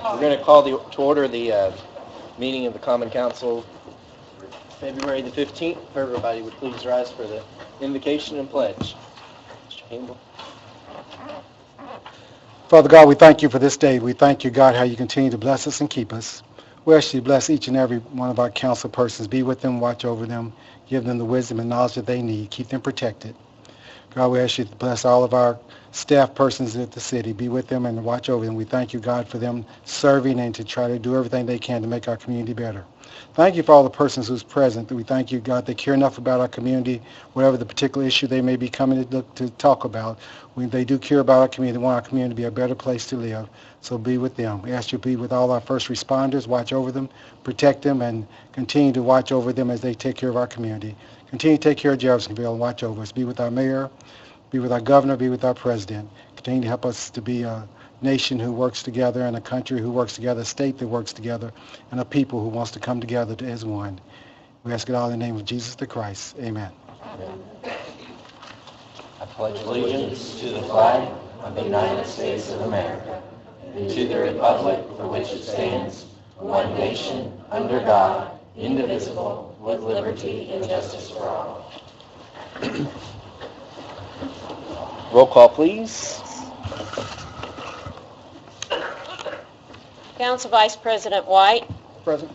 We're going to call to order the meeting of the Common Council February the 15th. If everybody would please rise for the invocation and pledge. Mr. Campbell. Father God, we thank you for this day. We thank you, God, how you continue to bless us and keep us. We ask you to bless each and every one of our council persons. Be with them, watch over them, give them the wisdom and knowledge that they need. Keep them protected. God, we ask you to bless all of our staff persons at the city. Be with them and watch over them. We thank you, God, for them serving and to try to do everything they can to make our community better. Thank you for all the persons who's present. We thank you, God, they care enough about our community, whatever the particular issue they may be coming to talk about. They do care about our community. They want our community to be a better place to live. So be with them. We ask you to be with all our first responders, watch over them, protect them, and continue to watch over them as they take care of our community. Continue to take care of Jeffersonville and watch over us. Be with our mayor, be with our governor, be with our president. Continue to help us to be a nation who works together and a country who works together, a state that works together, and a people who wants to come together as one. We ask it all in the name of Jesus the Christ. Amen. Amen. I pledge allegiance to the flag of the United States of America and to the republic for which it stands, one nation, under God, indivisible, with liberty and justice for all. Roll call, please. Council Vice President White. Present.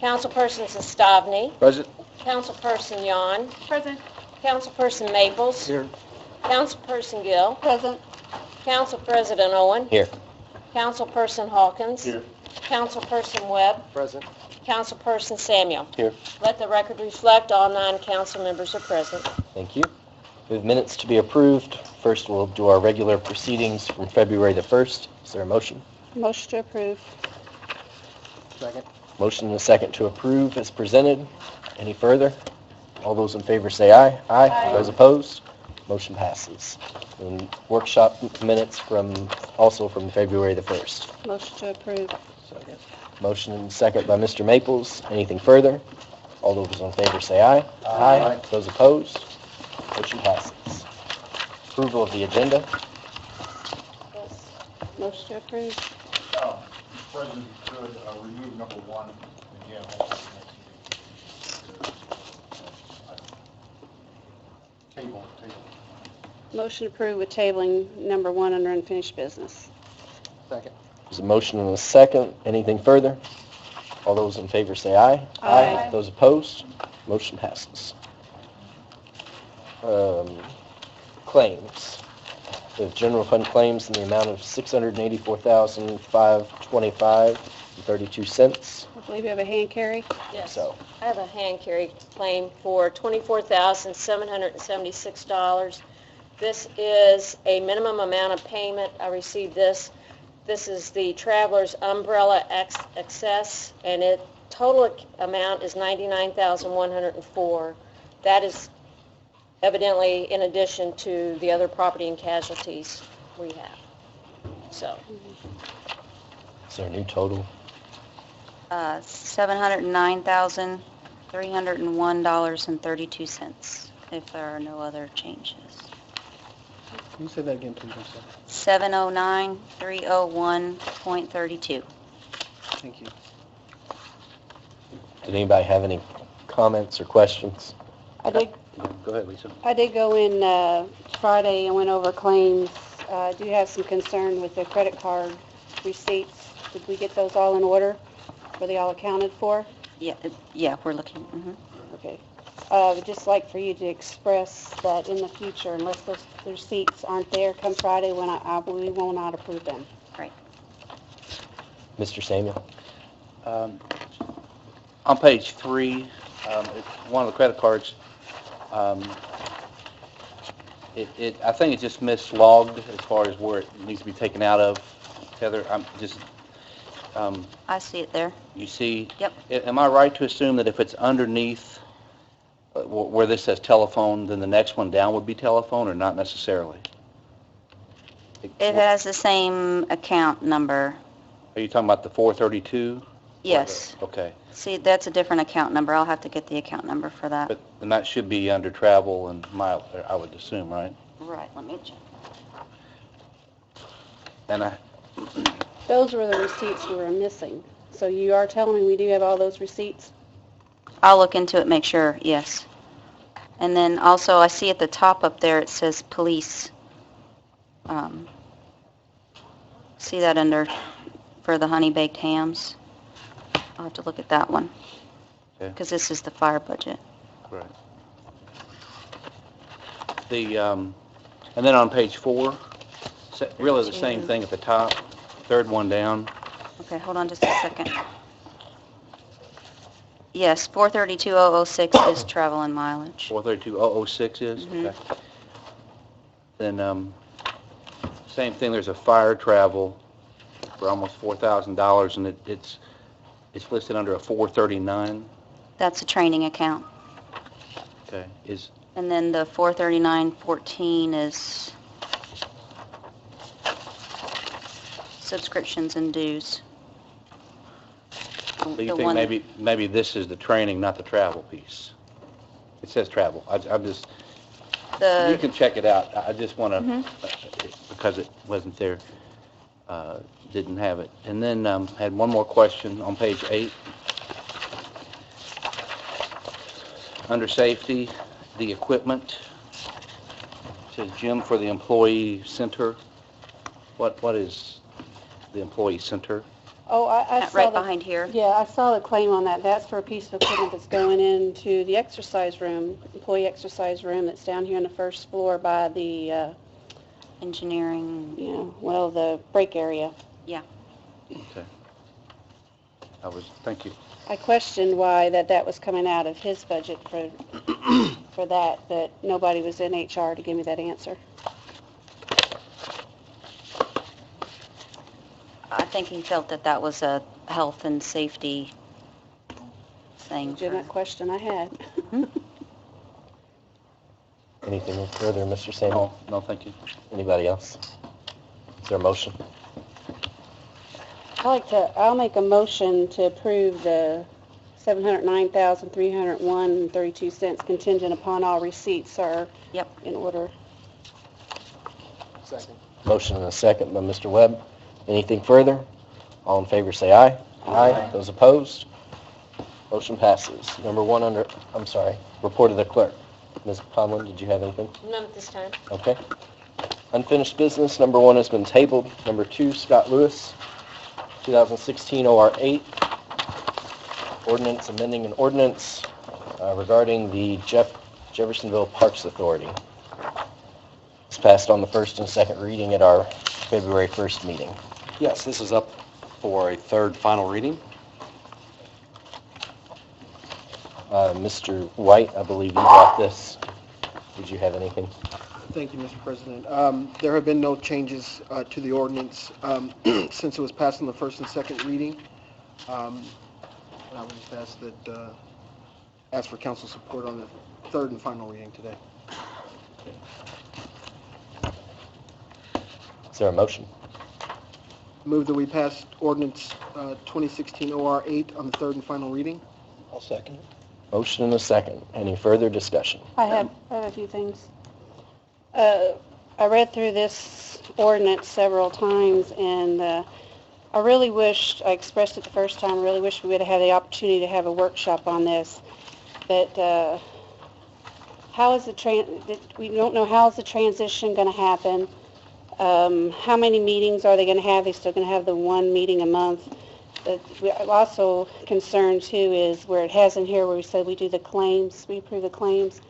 Councilperson Sestavny. Present. Councilperson Yon. Present. Councilperson Maples. Here. Councilperson Gill. Present. Council President Owen. Here. Councilperson Hawkins. Here. Councilperson Webb. Present. Councilperson Samuel. Here. Let the record reflect all 9 council members are present. Thank you. We have minutes to be approved. First, we'll do our regular proceedings from February the 1st. Is there a motion? Motion to approve. Second. Motion and a second to approve is presented. Any further? All those in favor say aye. Aye. Those opposed? Motion passes. And workshop minutes also from February the 1st. Motion to approve. Second. Motion and second by Mr. Maples. Anything further? All those in favor say aye. Aye. Those opposed? Motion passes. Approval of the agenda. Yes. Motion to approve. Mr. President, you could remove number 1 again. Table. Motion to approve with tabling number 1 under unfinished business. Second. There's a motion and a second. Anything further? All those in favor say aye. Aye. Those opposed? Motion passes. Claims. We have general fund claims in the amount of $684,525.32. I believe you have a hand carry. Yes. So, I have a hand carry claim for $24,776. This is a minimum amount of payment. I received this. This is the Traveler's Umbrella Excess, and it total amount is $99,104. That is evidently in addition to the other property and casualties we have. So, is there a new total? $709,301.32, if there are no other changes. Can you say that again, please? 709,301.32. Thank you. Did anybody have any comments or questions? I did Go ahead, Lisa. go in Friday and went over claims. I do have some concern with the credit card receipts. Did we get those all in order? Were they all accounted for? Yeah, we're looking. Okay. I would just like for you to express that in the future, unless those receipts aren't there come Friday, when we will not approve them. Right. Mr. Samuel? On page 3, one of the credit cards, I think it's just mislogged as far as where it needs to be taken out of. Heather, I see it there. you see? Yep. Am I right to assume that if it's underneath where this says telephone, then the next one down would be telephone, or not necessarily? It has the same account number. Are you talking about the 432? Yes. Okay. See, that's a different account number. I'll have to get the account number for that. But and that should be under travel and mile, I would assume, right? Right, let me check. And Those were the receipts we were missing. So you are telling me we do have all those receipts? I'll look into it, make sure, yes. And then also, I see at the top up there, it says police. See that under, for the honey baked hams? I'll have to look at that one. Okay. Because this is the fire budget. Right. And then on page 4, really the same thing at the top, third one down. Okay, hold on just a second. Yes, 432,006 is travel and mileage. 432,006 is? Mhm. Okay. Then, same thing, there's a fire travel for almost $4,000, and it's listed under a 439. That's a training account. Okay, And then the 43914 is subscriptions and dues. so you The think one- maybe this is the training, not the travel piece? It says travel. I'm just, you can check it out. I just want to, because it wasn't there, didn't have it. And then had one more question on page 8. Under safety, the equipment, it says gym for the employee center. What is the employee center? Oh, I saw Right the- behind here. Yeah, I saw the claim on that. That's for a piece of equipment that's going into the exercise room, employee exercise room that's down here on the first floor by the, Engineering, the break area. Okay. Thank you. I questioned why that was coming out of his budget for that, but nobody was in HR to give me that answer. I think he felt that was a health and safety thing. Legitimate question I had. Anything further, Mr. Samuel? No, thank you. Anybody else? Is there a motion? I'll make a motion to approve the $709,301.32 contingent upon all receipts are in order. Second. Motion and a second by Mr. Webb. Anything further? All in favor say aye. Aye. Those opposed? Motion passes. Number 1 report of the clerk. Ms. Conlon, did you have anything? None at this time. Okay. Unfinished business, number 1 has been tabled. Number 2, Scott Lewis, 2016 OR 8, ordinance amending an ordinance regarding the Jeffersonville Parks Authority. It's passed on the first and second reading at our February 1st meeting. Yes, this is up for a third final reading. Mr. White, I believe you brought this. Did you have anything? Thank you, Mr. President. There have been no changes to the ordinance since it was passed on the first and second reading. And I would just ask for council support on the third and final reading today. Is there a motion? Move that we pass ordinance 2016 OR 8 on the third and final reading. I'll second it. Motion and a second. Any further discussion? I have a few things. I read through this ordinance several times, and I expressed it the first time, I really wish we would have had the opportunity to have a workshop on this. But we don't know how is the transition going to happen. How many meetings are they going to have? They're still going to have the one meeting a month. I'm also concerned, too, is where it has in here where we said we approve the claims.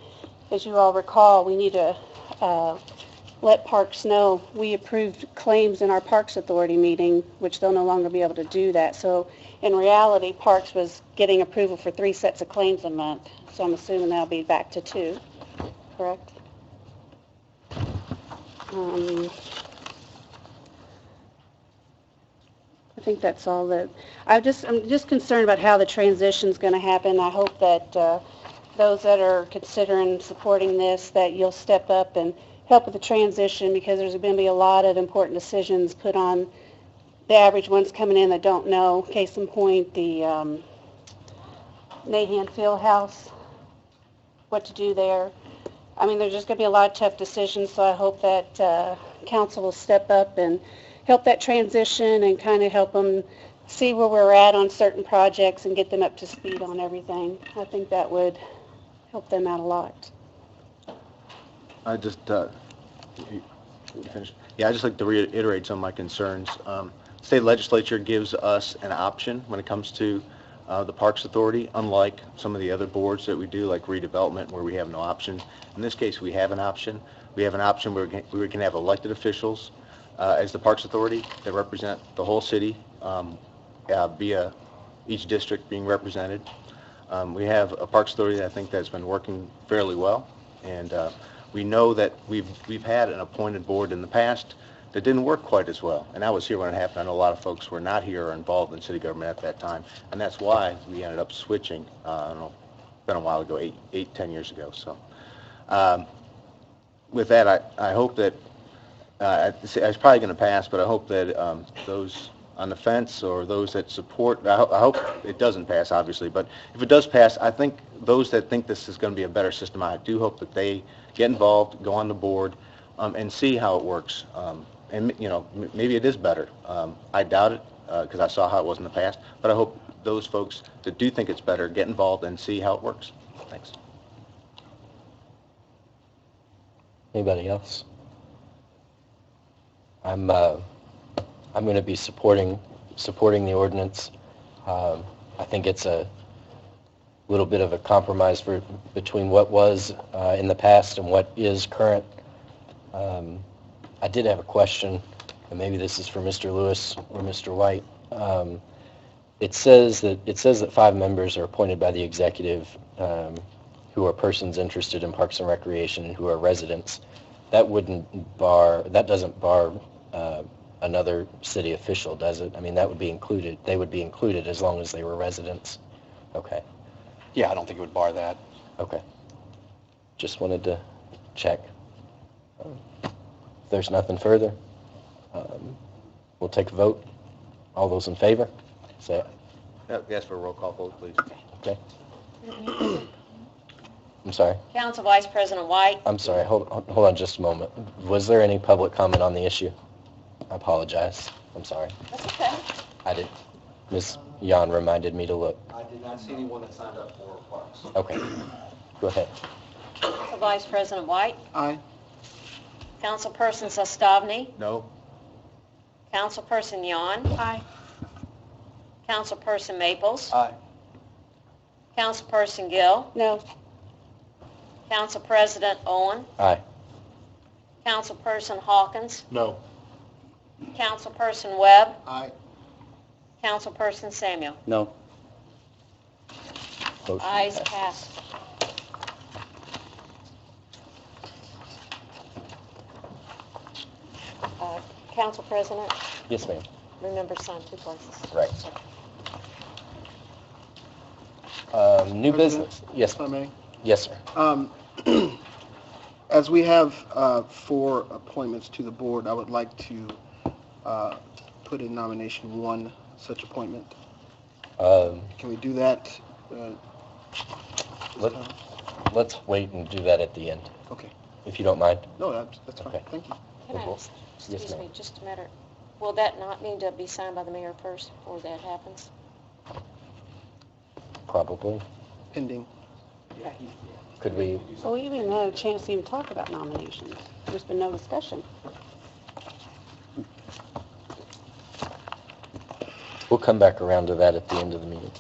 As you all recall, we need to let Parks know we approved claims in our Parks Authority meeting, which they'll no longer be able to do that. So in reality, Parks was getting approval for 3 sets of claims a month. So I'm assuming that'll be back to 2, correct? I think that's all that, I'm just concerned about how the transition's going to happen. I hope that those that are considering supporting this, that you'll step up and help with the transition, because there's going to be a lot of important decisions put on the average ones coming in that don't know. Case in point, the Nahan Field House, what to do there. I mean, there's just going to be a lot of tough decisions, so I hope that council will step up and help that transition and kind of help them see where we're at on certain projects and get them up to speed on everything. I think that would help them out a lot. I just, yeah, I just like to reiterate some of my concerns. State legislature gives us an option when it comes to the Parks Authority, unlike some of the other boards that we do, like redevelopment, where we have no option. In this case, we have an option. We have an option where we can have elected officials as the Parks Authority that represent the whole city via each district being represented. We have a Parks Authority that I think that's been working fairly well, and we know that we've had an appointed board in the past that didn't work quite as well. And I was here when it happened. I know a lot of folks were not here or involved in city government at that time, and that's why we ended up switching. I don't know, it's been a while ago, 10 years ago. So with that, I hope that it's probably going to pass, but I hope that those on the fence or those that support, I hope it doesn't pass, obviously, but if it does pass, I think those that think this is going to be a better system, I do hope that they get involved, go on the board, and see how it works. And, you know, maybe it is better. I doubt it because I saw how it was in the past, but I hope those folks that do think it's better get involved and see how it works. Thanks. Anybody else? I'm going to be supporting the ordinance. I think it's a little bit of a compromise between what was in the past and what is current. I did have a question, and maybe this is for Mr. Lewis or Mr. White. It says that 5 members are appointed by the executive who are persons interested in parks and recreation and who are residents. That doesn't bar another city official, does it? I mean, that would be included. They would be included as long as they were residents. Okay. Yeah, I don't think it would bar that. Okay. Just wanted to check. If there's nothing further, we'll take a vote. All those in favor, say aye. Yes, for a roll call vote, please. Okay. I'm sorry. Council Vice President White, I'm sorry. Hold on just a moment. Was there any public comment on the issue? I apologize. I'm sorry. that's okay. I did. Ms. Yan reminded me to look. I did not see anyone that signed up for parks. Okay. Go ahead. Council Vice President White, Aye. Councilperson Sostovny, No? Councilperson Yan, Aye. Councilperson Maples, Aye. Councilperson Gill, No. Council President Owen, Aye. Councilperson Hawkins, No. Councilperson Webb, Aye. Councilperson Samuel. No. Motion Ayes passed. passed. Council President, Yes, ma'am. remember sign 2 places. Right. New business. Yes, If I may. yes, sir. As we have 4 appointments to the board, I would like to put in nomination 1 such appointment. Can we do that? Let's wait and do that at the end, Okay. if you don't mind. No, that's fine. Okay. Thank you. Can I Well, ask, yes, excuse me, ma'am. just a matter, will that not need to be signed by the mayor first before that happens? Probably. Pending. Could we, Well, we haven't had a chance to even talk about nominations. There's been no discussion. we'll come back around to that at the end of the meeting.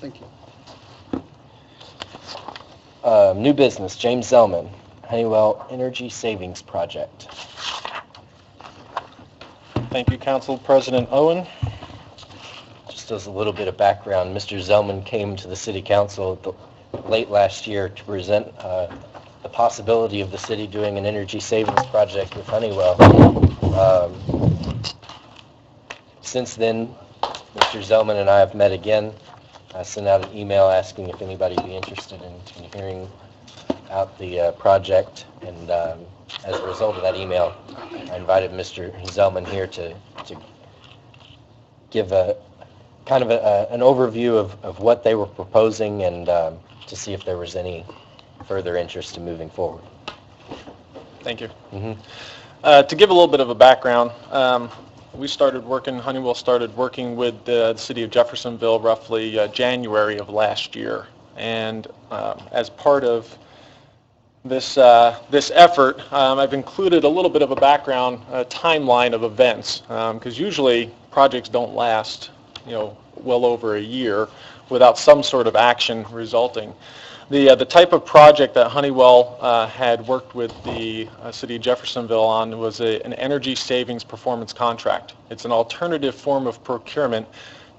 Thank you. New business, James Zellman, Honeywell Energy Savings Project. Thank you, Council President Owen. Just as a little bit of background, Mr. Zellman came to the City Council late last year to present the possibility of the city doing an energy savings project with Honeywell. Since then, Mr. Zellman and I have met again. I sent out an email asking if anybody would be interested in hearing out the project, and as a result of that email, I invited Mr. Zellman here to give a kind of an overview of what they were proposing and to see if there was any further interest in moving forward. Thank you. Mhm. To give a little bit of a background, Honeywell started working with the city of Jeffersonville roughly January of last year. And as part of this effort, I've included a little bit of a background timeline of events, because usually projects don't last, well over a year without some sort of action resulting. The type of project that Honeywell had worked with the city of Jeffersonville on was an energy savings performance contract. It's an alternative form of procurement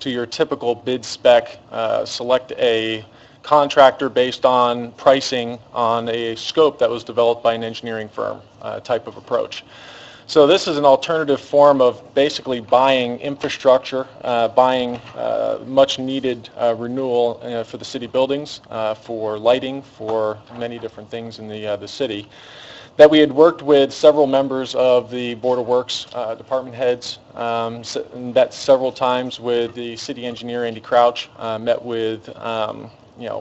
to your typical bid spec, select a contractor based on pricing on a scope that was developed by an engineering firm type of approach. So this is an alternative form of basically buying infrastructure, buying much needed renewal for the city buildings, for lighting, for many different things in the city. That we had worked with several members of the Board of Works department heads, met several times with the city engineer Andy Crouch, met with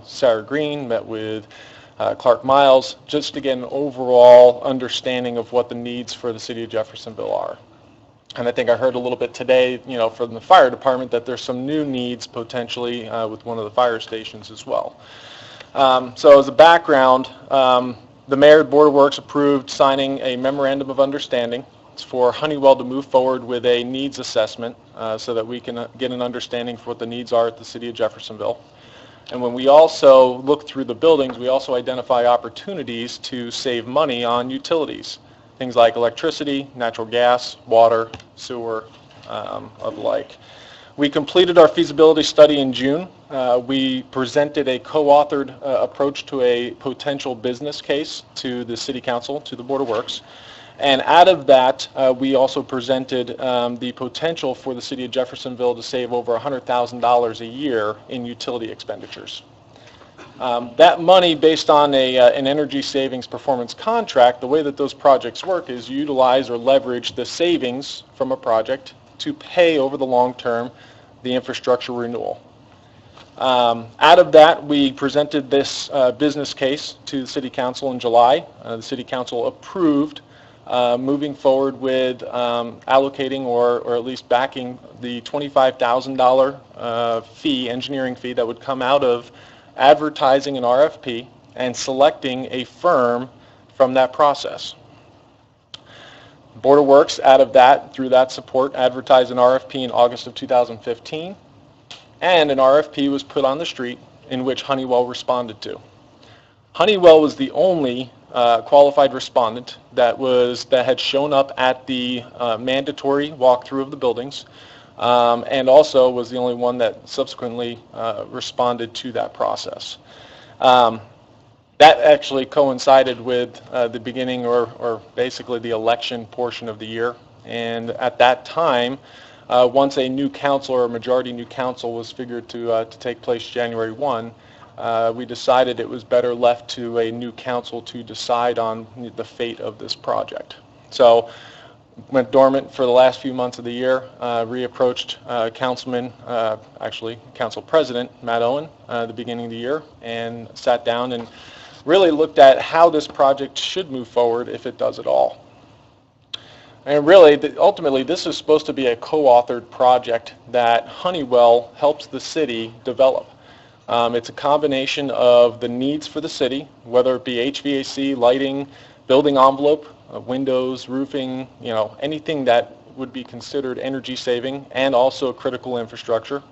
Sarah Green, met with Clark Miles, just to get an overall understanding of what the needs for the city of Jeffersonville are. And I think I heard a little bit today, from the fire department that there's some new needs potentially with one of the fire stations as well. So as a background, the mayor and Board of Works approved signing a memorandum of understanding. It's for Honeywell to move forward with a needs assessment so that we can get an understanding for what the needs are at the city of Jeffersonville. And when we also look through the buildings, we also identify opportunities to save money on utilities, things like electricity, natural gas, water, sewer, of the like. We completed our feasibility study in June. We presented a co-authored approach to a potential business case to the City Council, to the Board of Works. And out of that, we also presented the potential for the city of Jeffersonville to save over $100,000 a year in utility expenditures. That money, based on an energy savings performance contract, the way that those projects work is you utilize or leverage the savings from a project to pay over the long term the infrastructure renewal. Out of that, we presented this business case to the City Council in July. The City Council approved moving forward with allocating or at least backing the $25,000 fee, engineering fee, that would come out of advertising an RFP and selecting a firm from that process. Board of Works, out of that, through that support, advertised an RFP in August of 2015, and an RFP was put on the street in which Honeywell responded to. Honeywell was the only qualified respondent that had shown up at the mandatory walkthrough of the buildings, and also was the only one that subsequently responded to that process. That actually coincided with the beginning or basically the election portion of the year, and at that time, once a new council or a majority new council was figured to take place January 1, we decided it was better left to a new council to decide on the fate of this project. So went dormant for the last few months of the year, reapproached Council President Matt Owen at the beginning of the year, and sat down and really looked at how this project should move forward if it does at all. And really, ultimately, this is supposed to be a co-authored project that Honeywell helps the city develop. It's a combination of the needs for the city, whether it be HVAC, lighting, building envelope, windows, roofing, anything that would be considered energy saving, and also critical infrastructure,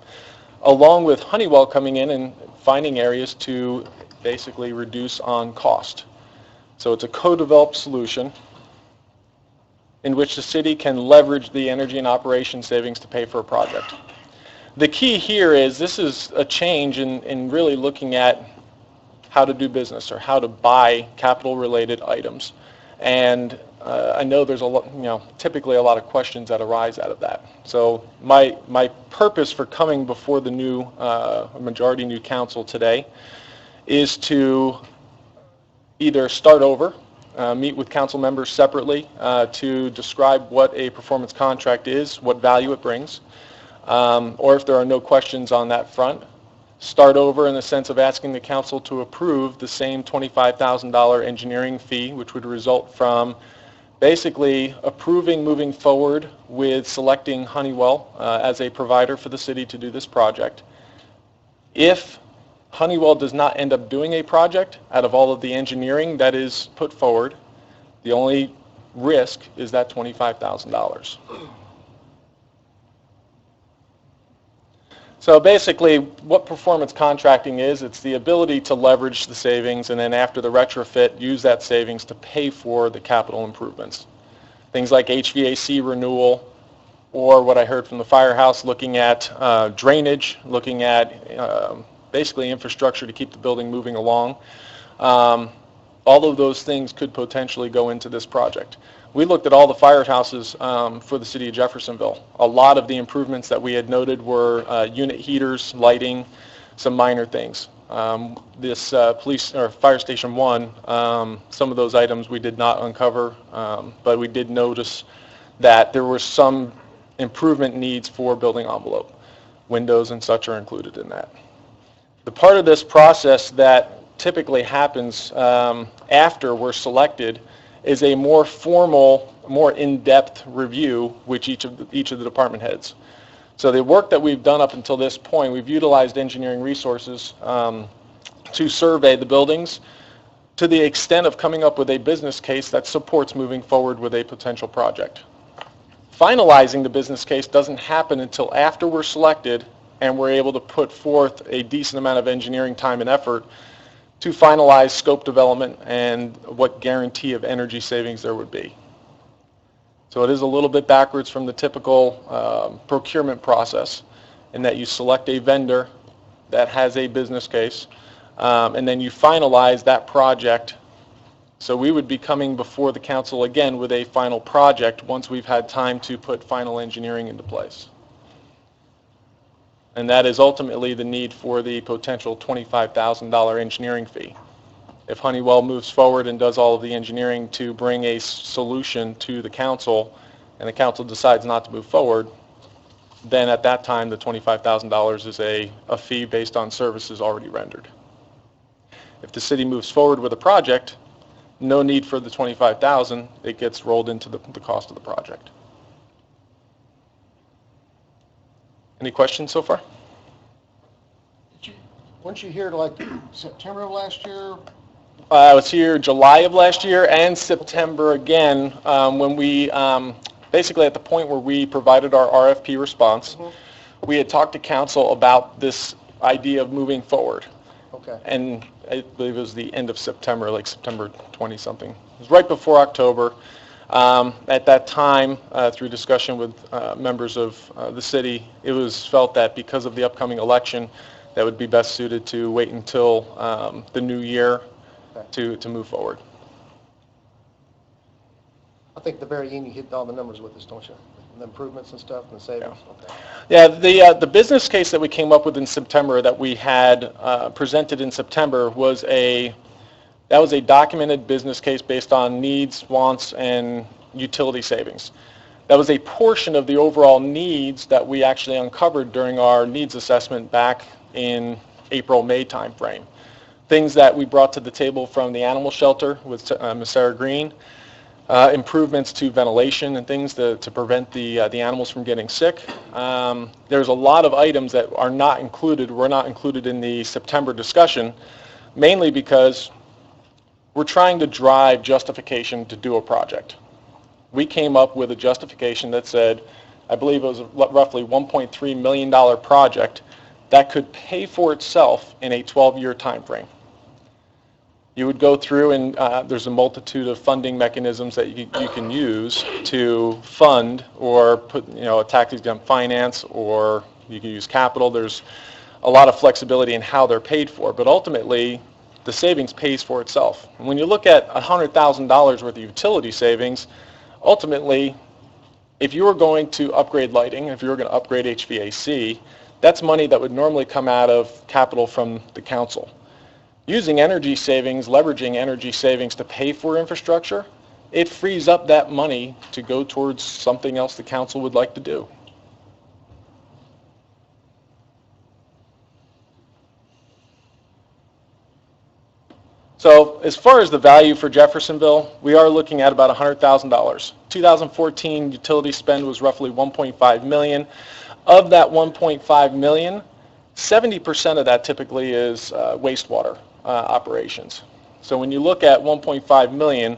along with Honeywell coming in and finding areas to basically reduce on cost. So it's a co-developed solution in which the city can leverage the energy and operation savings to pay for a project. The key here is this is a change in really looking at how to do business or how to buy capital-related items. And I know there's typically a lot of questions that arise out of that. So my purpose for coming before the new majority new council today is to either start over, meet with council members separately to describe what a performance contract is, what value it brings, or if there are no questions on that front, start over in the sense of asking the council to approve the same $25,000 engineering fee, which would result from basically approving moving forward with selecting Honeywell as a provider for the city to do this project. If Honeywell does not end up doing a project out of all of the engineering that is put forward, the only risk is that $25,000. So basically, what performance contracting is, it's the ability to leverage the savings and then after the retrofit, use that savings to pay for the capital improvements. Things like HVAC renewal, or what I heard from the firehouse, looking at drainage, looking at basically infrastructure to keep the building moving along. All of those things could potentially go into this project. We looked at all the firehouses for the city of Jeffersonville. A lot of the improvements that we had noted were unit heaters, lighting, some minor things. This police or fire station 1, some of those items we did not uncover, but we did notice that there were some improvement needs for building envelope. Windows and such are included in that. The part of this process that typically happens after we're selected is a more formal, more in-depth review with each of the department heads. So the work that we've done up until this point, we've utilized engineering resources to survey the buildings to the extent of coming up with a business case that supports moving forward with a potential project. Finalizing the business case doesn't happen until after we're selected and we're able to put forth a decent amount of engineering time and effort to finalize scope development and what guarantee of energy savings there would be. So it is a little bit backwards from the typical procurement process in that you select a vendor that has a business case and then you finalize that project. So we would be coming before the council again with a final project once we've had time to put final engineering into place. And that is ultimately the need for the potential $25,000 engineering fee. If Honeywell moves forward and does all of the engineering to bring a solution to the council, and the council decides not to move forward, then at that time the $25,000 is a fee based on services already rendered. If the city moves forward with a project, no need for the $25,000, it gets rolled into the cost of the project. Any questions so far? Weren't you here like September of last year? I was here July of last year and September again when we, basically at the point where we provided our RFP response, we had talked to council about this idea of moving forward. Okay. And I believe it was the end of September, like September 20-something. It was right before October. At that time, through discussion with members of the city, it was felt that because of the upcoming election, that would be best suited to wait until the new year to move forward. I think at the very end you hit all the numbers with us, don't you? The improvements and stuff and the savings. Yeah. Okay. Yeah, the business case that we came up with in September that we had presented in September was a documented business case based on needs, wants, and utility savings. That was a portion of the overall needs that we actually uncovered during our needs assessment back in April-May timeframe. Things that we brought to the table from the animal shelter with Ms. Sarah Green, improvements to ventilation and things to prevent the animals from getting sick. There's a lot of items that were not included in the September discussion, mainly because we're trying to drive justification to do a project. We came up with a justification that said, I believe it was roughly $1.3 million project that could pay for itself in a 12-year time frame. You would go through and there's a multitude of funding mechanisms that you can use to fund or put a tax-exempt finance, or you can use capital. There's a lot of flexibility in how they're paid for, but ultimately the savings pays for itself. And when you look at $100,000 worth of utility savings, ultimately, if you were going to upgrade lighting, if you were going to upgrade HVAC, that's money that would normally come out of capital from the council. Using energy savings, leveraging energy savings to pay for infrastructure, it frees up that money to go towards something else the council would like to do. So as far as the value for Jeffersonville, we are looking at about $100,000. 2014 utility spend was roughly $1.5 million. Of that $1.5 million, 70% of that typically is wastewater operations. So when you look at $1.5 million,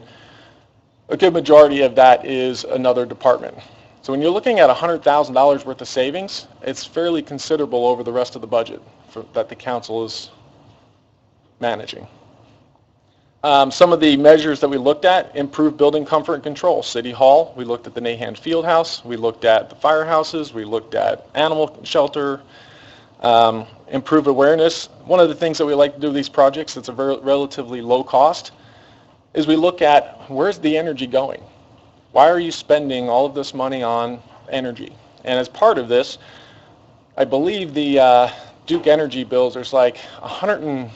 a good majority of that is another department. So when you're looking at $100,000 worth of savings, it's fairly considerable over the rest of the budget that the council is managing. Some of the measures that we looked at: improved building comfort and control. City Hall, we looked at the Nahan Fieldhouse, we looked at the firehouses, we looked at animal shelter, improve awareness. One of the things that we like to do with these projects that's a relatively low cost is we look at where's the energy going? Why are you spending all of this money on energy? And as part of this, I believe the Duke Energy bills, there's like 100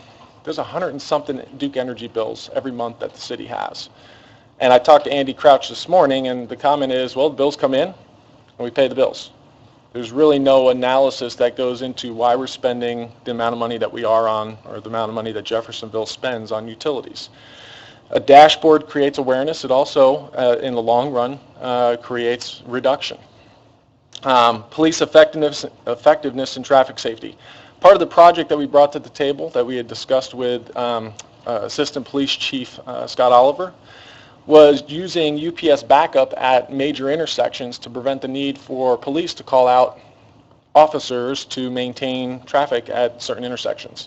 and something Duke Energy bills every month that the city has. And I talked to Andy Crouch this morning, and the comment is, well, the bills come in and we pay the bills. There's really no analysis that goes into why we're spending the amount of money that we are on, or the amount of money that Jeffersonville spends on utilities. A dashboard creates awareness. It also, in the long run, creates reduction. Police effectiveness and traffic safety. Part of the project that we brought to the table that we had discussed with Assistant Police Chief Scott Oliver was using UPS backup at major intersections to prevent the need for police to call out officers to maintain traffic at certain intersections.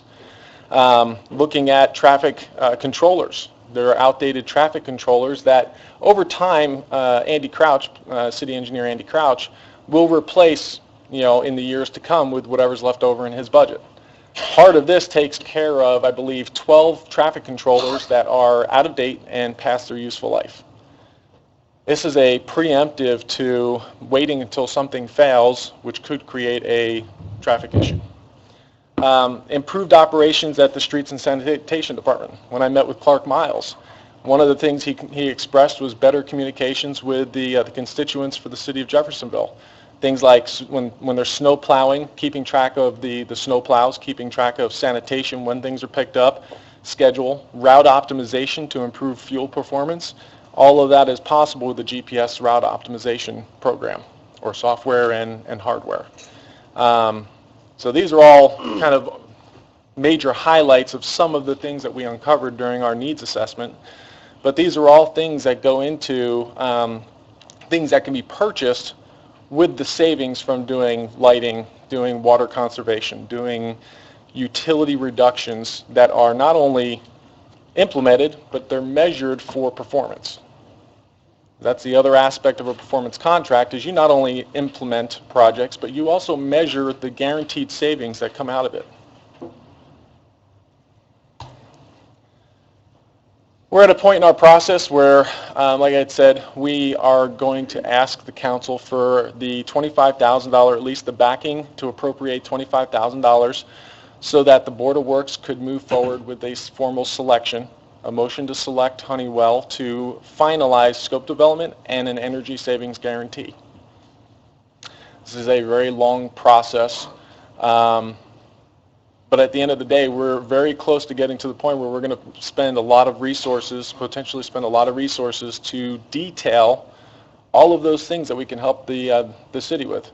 Looking at traffic controllers. There are outdated traffic controllers that over time, Andy Crouch, City Engineer Andy Crouch, will replace, in the years to come with whatever's left over in his budget. Part of this takes care of, I believe, 12 traffic controllers that are out of date and past their useful life. This is a preemptive to waiting until something fails, which could create a traffic issue. Improved operations at the Streets and Sanitation Department. When I met with Clark Miles, one of the things he expressed was better communications with the constituents for the city of Jeffersonville. Things like when there's snow plowing, keeping track of the snow plows, keeping track of sanitation when things are picked up, schedule, route optimization to improve fuel performance. All of that is possible with the GPS route optimization program, or software and hardware. So these are all kind of major highlights of some of the things that we uncovered during our needs assessment. But these are all things that go into things that can be purchased with the savings from doing lighting, doing water conservation, doing utility reductions that are not only implemented, but they're measured for performance. That's the other aspect of a performance contract, is you not only implement projects, but you also measure the guaranteed savings that come out of it. We're at a point in our process where, like I had said, we are going to ask the council for the $25,000, at least the backing to appropriate $25,000, so that the Board of Works could move forward with a formal selection, a motion to select Honeywell to finalize scope development and an energy savings guarantee. This is a very long process, but at the end of the day, we're very close to getting to the point where we're going to spend a lot of resources, potentially spend a lot of resources to detail all of those things that we can help the city with.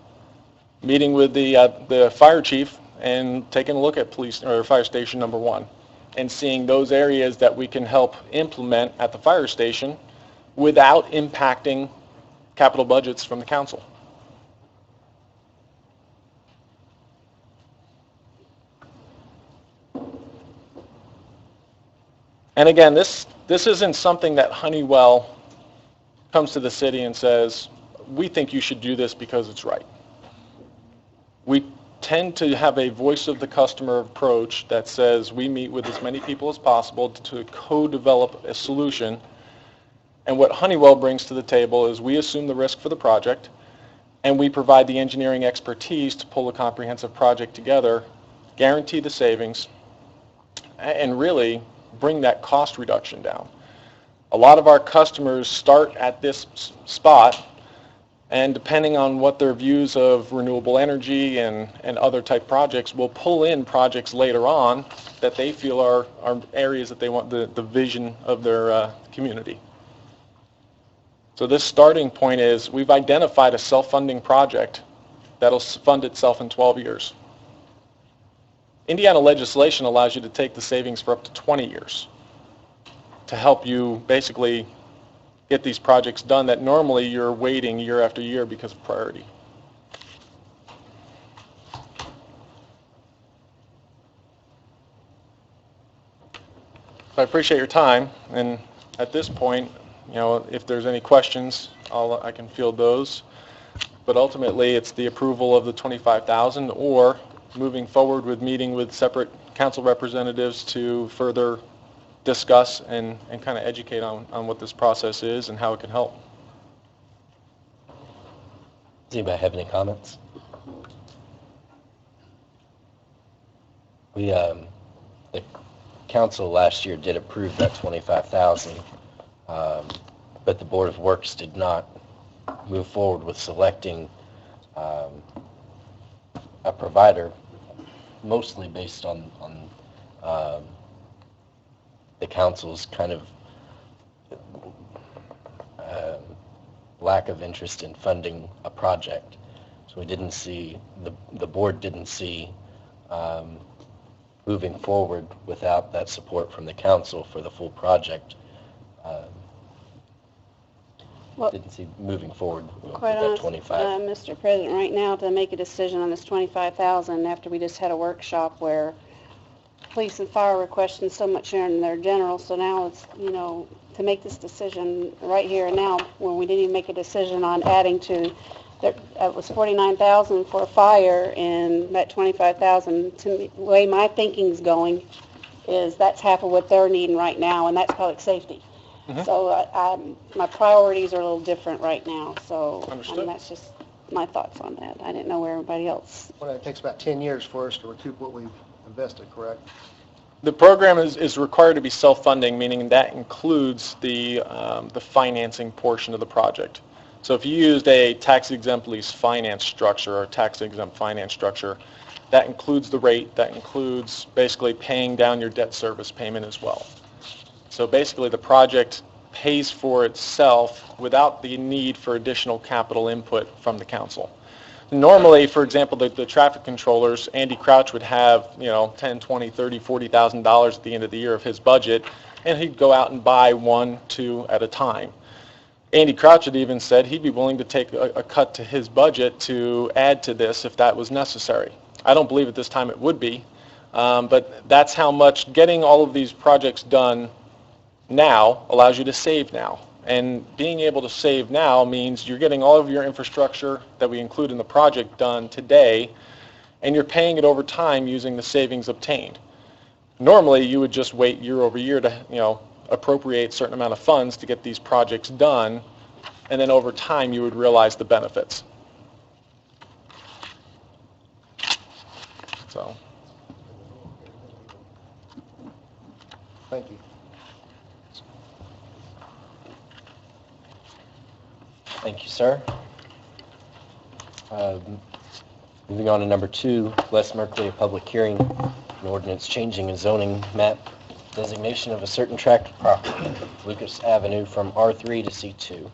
Meeting with the fire chief and taking a look at police or fire station number 1, and seeing those areas that we can help implement at the fire station without impacting capital budgets from the council. And again, this isn't something that Honeywell comes to the city and says, we think you should do this because it's right. We tend to have a voice of the customer approach that says we meet with as many people as possible to co-develop a solution. And what Honeywell brings to the table is we assume the risk for the project, and we provide the engineering expertise to pull a comprehensive project together, guarantee the savings, and really bring that cost reduction down. A lot of our customers start at this spot And depending on what their views of renewable energy and other type projects, will pull in projects later on that they feel are areas that they want the vision of their community. So this starting point is we've identified a self-funding project that'll fund itself in 12 years. Indiana legislation allows you to take the savings for up to 20 years to help you basically get these projects done that normally you're waiting year after year because of priority. So I appreciate your time, and at this point, you know, if there's any questions, I can field those. But ultimately, it's the approval of the $25,000 or moving forward with meeting with separate council representatives to further discuss and kind of educate on what this process is and how it can help. Does anybody have any comments? The council last year did approve that $25,000, but the Board of Works did not move forward with selecting a provider, mostly based on the council's kind of lack of interest in funding a project. So we didn't see, the board didn't see moving forward without that support from the council for the full project. Didn't see moving forward with Quite that honest, 25. Mr. President, right now to make a decision on this $25,000 after we just had a workshop where police and fire were questioned so much in their general, so now it's, you know, to make this decision right here and now when we didn't even make a decision on adding to, it was $49,000 for a fire and that $25,000, to me, the way my thinking's going is that's half of what they're needing right now, and that's public safety. Mm-hmm. So my priorities are a little different right now, so Understood. that's just my thoughts on that. I didn't know where everybody else. Well, it takes about 10 years for us to recoup what we've invested, correct? The program is required to be self-funding, meaning that includes the financing portion of the project. So if you used a tax-exempt lease finance structure or tax-exempt finance structure, that includes the rate, that includes basically paying down your debt service payment as well. So basically the project pays for itself without the need for additional capital input from the council. Normally, for example, the traffic controllers, Andy Crouch would have, you know, $10,000, $20,000, $30,000, $40,000 at the end of the year of his budget, and he'd go out and buy 1, 2 at a time. Andy Crouch had even said he'd be willing to take a cut to his budget to add to this if that was necessary. I don't believe at this time it would be, but that's how much getting all of these projects done now allows you to save now. And being able to save now means you're getting all of your infrastructure that we include in the project done today, and you're paying it over time using the savings obtained. Normally, you would just wait year over year to, you know, appropriate a certain amount of funds to get these projects done, and then over time you would realize the benefits. So, Thank you. Thank you, sir. Moving on to number 2, West Merkley, a public hearing, an ordinance changing a zoning map designation of a certain tract of property, Lucas Avenue, from R3 to C2.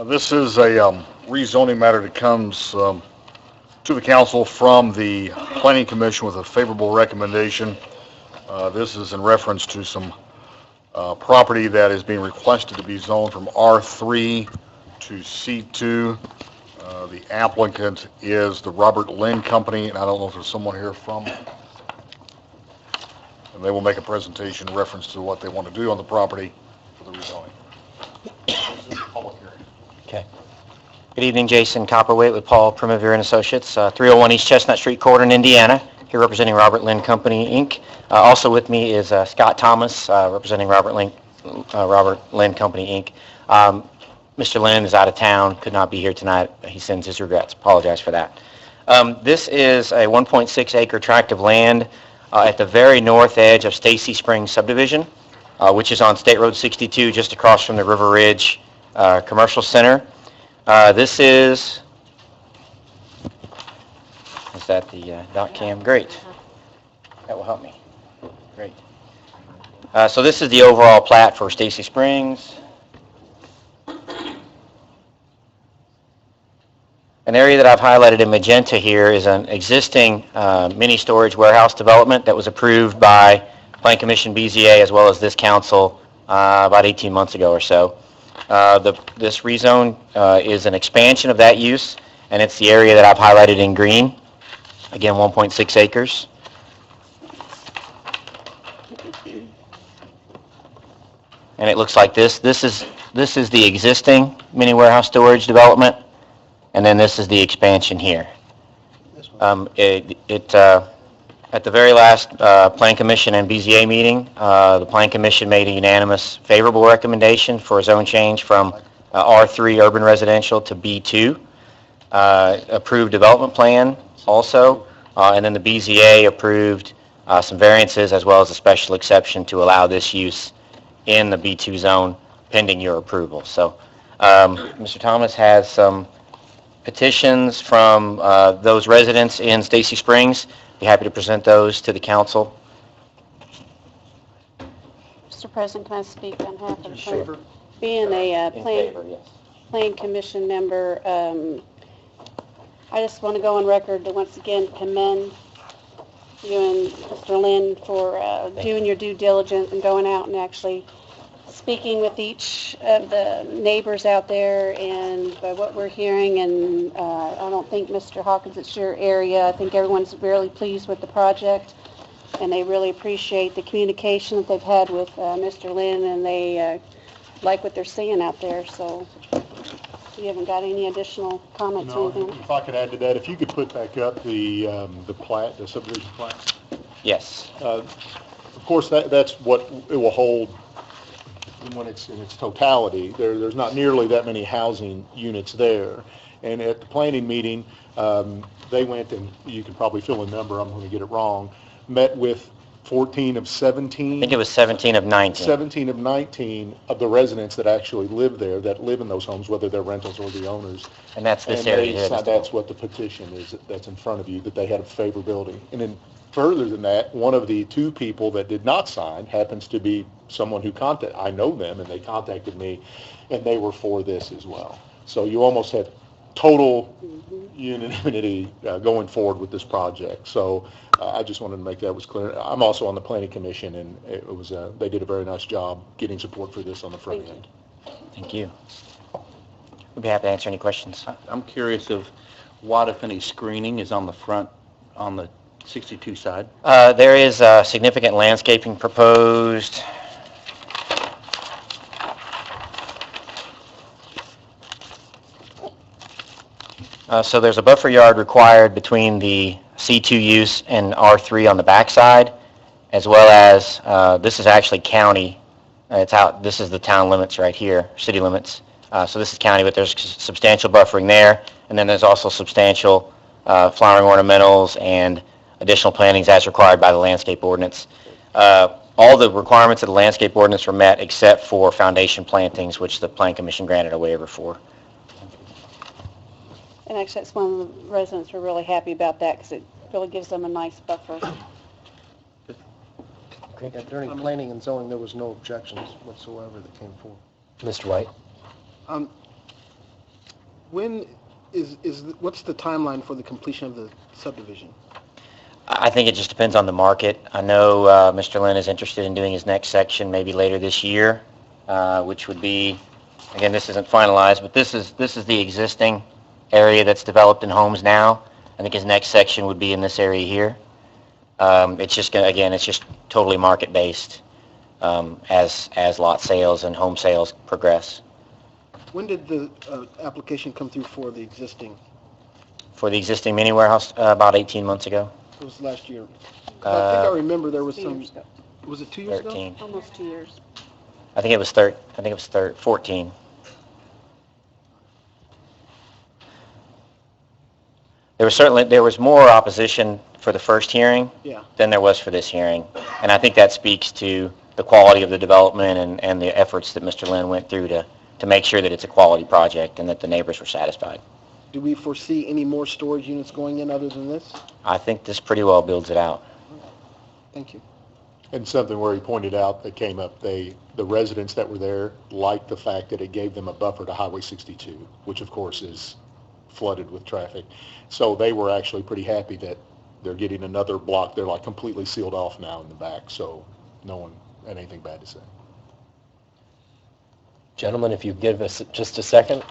This is a rezoning matter that comes to the council from the Planning Commission with a favorable recommendation. This is in reference to some property that is being requested to be zoned from R3 to C2. The applicant is the Robert Lynn Company, and I don't know if there's someone here from, and they will make a presentation in reference to what they want to do on the property for the rezoning. This is a public hearing. Okay. Good evening, Jason Copperwaite with Paul Primavera and Associates, 301 East Chestnut Street, Corydon, Indiana, here representing Robert Lynn Company, Inc. Also with me is Scott Thomas, representing Robert Lynn Company, Inc. Mr. Lynn is out of town, could not be here tonight. He sends his regrets. Apologize for that. This is a 1.6 acre tract of land at the very north edge of Stacy Springs subdivision, which is on State Road 62, just across from the River Ridge Commercial Center. This is that the dot cam? Great. That will help me. Great. So this is the overall plat for Stacy Springs. An area that I've highlighted in magenta here is an existing mini storage warehouse development that was approved by Plan Commission BZA as well as this council about 18 months ago or so. This rezone is an expansion of that use, and it's the area that I've highlighted in green. Again, 1.6 acres. And it looks like this. This is the existing mini warehouse storage development, and then this is the expansion here. At the very last Plan Commission and BZA meeting, the Plan Commission made a unanimous favorable recommendation for a zone change from R3 urban residential to B2. Approved development plan also, and then the BZA approved some variances as well as a special exception to allow this use in the B2 zone pending your approval. So Mr. Thomas has some petitions from those residents in Stacy Springs. Be happy to present those to the council. Mr. President, can I speak on behalf of the Sure. plan? Being a In plan favor, yes. Plan Commission member, I just want to go on record to once again commend you and Mr. Lynn for doing your due diligence and going out and actually speaking with each of the neighbors out there, and by what we're hearing, and I don't think, Mr. Hawkins, it's your area. I think everyone's really pleased with the project, and they really appreciate the communication that they've had with Mr. Lynn, and they like what they're seeing out there. So you haven't got any additional comments or No, anything? if I could add to that, if you could put back up the plat, the subdivision plat. Yes. Of course, that's what it will hold when it's in its totality. There's not nearly that many housing units there. And at the planning meeting, they went, and you can probably fill a number, I'm going to get it wrong, met with 14 of 17. I think it was 17 of 19. 17 of 19 of the residents that actually live there, that live in those homes, whether they're rentals or the owners. And that's this And area here. that's what the petition is that's in front of you, that they had a favorability. And then further than that, one of the two people that did not sign happens to be someone who I know them, and they contacted me, and they were for this as well. So you almost had total unanimity going forward with this project. So I just wanted to make that was clear. I'm also on the planning commission, and it was they did a very nice job getting support for this on the front end. Thank you. We'd be happy to answer any questions. I'm curious of what, if any, screening is on the front, on the 62 side? There is significant landscaping proposed. So there's a buffer yard required between the C2 use and R3 on the backside, as well as, this is actually county. It's out, this is the town limits right here, city limits. So this is county, but there's substantial buffering there. And then there's also substantial flowering ornamentals and additional plantings as required by the landscape ordinance. All the requirements of the landscape ordinance were met except for foundation plantings, which the Plan Commission granted a waiver for. And actually, that's one of the residents were really happy about that because it really gives them a nice buffer. During planning and zoning, there was no objections whatsoever that came forward. Mr. White? When what's the timeline for the completion of the subdivision? I think it just depends on the market. I know Mr. Lynn is interested in doing his next section maybe later this year, which would be, again, this isn't finalized, but this is the existing area that's developed in homes now. I think his next section would be in this area here. It's just gonna, again, it's just totally market-based as lot sales and home sales progress. When did the application come through for the existing? For the existing mini warehouse, about 18 months ago. It was last year. I think I remember there was 2 some, years ago. was it 2 years ago? 13. Almost 2 years. I think it was 14. There was more opposition for the first hearing Yeah. than there was for this hearing. And I think that speaks to the quality of the development and the efforts that Mr. Lynn went through to make sure that it's a quality project and that the neighbors were satisfied. Do we foresee any more storage units going in other than this? I think this pretty well builds it out. Thank you. And something where he pointed out that came up, the residents that were there liked the fact that it gave them a buffer to Highway 62, which of course is flooded with traffic. So they were actually pretty happy that they're getting another block. They're like completely sealed off now in the back, so no one had anything bad to say. Gentlemen, if you give us just a second,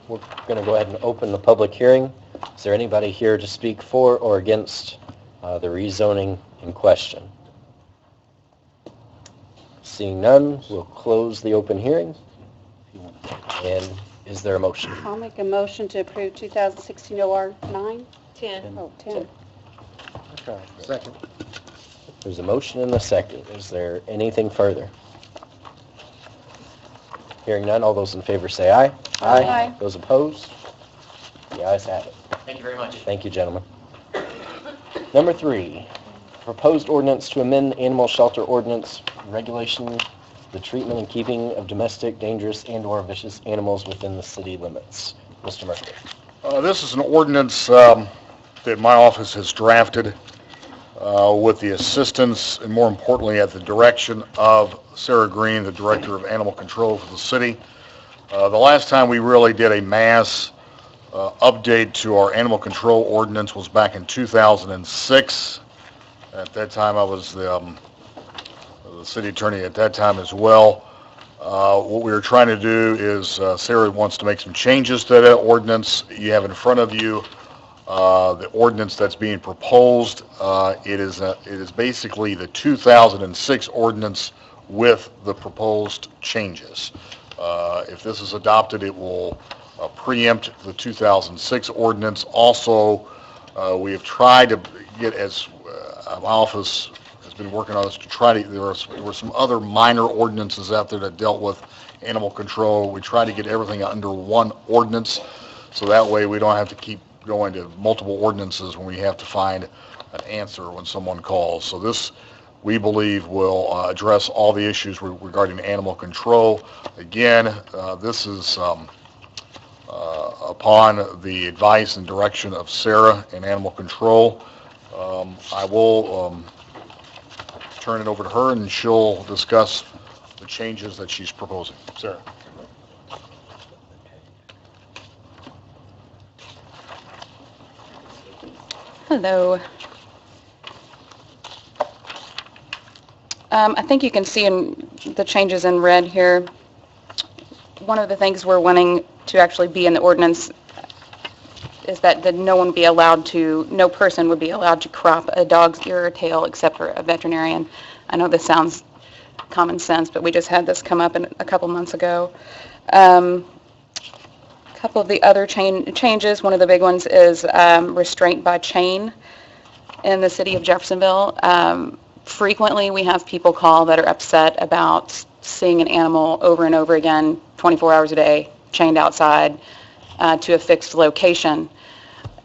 we're going to go ahead and open the public hearing. Is there anybody here to speak for or against the rezoning in question? Seeing none, we'll close the open hearing. And is there a motion? I'll make a motion to approve 2016 OR 9. 10. Oh, 10. Second. There's a motion and a second. Is there anything further? Hearing none, all those in favor say aye. Aye. Those opposed? The ayes have it. Thank you very much. Thank you, gentlemen. Number 3, proposed ordinance to amend the animal shelter ordinance regulation, the treatment and keeping of domestic, dangerous, and/or vicious animals within the city limits. Mr. Murphy. This is an ordinance that my office has drafted with the assistance and, more importantly, at the direction of Sarah Green, the Director of Animal Control for the city. The last time we really did a mass update to our animal control ordinance was back in 2006. At that time, I was the city attorney at that time as well. What we were trying to do is Sarah wants to make some changes to that ordinance. You have in front of you the ordinance that's being proposed. It is basically the 2006 ordinance with the proposed changes. If this is adopted, it will preempt the 2006 ordinance. Also, we have tried to get, as my office has been working on this, to try to, there were some other minor ordinances out there that dealt with animal control. We try to get everything under one ordinance, so that way we don't have to keep going to multiple ordinances when we have to find an answer when someone calls. So this, we believe, will address all the issues regarding animal control. Again, this is upon the advice and direction of Sarah in animal control. I will turn it over to her and she'll discuss the changes that she's proposing. Sarah. Hello. I think you can see in the changes in red here, one of the things we're wanting to actually be in the ordinance is that no person would be allowed to crop a dog's ear or tail except for a veterinarian. I know this sounds common sense, but we just had this come up a couple months ago. A couple of the other changes, one of the big ones is restraint by chain in the city of Jeffersonville. Frequently, we have people call that are upset about seeing an animal over and over again, 24 hours a day, chained outside to a fixed location.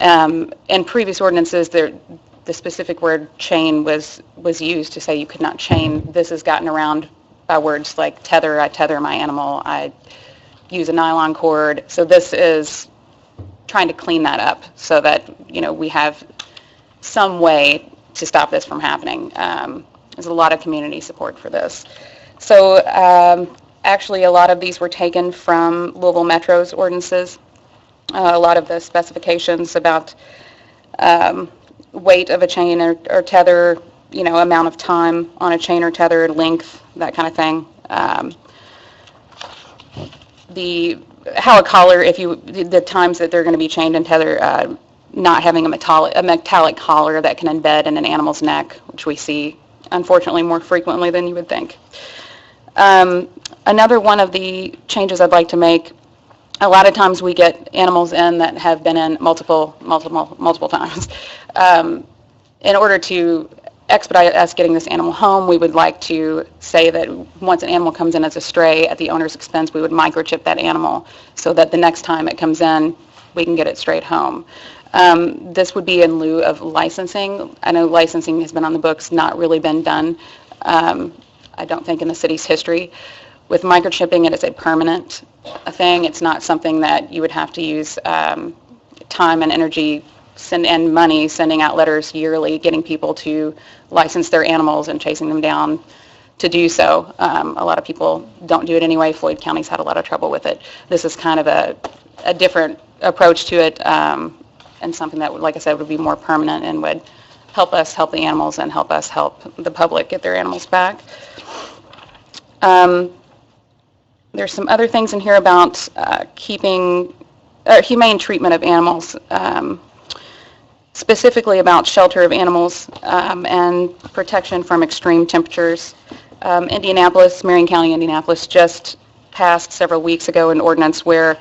In previous ordinances, the specific word chain was used to say you could not chain. This has gotten around by words like tether. I tether my animal. I use a nylon cord. So this is trying to clean that up so that, we have some way to stop this from happening. There's a lot of community support for this. So actually, a lot of these were taken from Louisville Metro's ordinances. A lot of the specifications about weight of a chain or tether, amount of time on a chain or tether, length, that kind of thing. How a collar, the times that they're going to be chained and tethered, not having a metallic collar that can embed in an animal's neck, which we see, unfortunately, more frequently than you would think. Another one of the changes I'd like to make, a lot of times we get animals in that have been in multiple times. In order to expedite us getting this animal home, we would like to say that once an animal comes in as a stray, at the owner's expense, we would microchip that animal so that the next time it comes in, we can get it straight home. This would be in lieu of licensing. I know licensing has been on the books, not really been done, I don't think, in the city's history. With microchipping, it is a permanent thing. It's not something that you would have to use time and energy and money sending out letters yearly, getting people to license their animals and chasing them down to do so. A lot of people don't do it anyway. Floyd County's had a lot of trouble with it. This is kind of a different approach to it, and something that, like I said, would be more permanent and would help us help the animals and help us help the public get their animals back. There's some other things in here about humane treatment of animals, specifically about shelter of animals and protection from extreme temperatures. Indianapolis, Marion County, Indianapolis, just passed several weeks ago an ordinance where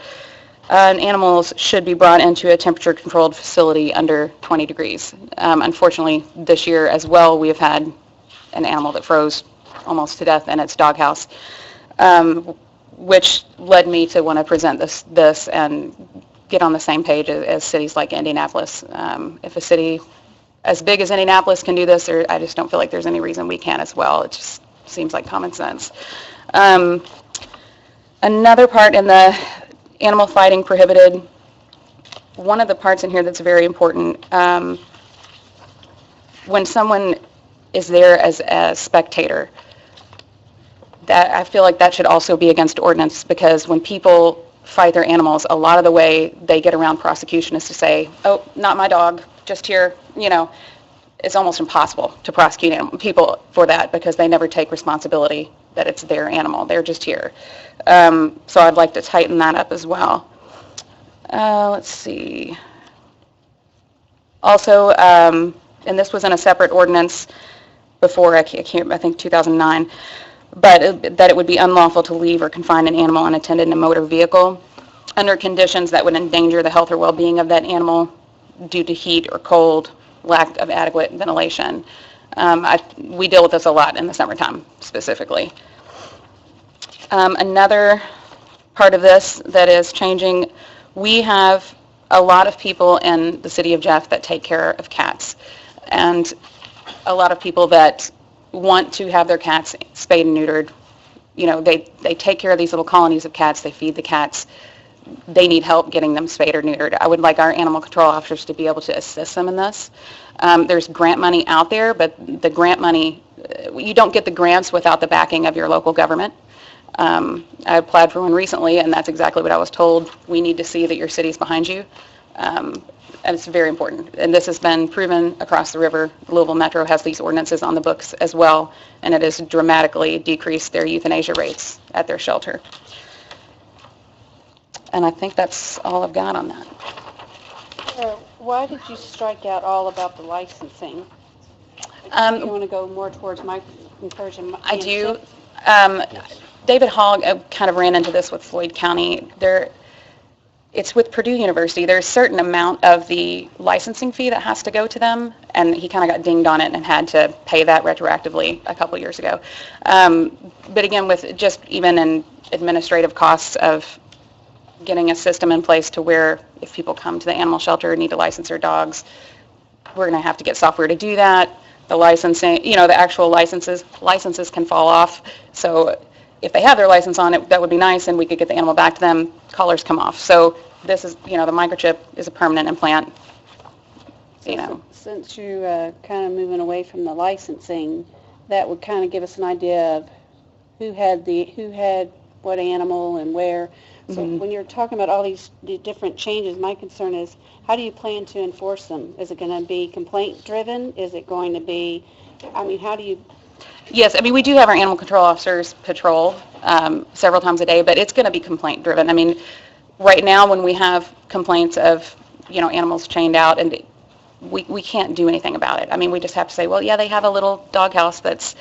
animals should be brought into a temperature-controlled facility under 20 degrees. Unfortunately, this year as well, we have had an animal that froze almost to death in its doghouse, which led me to want to present this and get on the same page as cities like Indianapolis. If a city as big as Indianapolis can do this, I just don't feel like there's any reason we can as well. It just seems like common sense. Another part in the animal fighting prohibited, one of the parts in here that's very important, when someone is there as a spectator, that I feel like that should also be against ordinance, because when people fight their animals, a lot of the way they get around prosecution is to say, oh, not my dog, just here, it's almost impossible to prosecute people for that because they never take responsibility that it's their animal. They're just here. So I'd like to tighten that up as well. Let's see. Also, and this was in a separate ordinance before, I think 2009, but that it would be unlawful to leave or confine an animal unattended in a motor vehicle under conditions that would endanger the health or well-being of that animal due to heat or cold, lack of adequate ventilation. We deal with this a lot in the summertime, specifically. Another part of this that is changing, we have a lot of people in the city of Jeff that take care of cats, and a lot of people that want to have their cats spayed and neutered. They take care of these little colonies of cats, they feed the cats, they need help getting them spayed or neutered. I would like our animal control officers to be able to assist them in this. There's grant money out there, but the grant money, you don't get the grants without the backing of your local government. I applied for one recently, and that's exactly what I was told. We need to see that your city's behind you, and it's very important. And this has been proven across the river. Louisville Metro has these ordinances on the books as well, and it has dramatically decreased their euthanasia rates at their shelter. And I think that's all I've got on that. Why did you strike out all about the licensing? You want to go more towards encouraging? I do. David Hogg kind of ran into this with Floyd County. It's with Purdue University. There's a certain amount of the licensing fee that has to go to them, and he kind of got dinged on it and had to pay that retroactively a couple years ago. But again, with just even in administrative costs of getting a system in place to where if people come to the animal shelter and need to license their dogs, we're going to have to get software to do that. The licensing, the actual licenses can fall off. So if they have their license on it, that would be nice, and we could get the animal back to them. Collars come off. So this is, the microchip is a permanent implant. Since you're kind of moving away from the licensing, that would kind of give us an idea of who had what animal and where. So when you're talking about all these different changes, my concern is, how do you plan to enforce them? Is it going to be complaint-driven? Is it going to be, how do you? Yes, we do have our animal control officers patrol several times a day, but it's going to be complaint-driven. Right now when we have complaints of, animals chained out, and we can't do anything about it. We just have to say, well, yeah, they have a little doghouse that's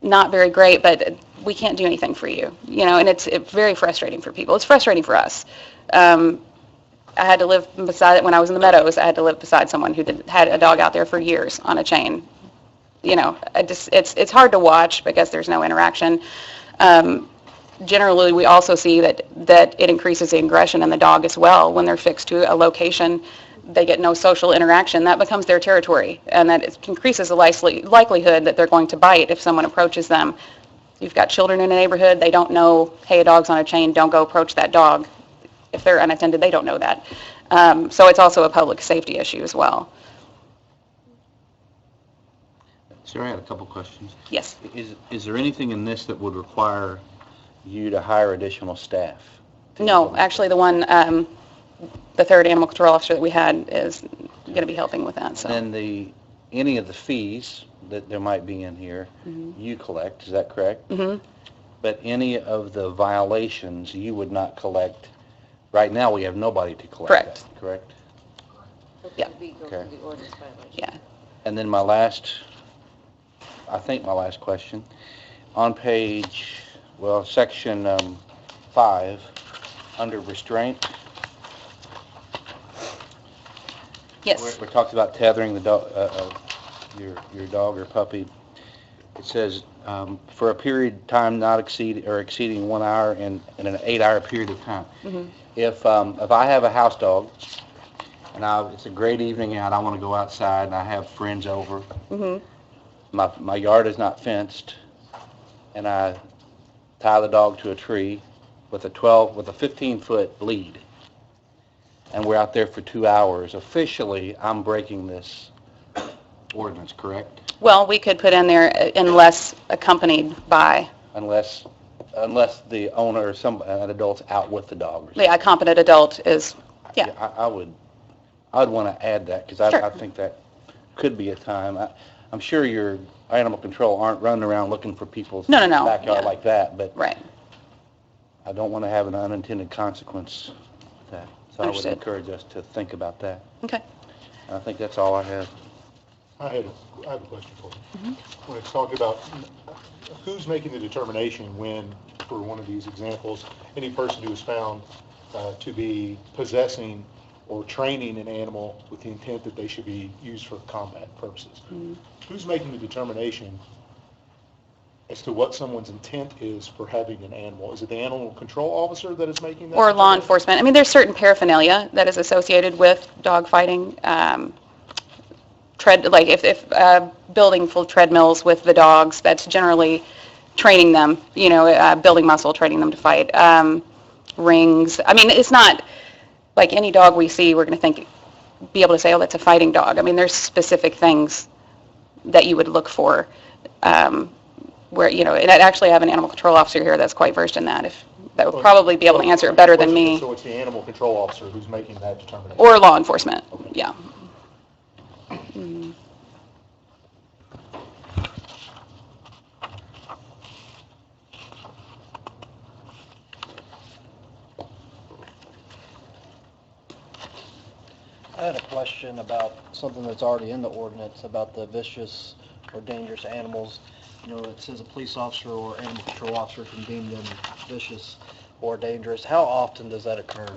not very great, but we can't do anything for you, and it's very frustrating for people. It's frustrating for us. I had to live beside it when I was in the Meadows. I had to live beside someone who had a dog out there for years on a chain. It's hard to watch because there's no interaction. Generally, we also see that it increases the aggression in the dog as well when they're fixed to a location they get no social interaction, that becomes their territory, and that increases the likelihood that they're going to bite if someone approaches them. You've got children in a neighborhood, they don't know, hey, a dog's on a chain, don't go approach that dog. If they're unattended, they don't know that. So it's also a public safety issue as well. Sir, I had a couple questions. Yes. Is there anything in this that would require you to hire additional staff? No, actually, the third animal control officer that we had is going to be helping with that, so. And any of the fees that there might be in here, you collect, is that correct? Mm-hmm. But any of the violations you would not collect. Right now, we have nobody to collect Correct. that, correct? Yeah. Okay. Yeah. And then I think my last question, on page, section 5, under restraint. Yes. We're talking about tethering the dog, your dog or puppy. It says, for a period of time not exceeding 1 hour in an 8-hour period of time. Mm-hmm. If I have a house dog and it's a great evening out, I want to go outside and I have friends over. Mm-hmm. My yard is not fenced, and I tie the dog to a tree with a 15-foot lead, and we're out there for 2 hours. Officially, I'm breaking this ordinance, correct? Well, we could put in there unless accompanied by. Unless the owner or an adult's out with the dog. Yeah, a competent adult is, yeah. I'd want to add that because Sure. I think that could be a time. I'm sure your animal control aren't running around looking for people's No, backyard yeah. like that, but Right. I don't want to have an unintended consequence with that. So I would Understood. encourage us to think about that. Okay. I think that's all I have. I have a question for you. When it's talking about who's making the determination when, for one of these examples, any person who is found to be possessing or training an animal with the intent that they should be used for combat purposes. Who's making the determination as to what someone's intent is for having an animal? Is it the animal control officer that is making that? Or law determination? enforcement. I mean, there's certain paraphernalia that is associated with dog fighting. If building full treadmills with the dogs, that's generally training them, building muscle, training them to fight. Rings. I mean, it's not like any dog we see, we're going to be able to say, oh, that's a fighting dog. I mean, there's specific things that you would look for where, and I actually have an animal control officer here that's quite versed in that. That would probably be able to answer it better than me. So it's the animal control officer who's making that determination? Or law enforcement, yeah. I had a question about something that's already in the ordinance about the vicious or dangerous animals. It says a police officer or animal control officer can deem them vicious or dangerous. How often does that occur?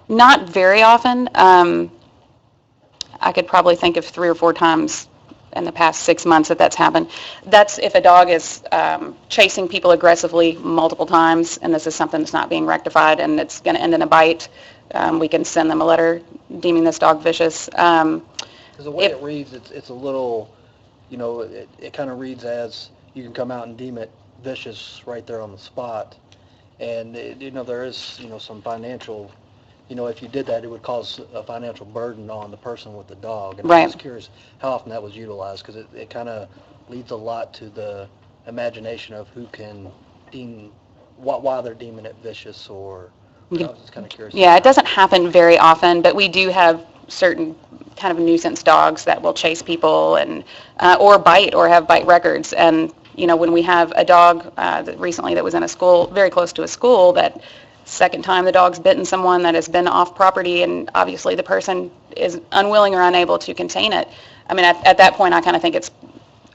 Not very often. I could probably think of 3 or 4 times in the past 6 months that's happened. That's if a dog is chasing people aggressively multiple times, and this is something that's not being rectified, and it's going to end in a bite. We can send them a letter deeming this dog vicious. Because the way it reads, it's a little, it kind of reads as you can come out and deem it vicious right there on the spot. And, there is, some financial, if you did that, it would cause a financial burden on the person with the dog. And Right. I'm just curious how often that was utilized, because it kind of leads a lot to the imagination of who can deem, why they're deeming it vicious or... I was just kind of curious. Yeah, it doesn't happen very often, but we do have certain kind of nuisance dogs that will chase people and or bite or have bite records. And, when we have a dog recently that was in a school, very close to a school, that second time the dog's bitten someone that has been off property, and obviously the person is unwilling or unable to contain it. I mean, at that point, I kind of think it's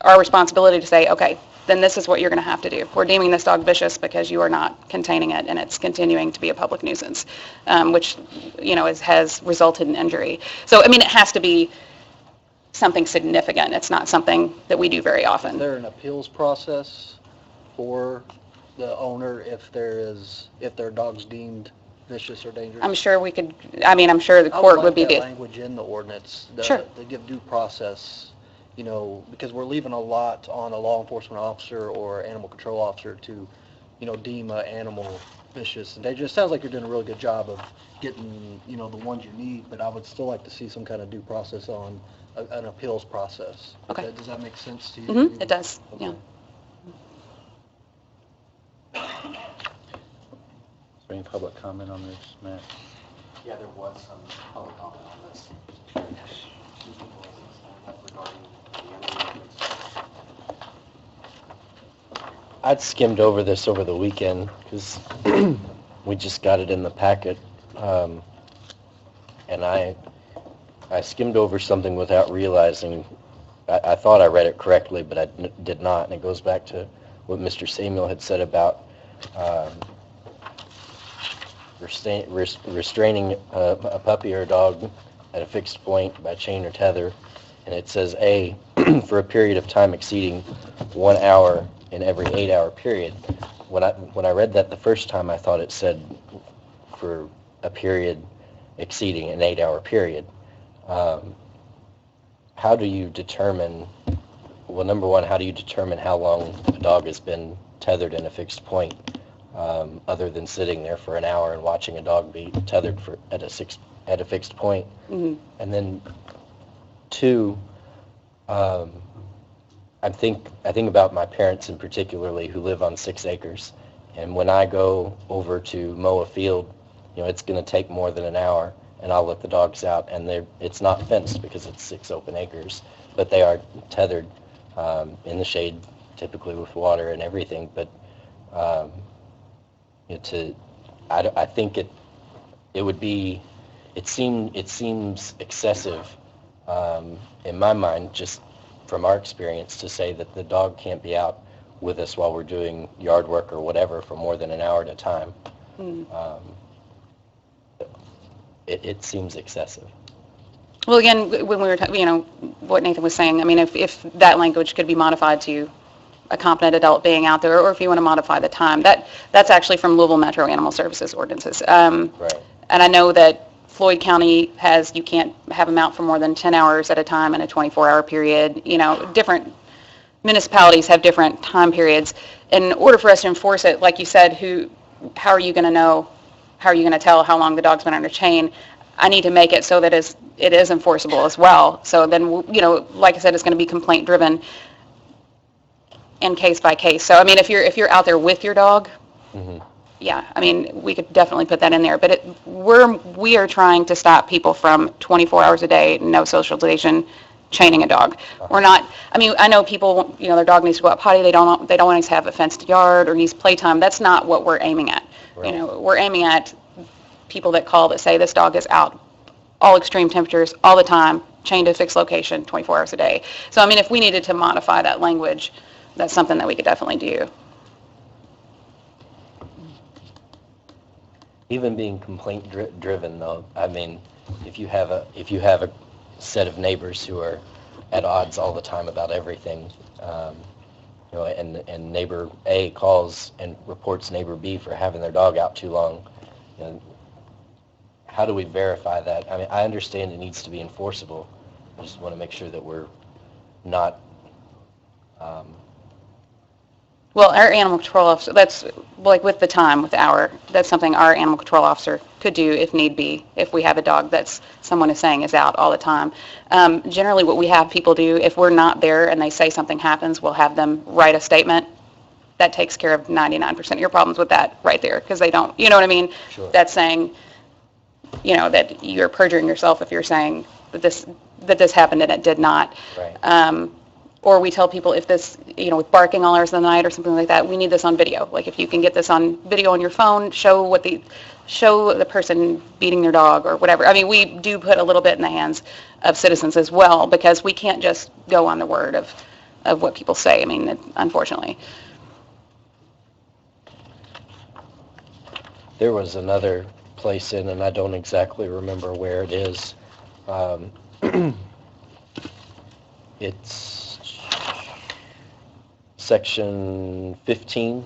our responsibility to say, okay, then this is what you're going to have to do. We're deeming this dog vicious because you are not containing it, and it's continuing to be a public nuisance, which, has resulted in injury. So, I mean, it has to be something significant. It's not something that we do very often. Is there an appeals process for the owner if their dog's deemed vicious or dangerous? I'm sure we could, I'm sure the court would be I would like the... that language in the ordinance Sure. to give due process, because we're leaving a lot on a law enforcement officer or animal control officer to, deem an animal vicious and dangerous. It sounds like you're doing a really good job of getting, the ones you need, but I would still like to see some kind of due process on an appeals process. Okay. Does that make sense to you? Mm-hmm, it does, yeah. Is there any public comment on this, Matt? Yeah, there was some public comment on this. I'd skimmed over this over the weekend because we just got it in the packet. And I skimmed over something without realizing, I thought I read it correctly, but I did not. And it goes back to what Mr. Samuel had said about restraining a puppy or a dog at a fixed point by chain or tether. And it says A, for a period of time exceeding 1 hour in every 8-hour period. When I read that the first time, I thought it said for a period exceeding an 8-hour period. How do you determine, well, number one, how do you determine how long a dog has been tethered in a fixed point, other than sitting there for an hour and watching a dog be tethered at a fixed point? Mm-hmm. And then two, I think about my parents in particularly who live on 6 acres, and when I go over to mow a field, it's going to take more than an hour, and I'll let the dogs out, and it's not fenced because it's 6 open acres, but they are tethered in the shade, typically with water and everything. But I think it would be, it seems excessive in my mind, just from our experience, to say that the dog can't be out with us while we're doing yard work or whatever for more than an hour at a time. It seems excessive. Well, again, when we were, what Nathan was saying, if that language could be modified to a competent adult being out there, or if you want to modify the time, that's actually from Louisville Metro Animal Services ordinances. Right. And I know that Floyd County you can't have them out for more than 10 hours at a time in a 24-hour period. Different municipalities have different time periods. In order for us to enforce it, like you said, how are you going to know? How are you going to tell how long the dog's been under chain? I need to make it so that it is enforceable as well. So then, like I said, it's going to be complaint driven and case by case. So, if you're out there with your dog, Mm-hmm. yeah, we could definitely put that in there. But we are trying to stop people from 24 hours a day, no socialization, chaining a dog. We're not. I know people. Their dog needs to go out potty. They don't always have a fenced yard or needs playtime. That's not what we're aiming at. Right. We're aiming at people that call that say this dog is out all extreme temperatures all the time, chained to a fixed location 24 hours a day. So if we needed to modify that language, that's something that we could definitely do. Even being complaint driven though, if you have a set of neighbors who are at odds all the time about everything, and neighbor A calls and reports neighbor B for having their dog out too long, how do we verify that? I understand it needs to be enforceable. I just want to make sure that we're not. Well, our animal control officer, that's like with the time, with the hour, that's something our animal control officer could do if need be, if we have a dog that's someone is saying is out all the time. Generally what we have people do, if we're not there and they say something happens, we'll have them write a statement. That takes care of 99% of your problems with that right there, because they don't, you know what I mean? Sure. That's saying, that you're perjuring yourself if you're saying that this happened and it did not. Right. Or we tell people if this, with barking all hours of the night or something like that, we need this on video. Like if you can get this on video on your phone, show the person beating their dog or whatever. We do put a little bit in the hands of citizens as well, because we can't just go on the word of what people say. Unfortunately. There was another place and I don't exactly remember where it is. It's section 15,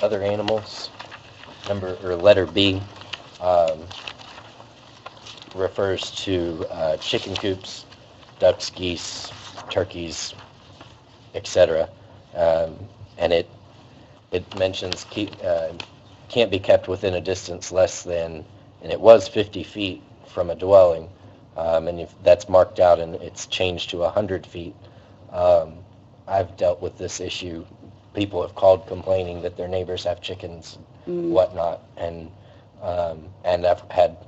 other animals. letter B, refers to chicken coops, ducks, geese, turkeys, etc. And it mentions can't be kept within a distance less than, and it was 50 feet from a dwelling, and if that's marked out and it's changed to 100 feet. I've dealt with this issue. People have called complaining that their neighbors have chickens, whatnot, and I've had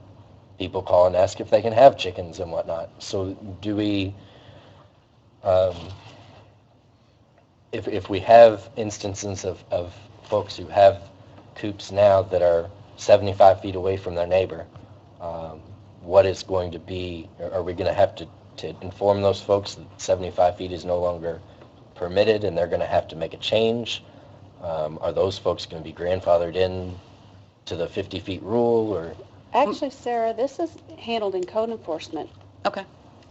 people call and ask if they can have chickens and whatnot. So do we, if we have instances of folks who have coops now that are 75 feet away from their neighbor, what is going to be, are we going to have to inform those folks that 75 feet is no longer permitted and they're going to have to make a change? Are those folks going to be grandfathered in to the 50 feet rule, or? Actually, Sarah, this is handled in code enforcement. Okay.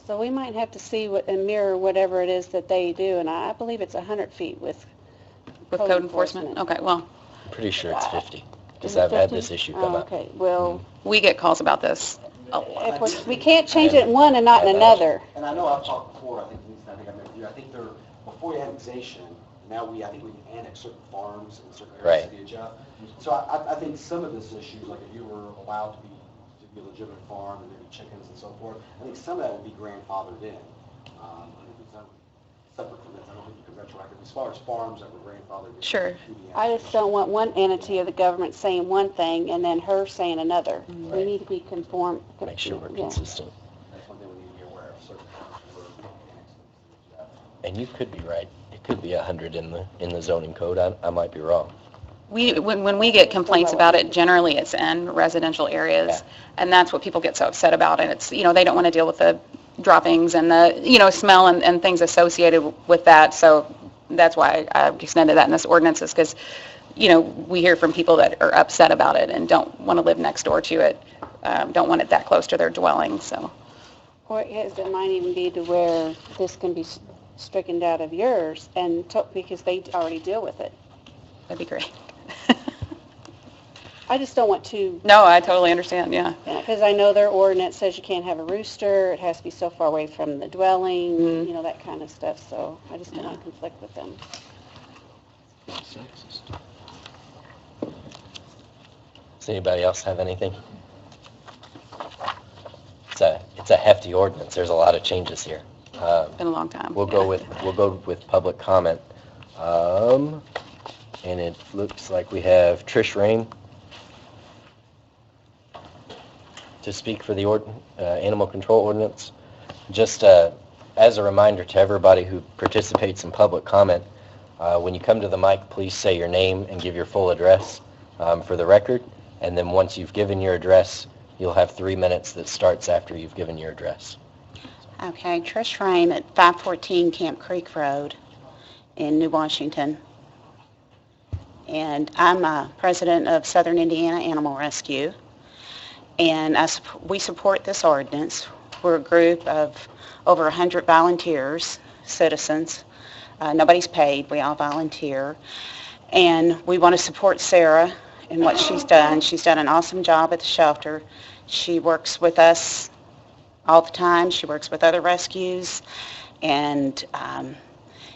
So we might have to see and mirror whatever it is that they do, and I believe it's 100 feet with code enforcement? Okay, well, I'm pretty sure it's 50, because Is it I've had 50? this issue come up. Okay, well, we get calls about this a if lot. we can't change it in one and not in another. And I know I've talked before, I think I met with you, I think there, before you annexation, now I think we can annex certain farms in certain areas of the city of Jeff. So I think some of this issues, like if you were allowed to be a legitimate farm and maybe chickens and so forth, I think some of that would be grandfathered in. I think it's separate from this, I don't think because that's retroactive. As far as farms that were grandfathered in. Sure. I just don't want one entity of the government saying one thing and then her saying another. We need to be conform. Make sure we're yeah. consistent. That's one thing we need to be aware of, certain farms were annexed in the city of Jeff. And you could be right. It could be 100 in the zoning code. I might be wrong. When we get complaints about it, generally it's in residential areas, and that's what people get so upset about, and it's, they don't want to deal with the droppings and the, smell and things associated with that, so that's why I've extended that in this ordinance, is because, we hear from people that are upset about it and don't want to live next door to it, don't want it that close to their dwelling, so. Or it might even be to where this can be stricken out of yours, and because they already deal with it. That'd be great. I just don't want to. No, I totally understand, yeah. Because I know their ordinance says you can't have a rooster, it has to be so far away from the dwelling, that kind of stuff, so I just don't want to conflict with them. Does anybody else have anything? It's a hefty ordinance. There's a lot of changes here. Been a long time. We'll go with public comment. And it looks like we have Trish Rain to speak for the animal control ordinance. Just as a reminder to everybody who participates in public comment, when you come to the mic, please say your name and give your full address for the record. And then once you've given your address, you'll have 3 minutes that starts after you've given your address. Okay, Trish Rame at 514 Camp Creek Road in New Washington. And I'm president of Southern Indiana Animal Rescue. And we support this ordinance. We're a group of over 100 volunteers, citizens. Nobody's paid, we all volunteer. And we want to support Sarah in what she's done. She's done an awesome job at the shelter. She works with us all the time. She works with other rescues. And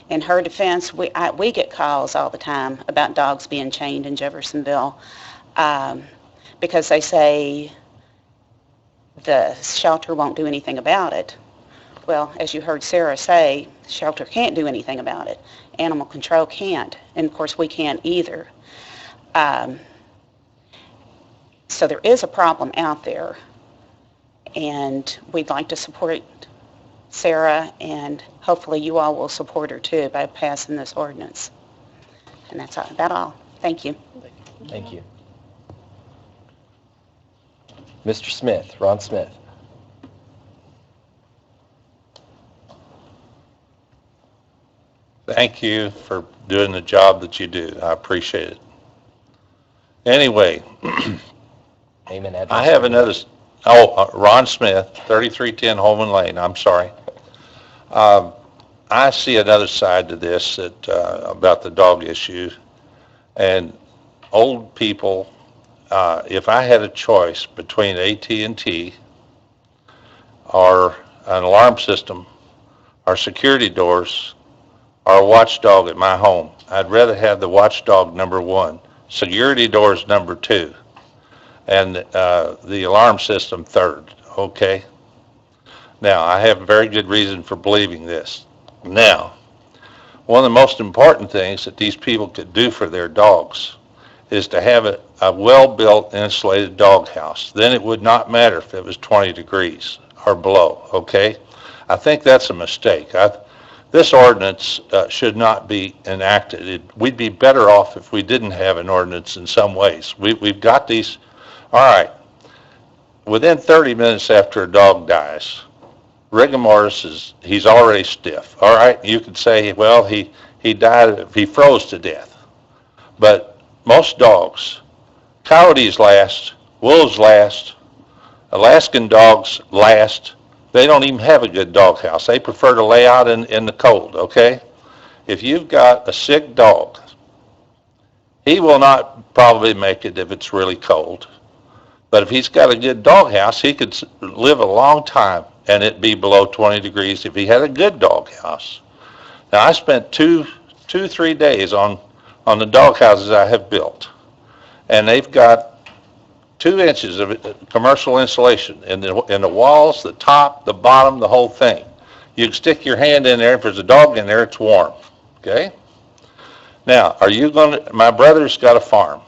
in her defense, we get calls all the time about dogs being chained in Jeffersonville because they say the shelter won't do anything about it. Well, as you heard Sarah say, the shelter can't do anything about it. Animal control can't, and of course we can't either. So there is a problem out there, and we'd like to support Sarah, and hopefully you all will support her too by passing this ordinance. And that's about all. Thank you. Thank you. Mr. Smith, Ron Smith. Thank you for doing the job that you do. I appreciate it. Anyway, Name and address. I have another, Ron Smith, 3310 Holman Lane, I'm sorry. I see another side to this about the dog issue. And old people, if I had a choice between AT&T or an alarm system or security doors or a watchdog at my home, I'd rather have the watchdog number one, security doors number two, and the alarm system third, okay? Now, I have a very good reason for believing this. Now, one of the most important things that these people could do for their dogs is to have a well-built insulated doghouse. Then it would not matter if it was 20 degrees or below, okay? I think that's a mistake. This ordinance should not be enacted. We'd be better off if we didn't have an ordinance in some ways. We've got these, all right, within 30 minutes after a dog dies, rigor mortis he's already stiff. All right, you could say, well, he died, he froze to death. But most dogs, coyotes last, wolves last, Alaskan dogs last. They don't even have a good doghouse. They prefer to lay out in the cold, okay? If you've got a sick dog, he will not probably make it if it's really cold. But if he's got a good doghouse, he could live a long time and it'd be below 20 degrees if he had a good doghouse. Now, I spent 3 days on the doghouses I have built, and they've got 2 inches of commercial insulation in the walls, the top, the bottom, the whole thing. You can stick your hand in there. If there's a dog in there, it's warm, okay? Now, my brother's got a farm.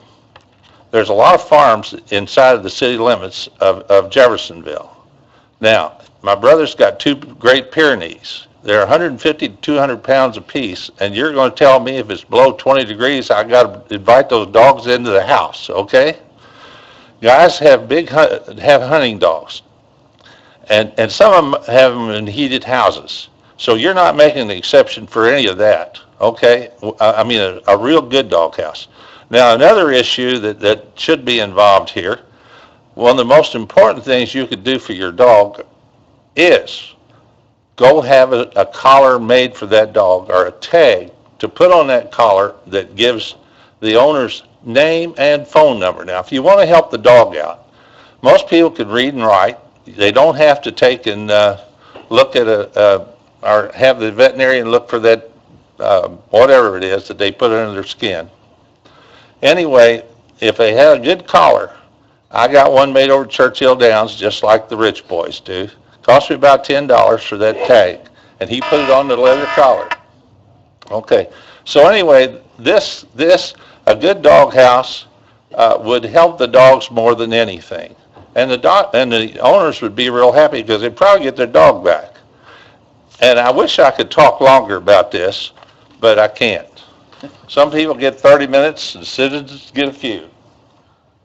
There's a lot of farms inside of the city limits of Jeffersonville. Now, my brother's got 2 Great Pyrenees. They're 150 to 200 pounds apiece, and you're going to tell me if it's below 20 degrees, I got to invite those dogs into the house, okay? Guys have hunting dogs, and some of them have them in heated houses. So you're not making an exception for any of that, okay? I mean, a real good doghouse. Now, another issue that should be involved here, one of the most important things you could do for your dog is go have a collar made for that dog or a tag to put on that collar that gives the owner's name and phone number. Now, if you want to help the dog out, most people can read and write. They don't have to take and look at or have the veterinarian look for that, whatever it is that they put under their skin. Anyway, if they had a good collar, I got one made over at Churchill Downs, just like the rich boys do. Cost me about $10 for that tag, and he put it on the leather collar. Okay, so anyway, a good doghouse would help the dogs more than anything, and the owners would be real happy because they'd probably get their dog back. And I wish I could talk longer about this, but I can't. Some people get 30 minutes, and citizens get a few.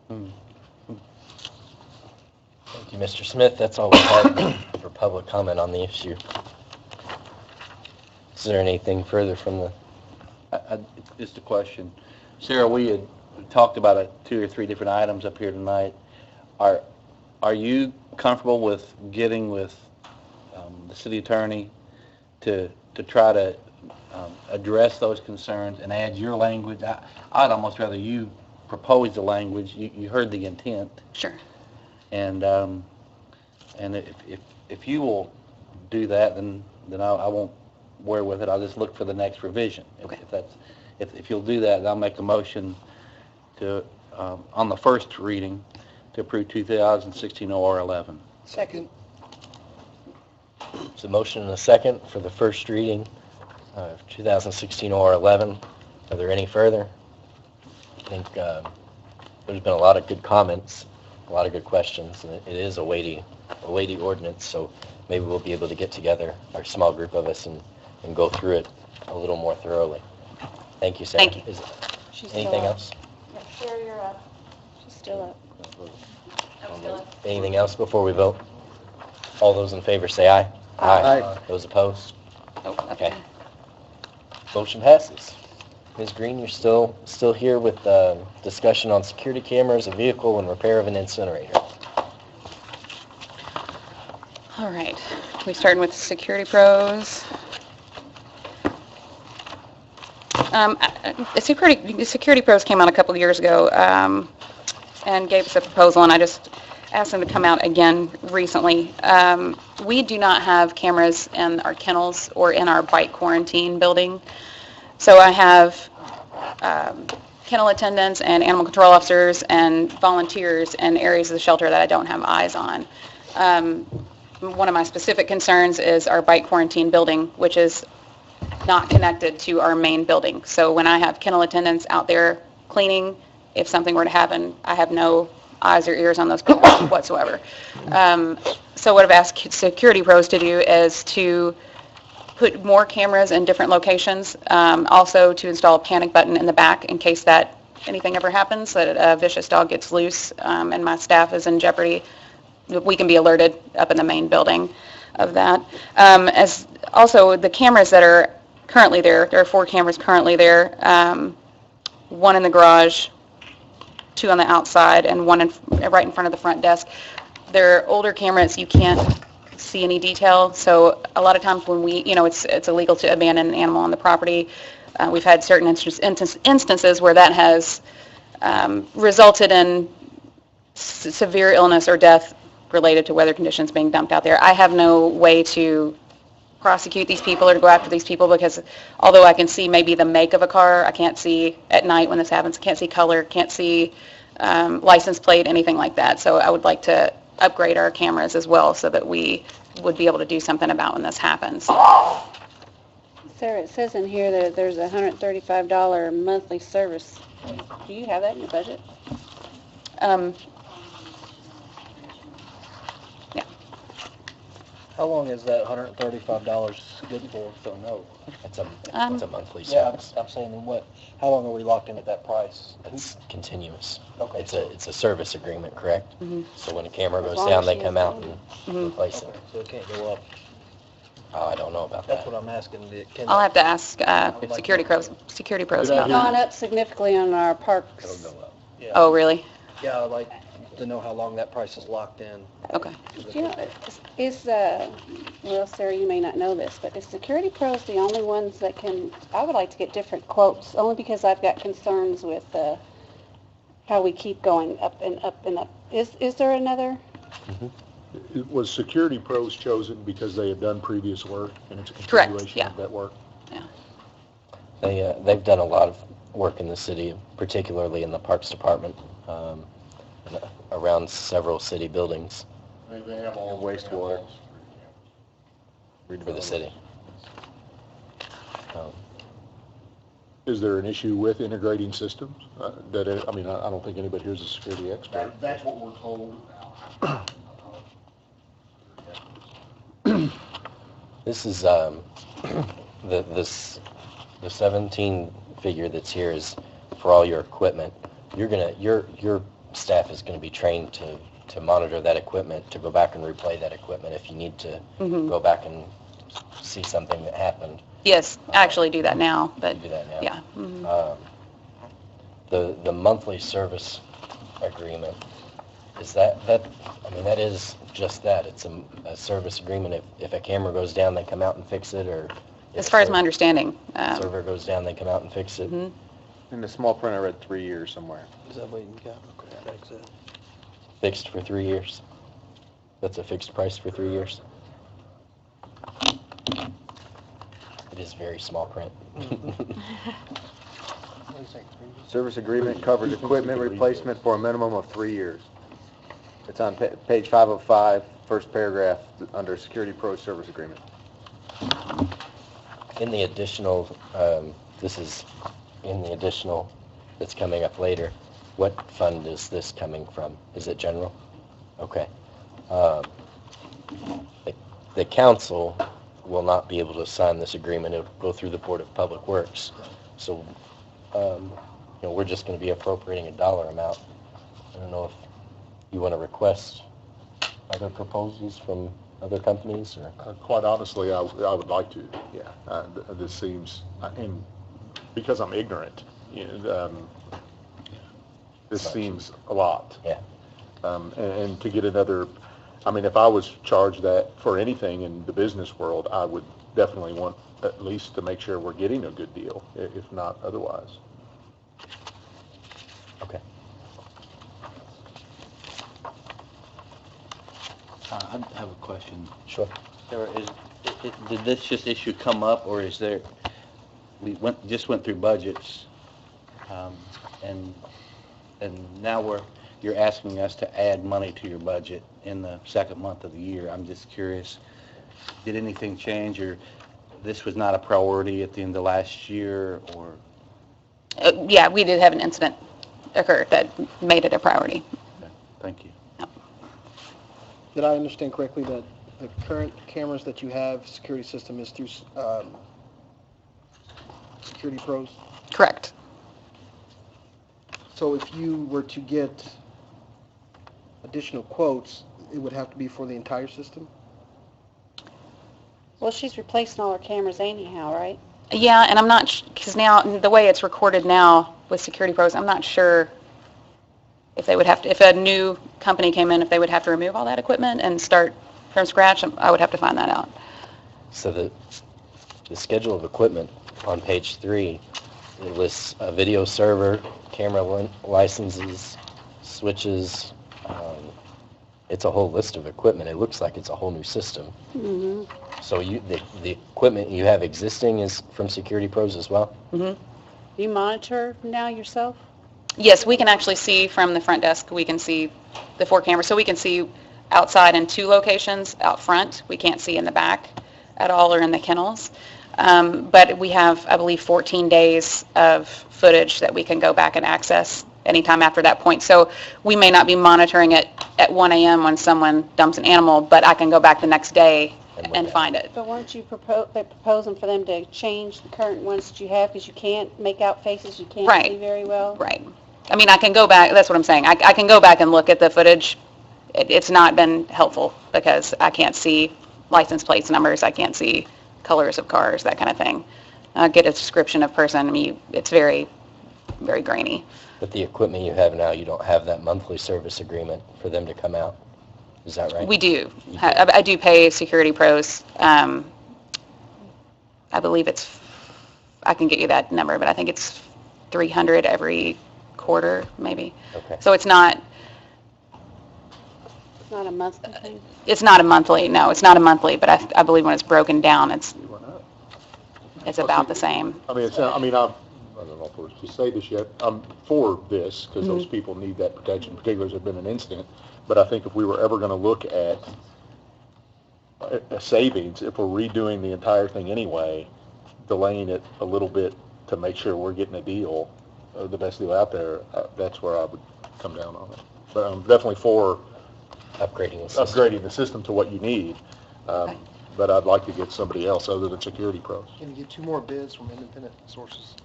Thank you, Mr. Smith. That's all we have for public comment on the issue. Is there anything further from the... Just a question. Sarah, we had talked about 2 or 3 different items up here tonight. Are you comfortable with getting with the city attorney to try to address those concerns and add your language? I'd almost rather you propose the language. You heard the intent. Sure. And if you will do that, then I won't worry with it. I'll just look for the next revision. Okay. If you'll do that, I'll make a motion to on the first reading to approve 2016 OR 11. Second. It's a motion and a second for the first reading of 2016 OR 11. Are there any further? I think there's been a lot of good comments, a lot of good questions, and it is a weighty ordinance, so maybe we'll be able to get together, our small group of us, and go through it a little more thoroughly. Thank you, Sarah. Thank you. Anything else? Sarah, you're up. She's still up. Anything else before we vote? All those in favor say aye. Aye. Those opposed? Okay. Motion passes. Ms. Green, you're still here with discussion on security cameras, a vehicle, and repair of an incinerator. All right. We starting with security pros. The security pros came out a couple of years ago. and gave us a proposal, and I just asked them to come out again recently. We do not have cameras in our kennels or in our bike quarantine building. So I have kennel attendants and animal control officers and volunteers in areas of the shelter that I don't have eyes on. One of my specific concerns is our bike quarantine building, which is not connected to our main building. So when I have kennel attendants out there cleaning, if something were to happen, I have no eyes or ears on those people whatsoever. So what I've asked security pros to do is to put more cameras in different locations, also to install a panic button in the back in case that anything ever happens, that a vicious dog gets loose and my staff is in jeopardy. We can be alerted up in the main building of that. As also the cameras that are currently there are 4 cameras currently there, 1 in the garage, 2 on the outside, and 1 right in front of the front desk. They're older cameras, you can't see any detail, so a lot of times when it's illegal to abandon an animal on the property. We've had certain instances where that has resulted in severe illness or death related to weather conditions being dumped out there. I have no way to prosecute these people or to go after these people because although I can see maybe the make of a car, I can't see at night when this happens, can't see color, can't see license plate, anything like that. So I would like to upgrade our cameras as well so that we would be able to do something about when this happens. Sarah, it says in here that there's a $135 monthly service. Do you have that in your budget? How long is that $135 good for, so no? It's a monthly Yeah, service. I'm saying, how long are we locked in at that price? It's continuous. Okay. It's a service agreement, correct? Mhm. So when a camera goes long down, as they she come is out doing and replace it. Okay, so it can't go up. I don't know about That's that. what I'm asking. I'll have to ask security pros about It's gone that. up significantly on our parks. It'll go up. Yeah. Oh, really? Yeah, I'd like to know how long that price is locked in. Okay. You know, well, Sarah, you may not know this, but is Security Pros the only ones that can, I would like to get different quotes, only because I've got concerns with how we keep going up and up and up. Is there another? Was Security Pros chosen because they have done previous work and it's a Correct, continuation yeah. of that work? They've done a lot of work in the city, particularly in the Parks Department, and around several city buildings They have all wastewater. for the city. Is there an issue with integrating systems? I don't think anybody here is a security expert. That's what we're told. This is, the 17 figure that's here is for all your equipment. Your staff is gonna be trained to monitor that equipment, to go back and replay that equipment if you need to go back and see something that happened. Yes, I actually do that now, but You do that now. yeah. Mhm. The monthly service agreement, is that is just that, it's a service agreement. If a camera goes down, they come out and fix it, or? As far as my understanding. Server goes down, they come out and fix it? Mhm. In the small print, I read 3 years somewhere. Is that what you got? Okay, that's it. Fixed for 3 years? That's a fixed price for 3 years? It is very small print. Service agreement covers equipment replacement for a minimum of 3 years. It's on page 505, first paragraph, under Security Pro Service Agreement. In the additional, this is in the additional that's coming up later, what fund is this coming from? Is it general? Okay. The council will not be able to sign this agreement. It'll go through the Board of Public Works. So, we're just going to be appropriating a dollar amount. I don't know if you want to request other proposals from other companies, or? Quite honestly, I would like to, yeah. This seems, and because I'm ignorant, this seems a lot. Yeah. And to get another, if I was charged that for anything in the business world, I would definitely want at least to make sure we're getting a good deal, if not otherwise. Okay. I have a question. Sure. Did this just issue come up, or is there, just went through budgets, and now you're asking us to add money to your budget in the second month of the year? I'm just curious, did anything change, or this was not a priority at the end of last year, or? Yeah, we did have an incident occur that made it a priority. Okay, thank you. Did I understand correctly that the current cameras that you have, security system is through Security Pros? Correct. So if you were to get additional quotes, it would have to be for the entire system? Well, she's replacing all her cameras anyhow, right? Yeah, and I'm not, because now, the way it's recorded now with Security Pros, I'm not sure if they would have to, if a new company came in, if they would have to remove all that equipment and start from scratch. I would have to find that out. So the schedule of equipment on page 3, it lists a video server, camera licenses, switches. It's a whole list of equipment. It looks like it's a whole new system. Mm-hmm. So the equipment you have existing is from Security Pros as well? Mm-hmm. You monitor now yourself? Yes, we can actually see from the front desk, we can see the 4 cameras. So we can see outside in 2 locations out front. We can't see in the back at all or in the kennels. But we have, I believe, 14 days of footage that we can go back and access anytime after that point. So we may not be monitoring it at 1 a.m. when someone dumps an animal, but I can go back the next day and find it. But weren't you proposing for them to change the current ones that you have because you can't make out faces, you can't Right. see very well? Right. I mean, I can go back, that's what I'm saying. I can go back and look at the footage. It's not been helpful because I can't see license plates numbers, I can't see colors of cars, that kind of thing. Get a description of person. I mean, it's very, very grainy. But the equipment you have now, you don't have that monthly service agreement for them to come out. Is that right? We do. I do pay Security Pros. I believe it's, I can get you that number, but I think it's $300 every quarter, maybe. Okay. So it's not, It's not a monthly thing? it's not a monthly, no, it's not a monthly, but I believe when it's broken down, it's about the same. I mean, I don't know if we're to say this yet, I'm for this, because those people need that protection, particularly if there's been an incident, but I think if we were ever going to look at a savings, if we're redoing the entire thing anyway, delaying it a little bit to make sure we're getting a deal, the best deal out there, that's where I would come down on it. But I'm definitely for upgrading the system to what you need, but I'd like to get somebody else other than Security Pros. Can you get 2 more bids from independent sources?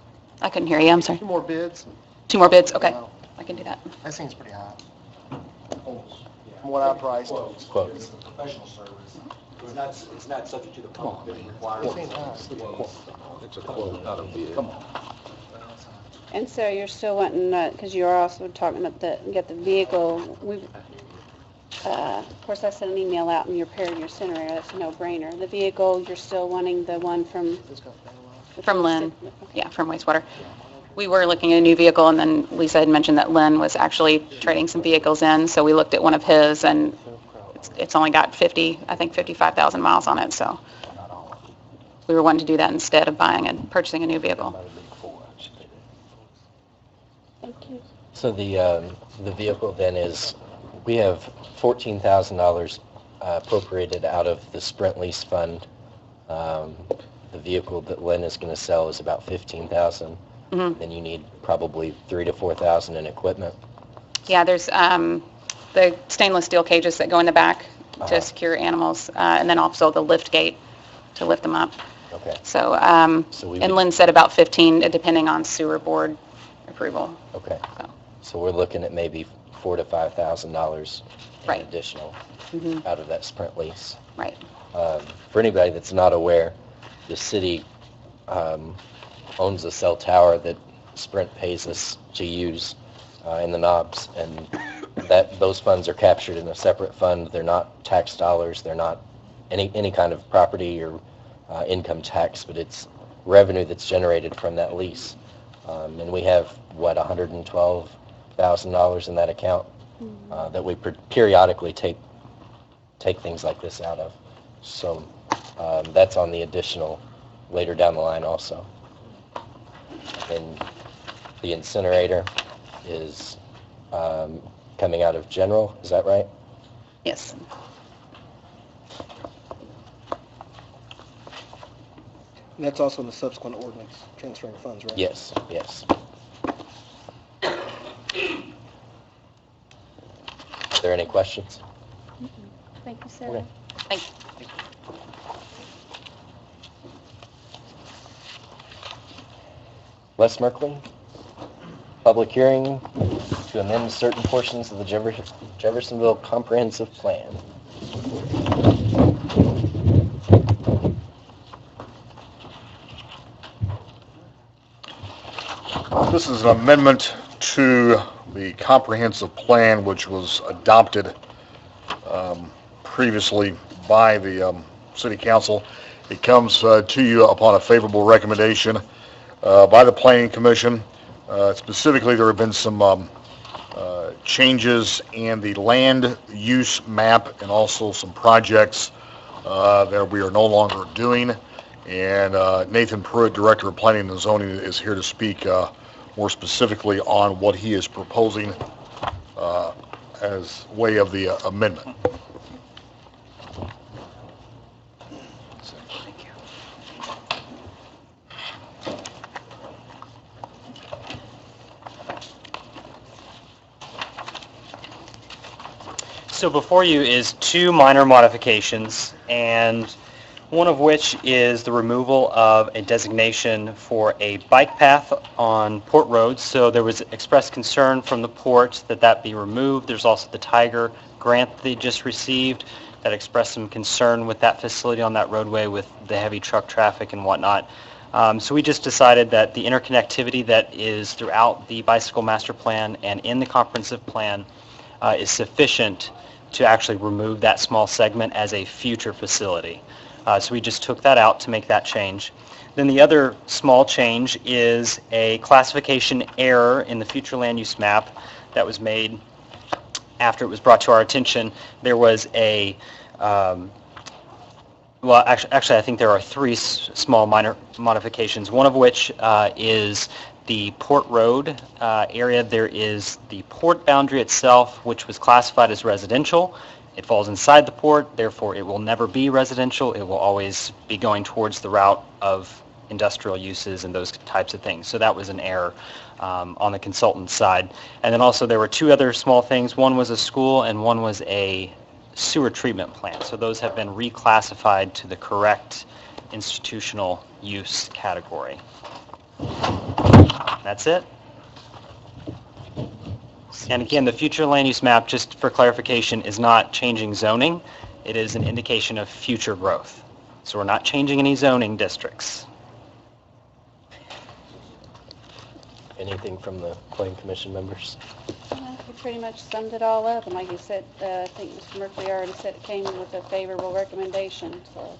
I couldn't hear you, I'm sorry. 2 more bids? 2 more bids, okay. I can do that. That seems pretty high. From what I priced. Quotes. It's a professional service. It's not subject to the public bidding requirements. It's a quote, not a bid. Come on. And so you're still wanting, because you're also talking about get the vehicle, of course, I sent an email out and you're pairing your incinerator, that's a no-brainer. The vehicle, you're still wanting the one from? From Lynn, yeah, from wastewater. We were looking at a new vehicle, and then Lisa had mentioned that Lynn was actually trading some vehicles in, so we looked at one of his, and it's only got 55,000 miles on it, so we were wanting to do that instead of buying and purchasing a new vehicle. Thank you. So the vehicle then is, we have $14,000 appropriated out of the Sprint lease fund. The vehicle that Lynn is going to sell is about $15,000. Mm-hmm. Then you need probably $3,000 to $4,000 in equipment. Yeah, there's the stainless steel cages that go in the back to secure animals, and then also the lift gate to lift them up. Okay. So, and Lynn said about 15, depending on sewer board approval. Okay. So we're looking at maybe $4,000 to $5,000 Right. additional Mm-hmm. out of that Sprint lease. Right. For anybody that's not aware, the city owns a cell tower that Sprint pays us to use in the knobs, and those funds are captured in a separate fund. They're not tax dollars. They're not any kind of property or income tax, but it's revenue that's generated from that lease. And we have, $112,000 in that account that we periodically take take things like this out of. So that's on the additional later down the line also. And the incinerator is coming out of general, is that right? Yes. And that's also in the subsequent ordinance, transferring funds, right? Yes, yes. Are there any questions? Thank you, Sarah. Okay. Thank you. Les Merkley, public hearing to amend certain portions of the Jeffersonville Comprehensive Plan. This is an amendment to the comprehensive plan which was adopted previously by the city council. It comes to you upon a favorable recommendation by the planning commission. Specifically, there have been some changes in the land use map and also some projects that we are no longer doing. And Nathan Pruitt, Director of Planning and Zoning, is here to speak more specifically on what he is proposing as way of the amendment. So before you is two minor modifications, and one of which is the removal of a designation for a bike path on Port Road. So there was expressed concern from the port that that be removed. There's also the Tiger grant they just received that expressed some concern with that facility on that roadway with the heavy truck traffic and whatnot. So we just decided that the interconnectivity that is throughout the bicycle master plan and in the comprehensive plan is sufficient to actually remove that small segment as a future facility. So we just took that out to make that change. Then the other small change is a classification error in the future land use map that was made after it was brought to our attention. There was a, well, actually I think there are three small minor modifications, one of which is the Port Road area. There is the port boundary itself, which was classified as residential. It falls inside the port, therefore it will never be residential. It will always be going towards the route of industrial uses and those types of things. So that was an error on the consultant side. And then also there were two other small things. One was a school and one was a sewer treatment plant. So those have been reclassified to the correct institutional use category. That's it. And again, the future land use map, just for clarification, is not changing zoning. It is an indication of future growth. So we're not changing any zoning districts. Anything from the planning commission members? You pretty much summed it all up, and like you said, I think Mr. Merkley already said it came with a favorable recommendation, so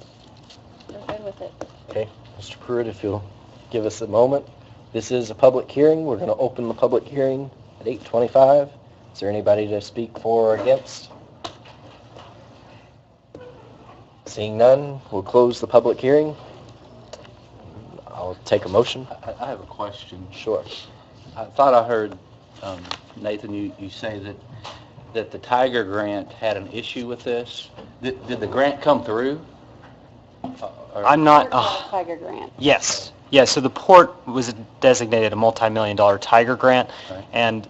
we're good with it. Okay, Mr. Pruitt, if you'll give us a moment. This is a public hearing. We're going to open the public hearing at 8:25. Is there anybody to speak for or against? Seeing none, we'll close the public hearing. I'll take a motion. I have a question. Sure. I thought I heard, Nathan, you say that the Tiger grant had an issue with this. Did the grant come through? I'm not... Tiger grant. Yes. Yeah, so the port was designated a multi-million-dollar Tiger grant, Right. and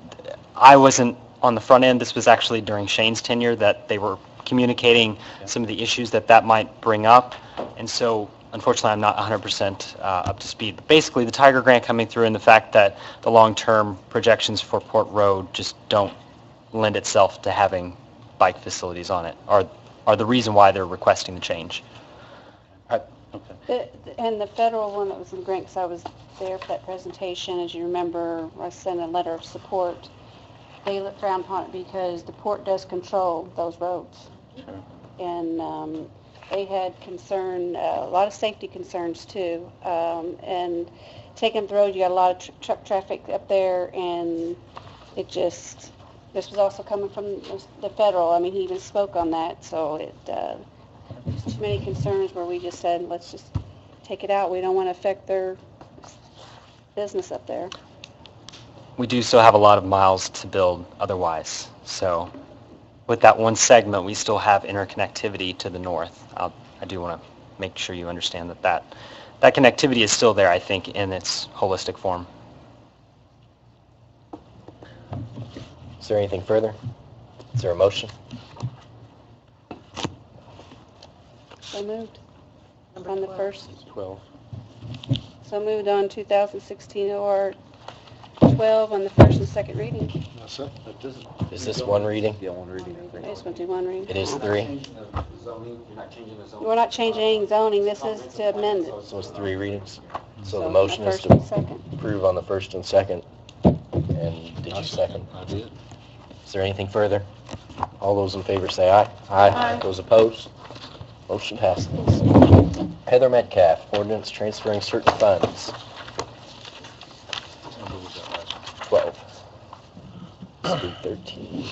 I wasn't on the front end. This was actually during Shane's tenure that they were communicating some of the issues that might bring up, and so unfortunately I'm not 100% up to speed. But basically the Tiger grant coming through and the fact that the long-term projections for Port Road just don't lend itself to having bike facilities on it are the reason why they're requesting the change. And the federal one that was in the grant, because I was there for that presentation, as you remember, I sent a letter of support. They frowned upon it because the port does control those roads. Sure. And they had concern, a lot of safety concerns too. And taking up the road, you got a lot of truck traffic up there, and it this was also coming from the federal. I mean, he even spoke on that, so there's too many concerns where we just said, let's just take it out. We don't want to affect their business up there. We do still have a lot of miles to build otherwise. So with that one segment, we still have interconnectivity to the north. I do want to make sure you understand that connectivity is still there, I think, in its holistic form. Is there anything further? Is there a motion? So moved on the first. 12. So moved on 2016 OR 12 on the first and second reading. That's it. Is this one reading? Yeah, one reading, I I think. just want to do one reading. It is You're not 3. changing the zoning, you're not changing the zoning. We're not changing any zoning. This is to amend it. So it's 3 readings. So the So, motion is first to and second. approve on the first and second. And did you second? I did. Is there anything further? All those in favor say aye. Aye. Those opposed? Motion passes. Heather Metcalf, ordinance transferring certain funds. 12. Let's do 13.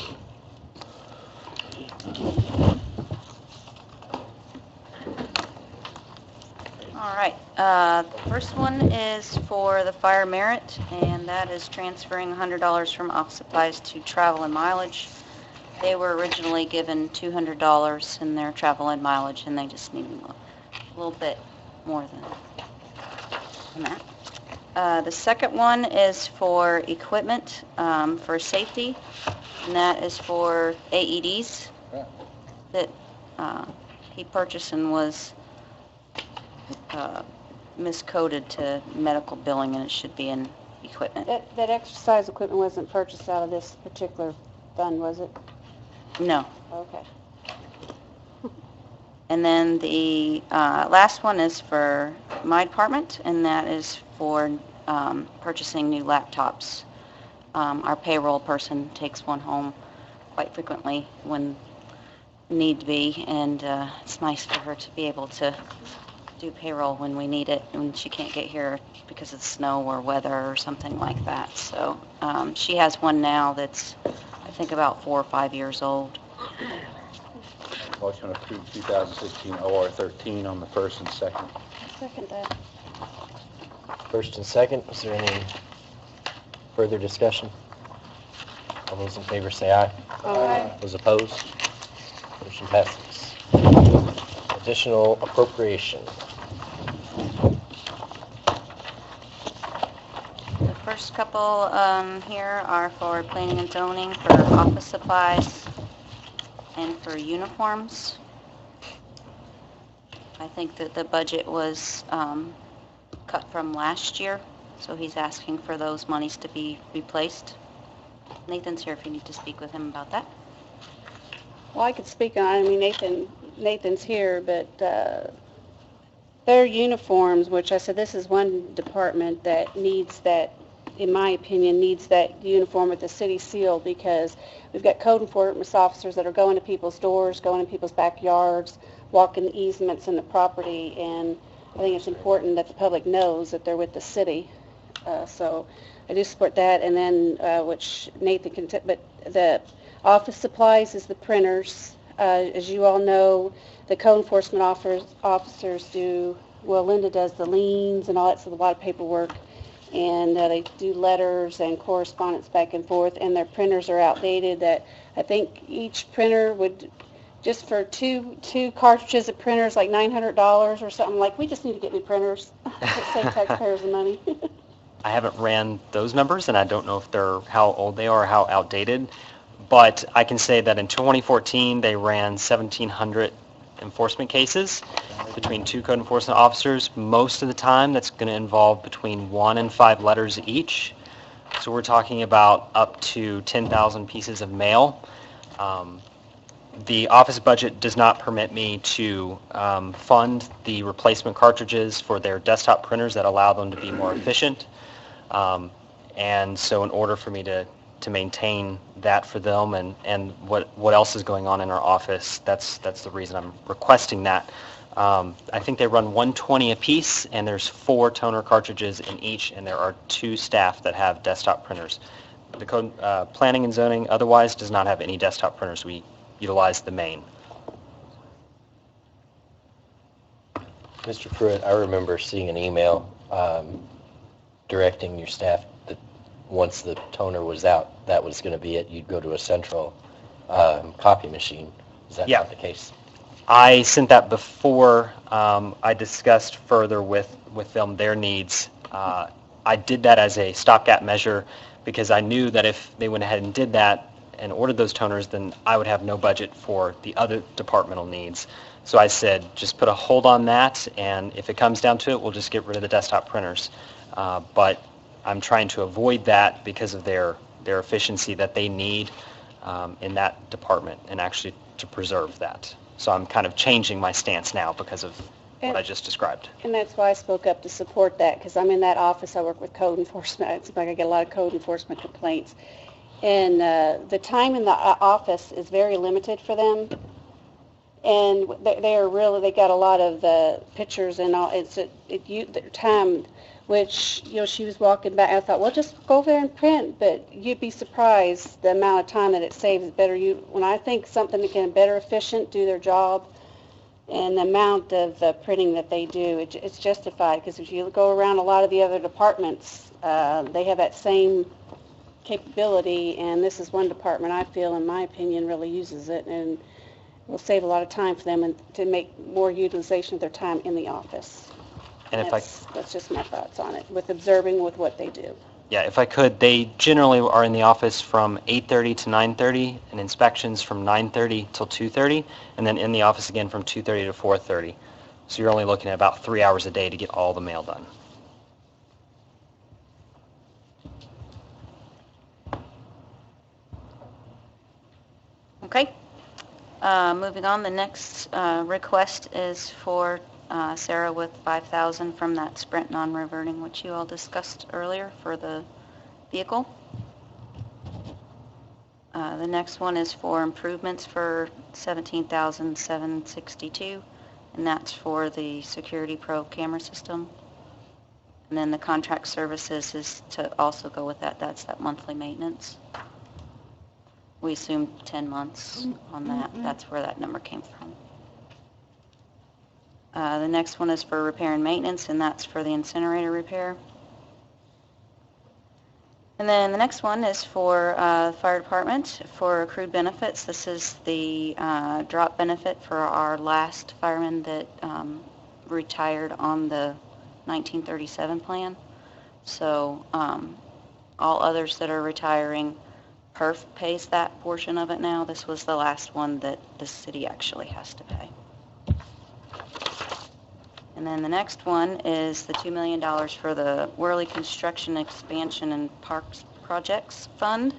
All right, the first one is for the fire merit, and that is transferring $100 from office supplies to travel and mileage. They were originally given $200 in their travel and mileage, and they just need a little bit more than that. The second one is for equipment for safety, and that is for AEDs that he purchased and was miscoded to medical billing, and it should be in equipment. That exercise equipment wasn't purchased out of this particular fund, was it? No. Okay. And then the last one is for my department, and that is for purchasing new laptops. Our payroll person takes one home quite frequently when need be, and it's nice for her to be able to do payroll when we need it, when she can't get here because of snow or weather or something like that. So she has one now that's, I think, about 4 or 5 years old. Motion to approve 2016 OR 13 on the first and second. Second that. First and second, is there any further discussion? All those in favor say aye. Aye. Those opposed? Motion passes. Additional appropriation. The first couple here are for planning and zoning, for office supplies, and for uniforms. I think that the budget was cut from last year, so he's asking for those monies to be replaced. Nathan's here if you need to speak with him about that. Well, I could speak on, I mean, Nathan's here, but their uniforms, which I said this is one department that needs that, in my opinion, needs that uniform with the city seal, because we've got code enforcement officers that are going to people's doors, going to people's backyards, walking the easements in the property, and I think it's important that the public knows that they're with the city. So I do support that, and then, which Nathan can, but the office supplies is the printers. As you all know, the code enforcement officers do, well, Linda does the liens and all that, so a lot of paperwork, and they do letters and correspondence back and forth, and their printers are outdated. That I think each printer would, just for two cartridges of printers, like $900 or something. Like, we just need to get new printers. Save taxpayers the money. I haven't ran those numbers, and I don't know if they're how old they are or how outdated. But I can say that in 2014, they ran 1,700 enforcement cases between 2 code enforcement officers. Most of the time, that's going to involve between 1 and 5 letters each. So we're talking about up to 10,000 pieces of mail. The office budget does not permit me to fund the replacement cartridges for their desktop printers that allow them to be more efficient. And so in order for me to maintain that for them and what else is going on in our office, that's the reason I'm requesting that. I think they run 120 a piece, and there's 4 toner cartridges in each, and there are 2 staff that have desktop printers. the code, planning and zoning otherwise does not have any desktop printers. We utilize the main. Mr. Pruitt, I remember seeing an email directing your staff that once the toner was out, that was going to be it. You'd go to a central copy machine. Is that not the case? I sent that before I discussed further with them their needs. I did that as a stopgap measure because I knew that if they went ahead and did that and ordered those toners, then I would have no budget for the other departmental needs. So I said, just put a hold on that, and if it comes down to it, we'll just get rid of the desktop printers. But I'm trying to avoid that because of their efficiency that they need in that department, and actually to preserve that. So I'm kind of changing my stance now because of what I just described. And that's why I spoke up to support that, because I'm in that office, I work with code enforcement. It seems like I get a lot of code enforcement complaints. And the time in the office is very limited for them. And they got a lot of pictures and all. Their time, which, she was walking back. I thought, well, just go over there and print. But you'd be surprised the amount of time that it saves. When I think something that can better efficient do their job, and the amount of printing that they do, it's justified. Because if you go around a lot of the other departments, they have that same capability. And this is one department I feel, in my opinion, really uses it. And will save a lot of time for them and to make more utilization of their time in the office. And that's just my thoughts on it, with observing with what they do. Yeah, if I could, they generally are in the office from 8:30 to 9:30, and inspections from 9:30 till 2:30, and then in the office again from 2:30 to 4:30. So you're only looking at about 3 hours a day to get all the mail done. Okay. Moving on, the next request is for Sarah with $5,000 from that Sprint non-reverting, which you all discussed earlier for the vehicle. The next one is for improvements for $17,762, and that's for the Security Pro camera system. And then the contract services is to also go with that. That's that monthly maintenance. We assumed 10 months on that. That's where that number came from. The next one is for repair and maintenance, and that's for the incinerator repair. And then the next one is for the fire department for accrued benefits. This is the drop benefit for our last fireman that retired on the 1937 plan. So all others that are retiring, PERF pays that portion of it now. This was the last one that the city actually has to pay. And then the next one is the $2 million for the Worley Construction Expansion and Parks Projects Fund.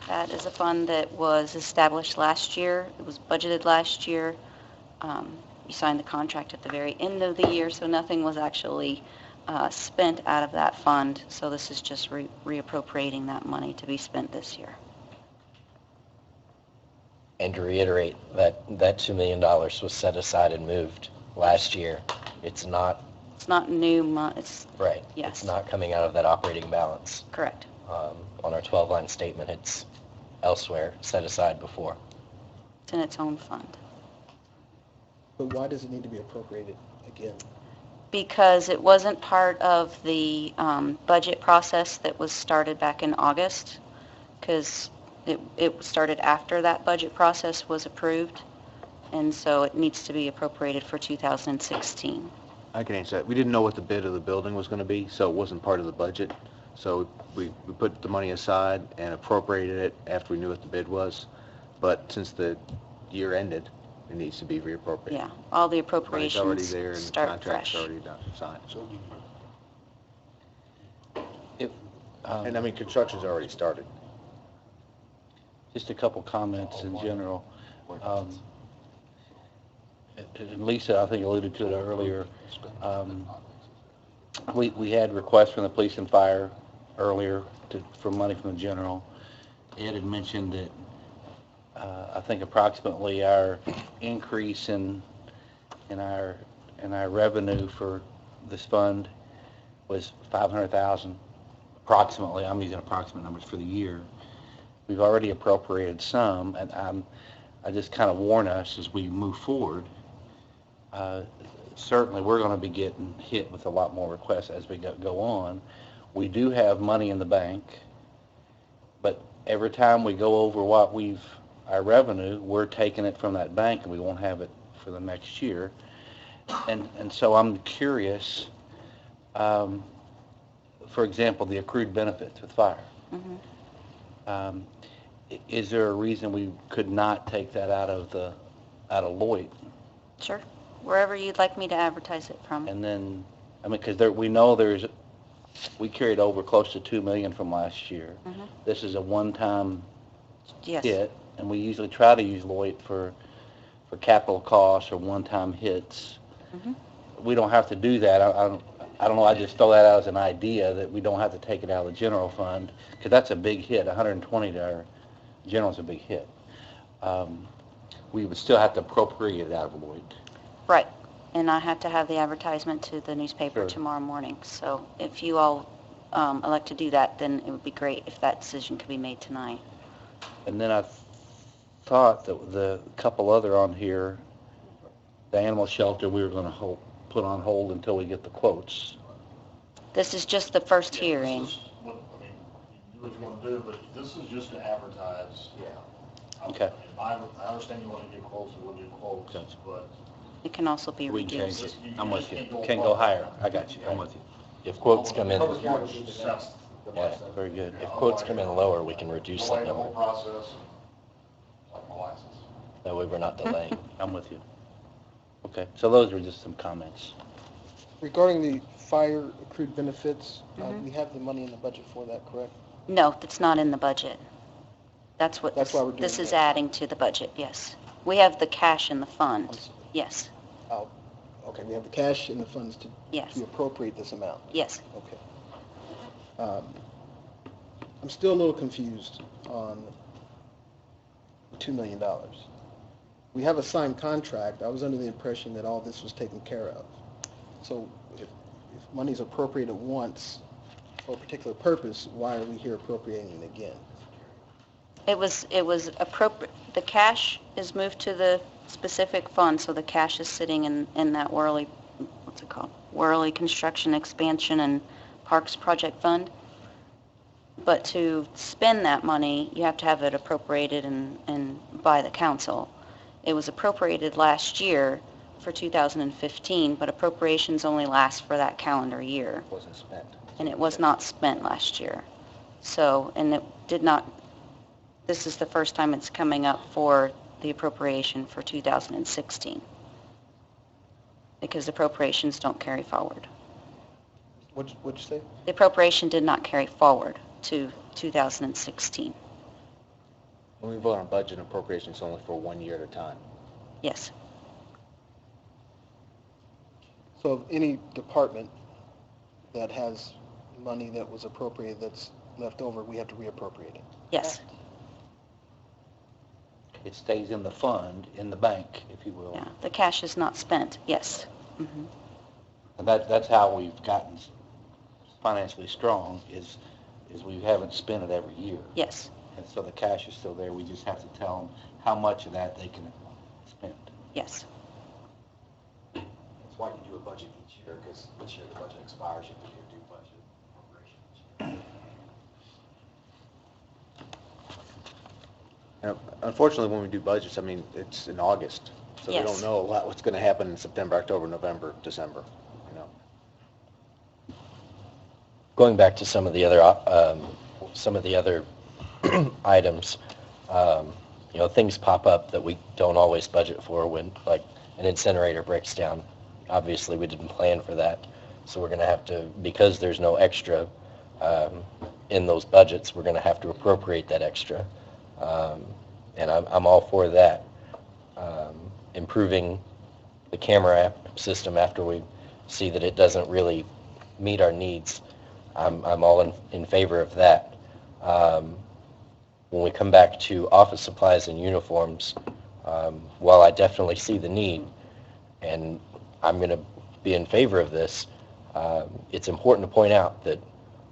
That is a fund that was established last year. It was budgeted last year. You signed the contract at the very end of the year, so nothing was actually spent out of that fund. So this is just reappropriating that money to be spent this year. And to reiterate, that $2 million was set aside and moved last year. It's not new money. right. Yes. It's not coming out of that operating balance. Correct. On our 12-line statement, it's elsewhere, set aside before. It's in its own fund. But why does it need to be appropriated again? Because it wasn't part of the budget process that was started back in August, because it started after that budget process was approved, and so it needs to be appropriated for 2016. I can answer that. We didn't know what the bid of the building was going to be, so it wasn't part of the budget. So we put the money aside and appropriated it after we knew what the bid was. But since the year ended, it needs to be reappropriated. Yeah, all the Money's appropriations already there and the start contract's fresh. already done, signed. If, And I mean, construction's already started. Just a couple comments in general. And Lisa, I think, alluded to it earlier. We had requests from the police and fire earlier for money from the general. Ed had mentioned that I think approximately our increase in our revenue for this fund was $500,000 approximately, I'm using approximate numbers for the year. We've already appropriated some, and I just kind of warn us as we move forward. Certainly, we're going to be getting hit with a lot more requests as we go on. We do have money in the bank, but every time we go over what our revenue, we're taking it from that bank, and we won't have it for the next year. And so I'm curious, for example, the accrued benefits with fire. Is there a reason we could not take that out of Lloyd? Sure. Wherever you'd like me to advertise it from. And then, I mean, because we know we carried over close to $2 million from last year. This is a one-time Yes. hit, and we usually try to use Lloyd for capital costs or one-time hits. We don't have to do that. I don't know, I just throw that out as an idea that we don't have to take it out of the general fund, because that's a big hit. 120 to our general is a big hit. We would still have to appropriate it out of Lloyd. Right. And I have to have the advertisement to the newspaper Sure. tomorrow morning. So if you all elect to do that, then it would be great if that decision could be made tonight. And then I thought that the couple other on here, the animal shelter, we were going to put on hold until we get the quotes. This is just the first hearing. This is what, I mean, you do what you want to do, but this is just to advertise. Yeah. Okay. I understand you want to do quotes, and we'll do quotes, but. It can also be We can change reduced. it. I'm with you. Can't go higher. I got you. I'm with you. If quotes come in, Yeah, very good. if quotes come in lower, we can reduce that The whole number. process, like my license. That way we're not delaying. I'm with you. Okay, so those were just some comments. Regarding the fire accrued benefits, we have the money in the budget for that, correct? No, that's not in the budget. That's what That's why we're doing this is that. adding to the budget, yes. We have the cash in the fund. Yes, Okay, we have the cash in the funds yes, to appropriate this amount. yes. Okay. I'm still a little confused on the $2 million. We have a signed contract. I was under the impression that all this was taken care of. So if money's appropriated once for a particular purpose, why are we here appropriating it again? It was appropriate, the cash is moved to the specific fund, so the cash is sitting in that Worley, what's it called? Worley Construction Expansion and Parks Project Fund. But to spend that money, you have to have it appropriated and by the council. It was appropriated last year for 2015, but appropriations only last for that calendar year. It wasn't spent. And it was not spent last year. So, and it did not, this is the first time it's coming up for the appropriation for 2016. Because appropriations don't carry forward. What'd you say? The appropriation did not carry forward to 2016. When we vote on budget and appropriations, only for 1 year at a time. Yes. So if any department that has money that was appropriated that's left over, we have to reappropriate it. Yes. It stays in the fund, in the bank, if you will. Yeah. The cash is not spent. Yes. And that's how we've gotten financially strong, is we haven't spent it every year. Yes. And so the cash is still there. We just have to tell them how much of that they can spend. Yes. That's why you do a budget each year, because each year the budget expires, you have to do a new budget appropriation each year. Unfortunately, when we do budgets, I mean, it's in August, so we Yes. don't know a lot what's going to happen in September, October, November, December, you know. Going back to some of the other items, things pop up that we don't always budget for when, like, an incinerator breaks down. Obviously, we didn't plan for that, so we're going to have to, because there's no extra in those budgets, we're going to have to appropriate that extra. And I'm all for that. Improving the camera system after we see that it doesn't really meet our needs, I'm all in favor of that. When we come back to office supplies and uniforms, while I definitely see the need, and I'm going to be in favor of this, it's important to point out that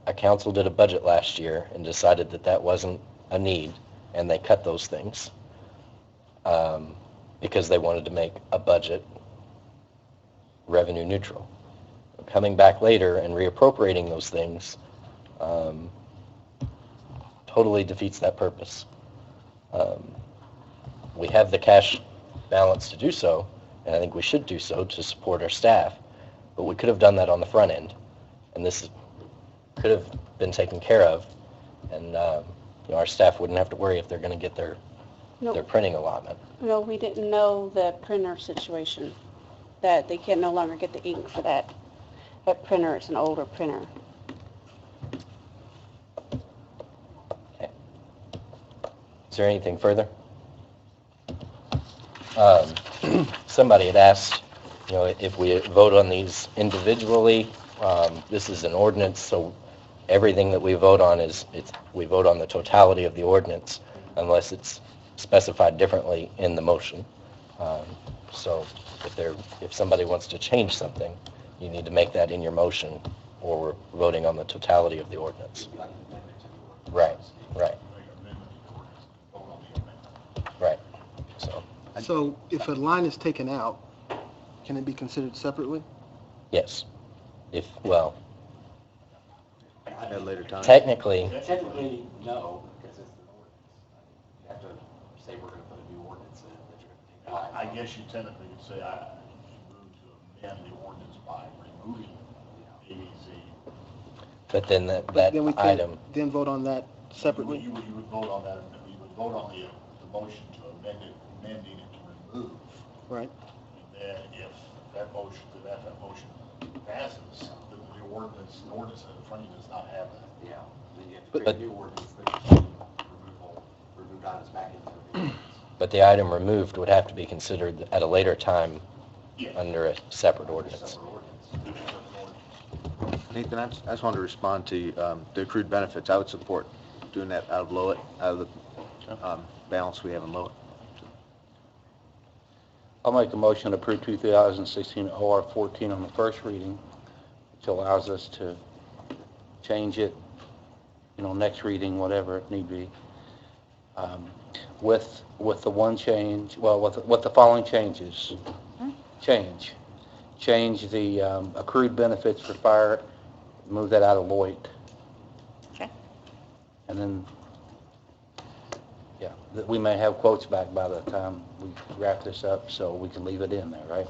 a council did a budget last year and decided that that wasn't a need, and they cut those things because they wanted to make a budget revenue neutral. Coming back later and reappropriating those things totally defeats that purpose. We have the cash balance to do so, and I think we should do so to support our staff, but we could have done that on the front end, and this could have been taken care of, and our staff wouldn't have to worry if they're going to get their printing allotment. No, we didn't know the printer situation, that they can no longer get the ink for that printer. It's an older printer. Okay. Is there anything further? Somebody had asked, if we vote on these individually, this is an ordinance, so everything that we vote on we vote on the totality of the ordinance unless it's specified differently in the motion. So if somebody wants to change something, you need to make that in your motion, or we're voting on the totality of the ordinance. Right. So if a line is taken out, can it be considered separately? Yes. At a later time. Technically, no, because it's an ordinance. You have to say we're going to put a new ordinance in that you're going to take out. I guess you technically could say I move to amend the ordinance by removing ABC. but then that Then we item, can then vote on that separately? You would vote on that, and we would vote on the motion to amending it to remove. Right. And then if that motion passes, then the ordinance in front of you does not have that. Yeah, then you have to create a new ordinance that you remove items back into the ordinance. but the item removed would have to be considered at a later time under a separate ordinance. Nathan, I just wanted to respond to the accrued benefits. I would support doing that out of Lowit, out of the balance we have in Lowit. I'll make a motion to approve 2016 OR 14 on the first reading, which allows us to change it, next reading, whatever it need be, with the one change, with the following changes. Change the accrued benefits for fire, move that out of Lloyd. Okay. And then, we may have quotes back by the time we wrap this up, so we can leave it in there, right?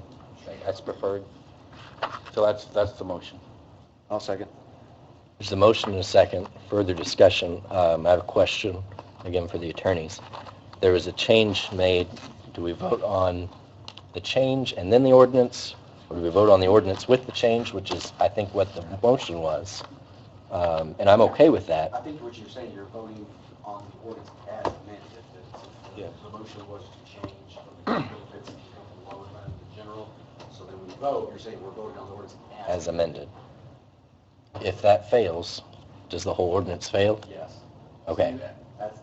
That's preferred. So that's the motion. I'll second. There's a motion and a second. Further discussion. I have a question, again, for the attorneys. There was a change made. Do we vote on the change and then the ordinance? Or do we vote on the ordinance with the change, which is, I think, what the motion was? And I'm okay with that. I think what you're saying, you're voting on the ordinance as amended. The motion was to change from the benefits and from the lower line to the general. So then when you vote, you're saying we're voting on the ordinance As amended. If that fails, does the whole ordinance fail? Yes. Okay. That's,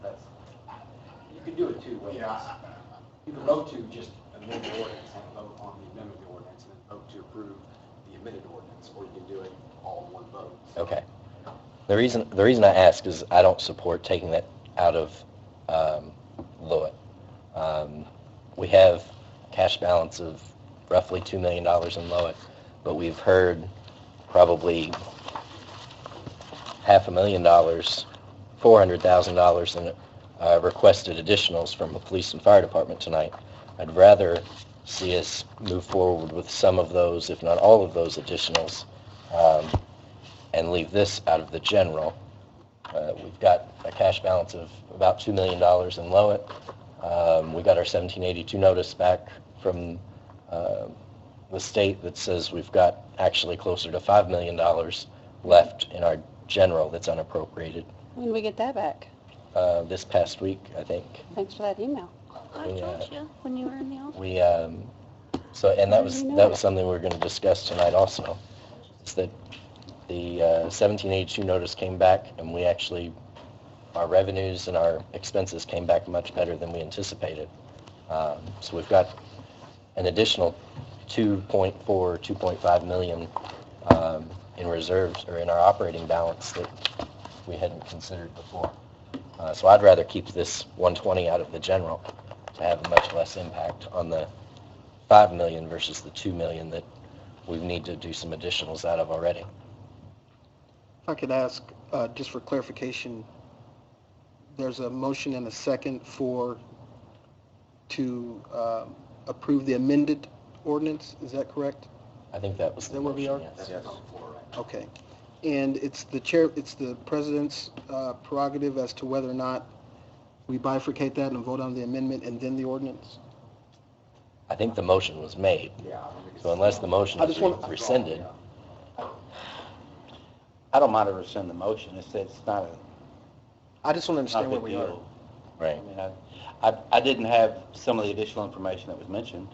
you can do it two ways. You can vote to just amend the ordinance and vote on the amendment of the ordinance, and then vote to approve the amended ordinance, or you can do it all in one vote. Okay. The reason I ask is I don't support taking that out of Lowit. We have cash balance of roughly $2 million in Lowit, but we've heard probably $500,000, $400,000 in requested additionals from the police and fire department tonight. I'd rather see us move forward with some of those, if not all of those additionals, and leave this out of the general. We've got a cash balance of about $2 million in Lowit. We got our 1782 notice back from the state that says we've got actually closer to $5 million left in our general that's unappropriated. When do we get that back? This past week, I think. Thanks for that email. I told you when you were in the office. That was something we were going to discuss tonight also. Is that the 1782 notice came back, and our revenues and our expenses came back much better than we anticipated. So we've got an additional 2.4, 2.5 million in reserves or in our operating balance that we hadn't considered before. So I'd rather keep this 120 out of the general to have a much less impact on the 5 million versus the 2 million that we need to do some additionals out of already. If I could ask, just for clarification, there's a motion and a second to approve the amended ordinance, is that correct? I think that was the Is that where we motion, are? yes. Okay. And it's the president's prerogative as to whether or not we bifurcate that and vote on the amendment and then the ordinance? I think the motion was made. So unless the motion is rescinded, I don't mind to rescind the motion. It's not a, I just want to not understand a where big we are. deal. right. I mean, I didn't have some of the additional information that was mentioned.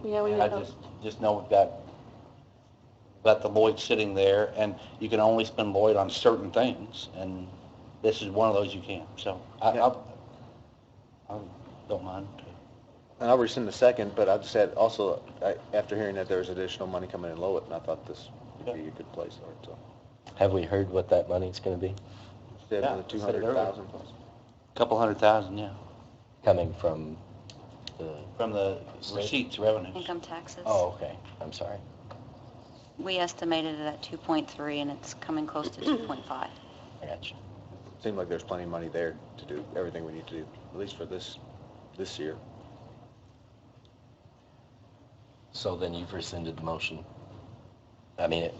Yeah, we I know. just know we've got the Lloyd sitting there, and you can only spend Lloyd on certain things, and this is one of those you can. So I don't mind. And I'll rescind the second, but I just said also, after hearing that there's additional money coming in Lowit, and I thought this would be a good place for it, so. Have we heard what that money's going to be? Instead of the 200,000 plus. Couple $100,000, yeah, Coming from the receipts, revenues. Income taxes. Oh, okay. I'm sorry. We estimated it at 2.3, and it's coming close to 2.5. I got you. Seemed like there's plenty of money there to do everything we need to do, at least for this year. So then you've rescinded the motion. I mean,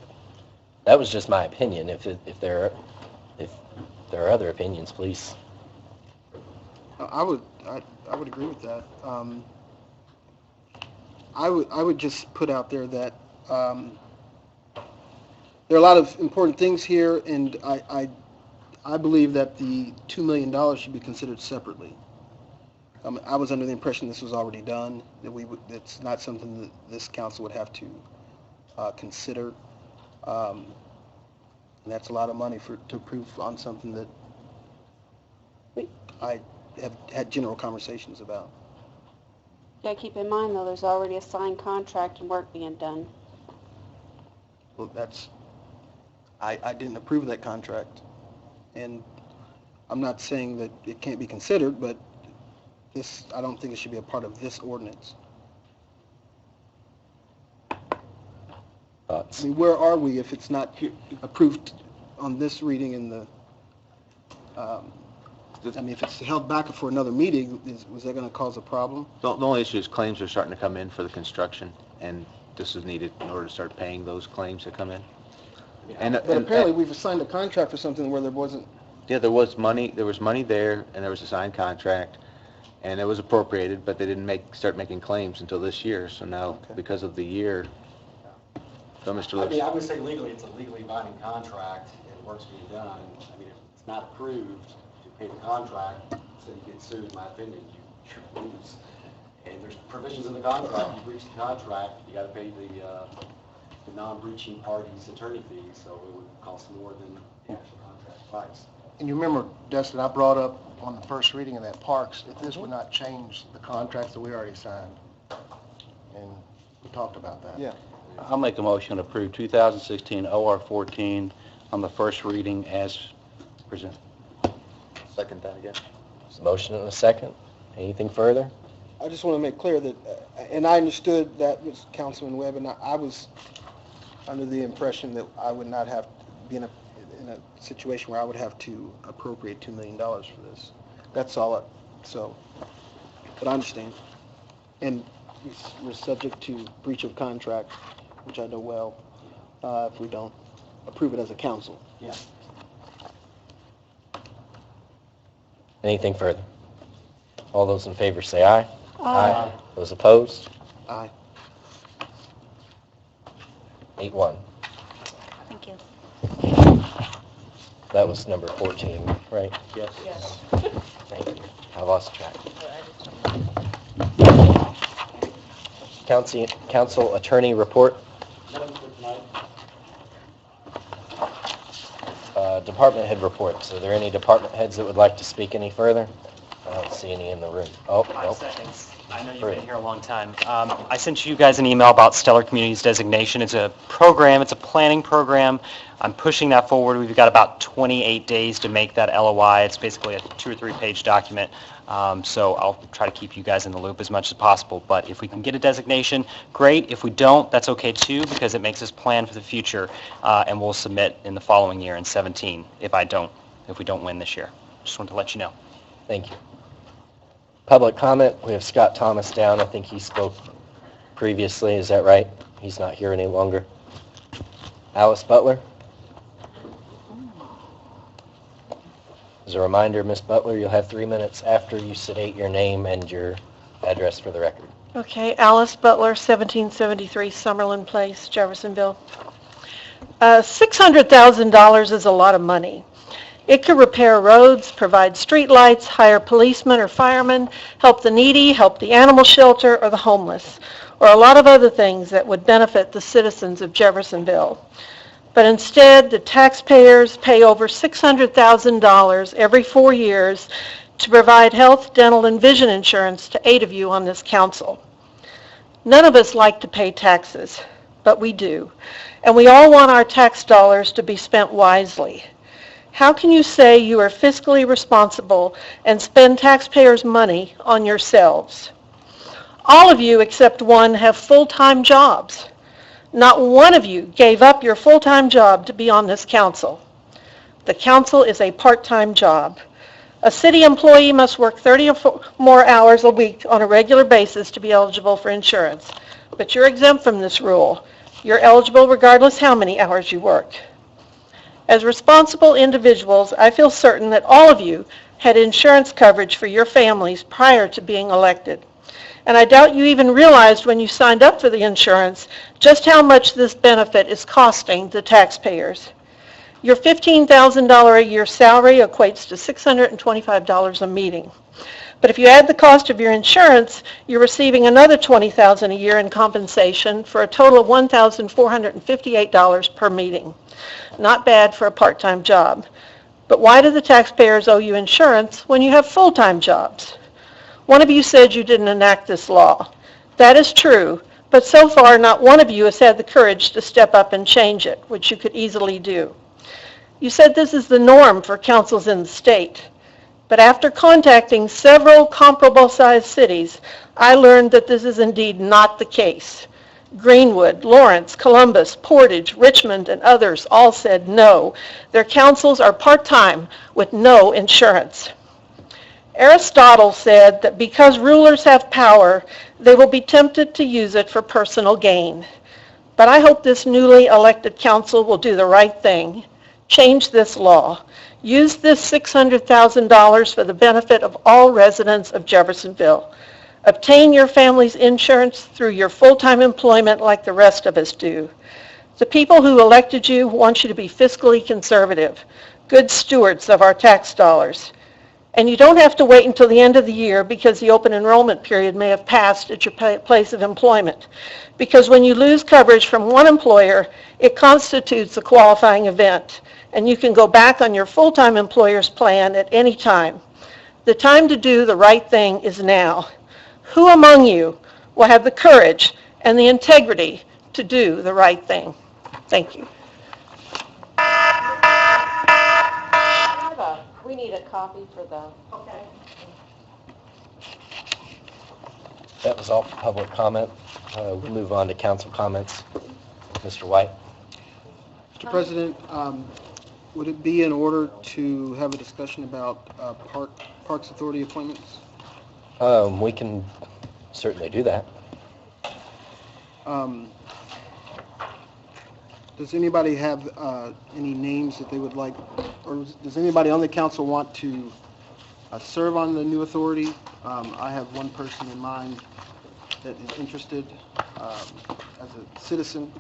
that was just my opinion. If there are other opinions, please. I would agree with that. I would just put out there that there are a lot of important things here, and I believe that the $2 million should be considered separately. I was under the impression this was already done, that it's not something that this council would have to consider. And that's a lot of money to approve on something that I have had general conversations about. Yeah, keep in mind, though, there's already a signed contract and work being done. Well, I didn't approve of that contract, and I'm not saying that it can't be considered, but I don't think it should be a part of this ordinance. Thoughts? I mean, where are we if it's not approved on this reading in the, I mean, if it's held back for another meeting, was that going to cause a problem? The only issue is claims are starting to come in for the construction, and this is needed in order to start paying those claims that come in. But apparently we've signed a contract for something where there wasn't. Yeah, there was money there, and there was a signed contract, and it was appropriated, but they didn't start making claims until this year, so now, because of the year, so Mr. I Lewis. mean, I would say legally, it's a legally binding contract, and work's being done. I mean, if it's not approved to pay the contract, so you get sued, in my opinion, you lose. And there's provisions in the contract, you breach the contract, you gotta pay the non-breaching party's attorney fees, so it would cost more than the actual contract price. And you remember, Dustin, I brought up on the first reading of that Parks, if this would not change the contracts that we already signed. And we talked about that. Yeah. I'll make a motion to approve 2016 OR 14 on the first reading as presented. Second that again. Motion and a second. Anything further? I just want to make clear that, and I understood that was Councilman Webb, and I was under the impression that I would not have to be in a situation where I would have to appropriate $2 million for this. That's all. But I understand. And we're subject to breach of contract, which I know well, if we don't approve it as a council. Yeah. Anything further? All those in favor say aye. Aye. Those opposed? Aye. 8-1. Thank you. That was number 14, right? Yes. Yes. Thank you. I lost track. Council attorney report. Department head reports. Are there any department heads that would like to speak any further? I don't see any in the room. Oh, 5 nope. seconds. I know you've Great. been here a long time. I sent you guys an email about Stellar Communities designation. It's a program, it's a planning program. I'm pushing that forward. We've got about 28 days to make that LOI. It's basically a 2 or 3 page document. So I'll try to keep you guys in the loop as much as possible. But if we can get a designation, great. If we don't, that's okay too, because it makes us plan for the future. And we'll submit in the following year in 17 if we don't win this year. Just wanted to let you know. Thank you. Public comment, we have Scott Thomas down. I think he spoke previously. Is that right? He's not here any longer. Alice Butler? As a reminder, Ms. Butler, you'll have 3 minutes after you state your name and your address for the record. Okay, Alice Butler, 1773 Summerlin Place, Jeffersonville. $600,000 is a lot of money. It could repair roads, provide street lights, hire policemen or firemen, help the needy, help the animal shelter, or the homeless, or a lot of other things that would benefit the citizens of Jeffersonville. But instead, the taxpayers pay over $600,000 every 4 years to provide health, dental, and vision insurance to 8 of you on this council. None of us like to pay taxes, but we do. And we all want our tax dollars to be spent wisely. How can you say you are fiscally responsible and spend taxpayers' money on yourselves? All of you except one have full-time jobs. Not one of you gave up your full-time job to be on this council. The council is a part-time job. A city employee must work 30 or more hours a week on a regular basis to be eligible for insurance. But you're exempt from this rule. You're eligible regardless how many hours you work. As responsible individuals, I feel certain that all of you had insurance coverage for your families prior to being elected. And I doubt you even realized when you signed up for the insurance just how much this benefit is costing the taxpayers. Your $15,000 a year salary equates to $625 a meeting. But if you add the cost of your insurance, you're receiving another $20,000 a year in compensation for a total of $1,458 per meeting. Not bad for a part-time job. But why do the taxpayers owe you insurance when you have full-time jobs? One of you said you didn't enact this law. That is true, but so far not one of you has had the courage to step up and change it, which you could easily do. You said this is the norm for councils in the state. But after contacting several comparable-sized cities, I learned that this is indeed not the case. Greenwood, Lawrence, Columbus, Portage, Richmond, and others all said no. Their councils are part-time with no insurance. Aristotle said that because rulers have power, they will be tempted to use it for personal gain. But I hope this newly elected council will do the right thing. Change this law. Use this $600,000 for the benefit of all residents of Jeffersonville. Obtain your family's insurance through your full-time employment like the rest of us do. The people who elected you want you to be fiscally conservative, good stewards of our tax dollars. And you don't have to wait until the end of the year because the open enrollment period may have passed at your place of employment. Because when you lose coverage from one employer, it constitutes a qualifying event, and you can go back on your full-time employer's plan at any time. The time to do the right thing is now. Who among you will have the courage and the integrity to do the right thing? Thank you. We need a copy for the... Okay. That was all for public comment. We'll move on to council comments. Mr. White? Mr. President, would it be in order to have a discussion about Parks Authority appointments? We can certainly do that. Does anybody have any names that they would like, or does anybody on the council want to serve on the new authority? I have one person in mind that is interested as a citizen.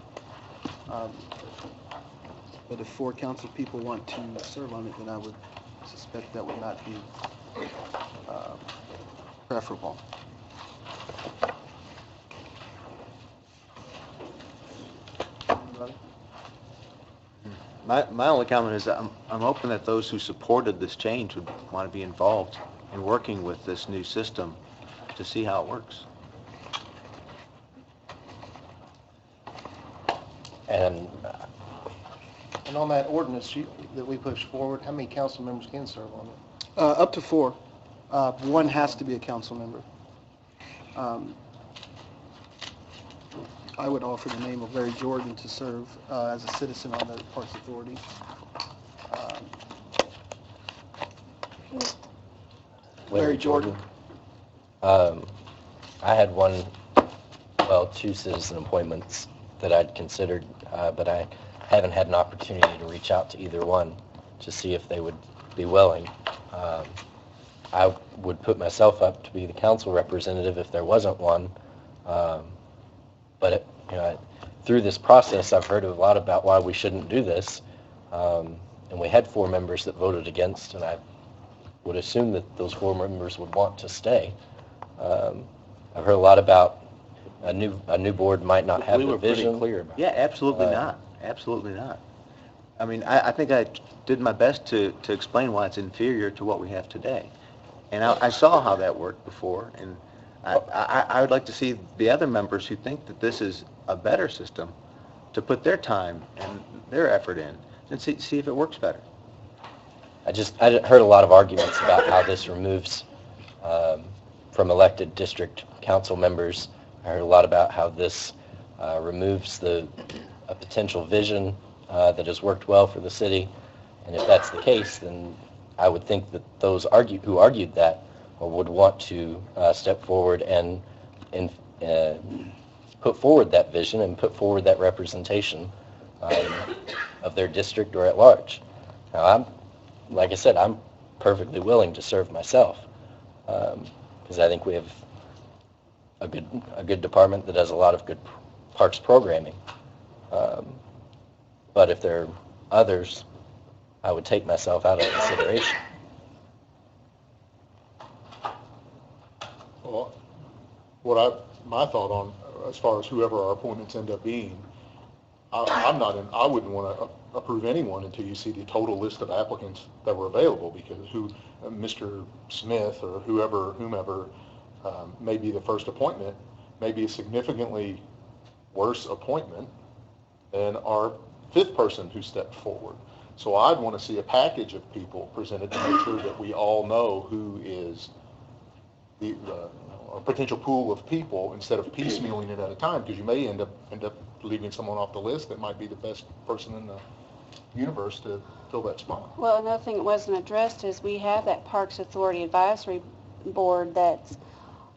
But if 4 council people want to serve on it, then I would suspect that would not be preferable. My only comment is I'm hoping that those who supported this change would want to be involved. and working with this new system to see how it works. And And on that ordinance that we pushed forward, how many council members can serve on it? Up to 4. One has to be a council member. I would offer the name of Larry Jordan to serve as a citizen on the Parks Authority. Larry Jordan. I had two citizen appointments that I'd considered, but I haven't had an opportunity to reach out to either one to see if they would be willing. I would put myself up to be the council representative if there wasn't one. But through this process, I've heard a lot about why we shouldn't do this. And we had 4 members that voted against, and I would assume that those 4 members would want to stay. I've heard a lot about a new board might not have We the were pretty vision. clear about it. Yeah, absolutely not. Absolutely not. I mean, I think I did my best to explain why it's inferior to what we have today. And I saw how that worked before, and I would like to see the other members who think that this is a better system to put their time and their effort in and see if it works better. I heard a lot of arguments about how this removes from elected district council members. I heard a lot about how this removes a potential vision that has worked well for the city. And if that's the case, then I would think that those who argued that would want to step forward and put forward that vision and put forward that representation of their district or at large. Now, like I said, I'm perfectly willing to serve myself because I think we have a good department that does a lot of good parks programming. But if there are others, I would take myself out of consideration. Well, my thought on, as far as whoever our appointments end up being, I wouldn't want to approve anyone until you see the total list of applicants that were available, because Mr. Smith or whomever may be the first appointment, may be a significantly worse appointment than our 5th person who stepped forward. So I'd want to see a package of people presented to make sure that we all know who is a potential pool of people, instead of piecemealing it at a time, because you may end up leaving someone off the list that might be the best person in the universe to fill that spot. Well, another thing that wasn't addressed is we have that Parks Authority Advisory Board that's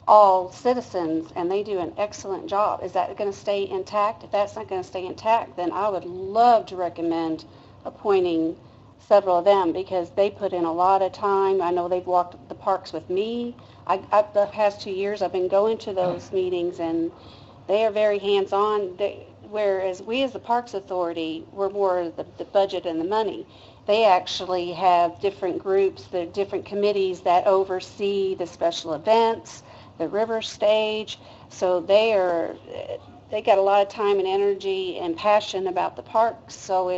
all citizens, and they do an excellent job. Is that going to stay intact? If that's not going to stay intact, then I would love to recommend appointing several of them, because they put in a lot of time. I know they've walked the parks with me. The past 2 years I've been going to those meetings, and they are very hands-on, whereas we as the Parks Authority, we're more the budget and the money. They actually have different groups, the different committees that oversee the special events, the river stage. So they got a lot of time and energy and passion about the parks. So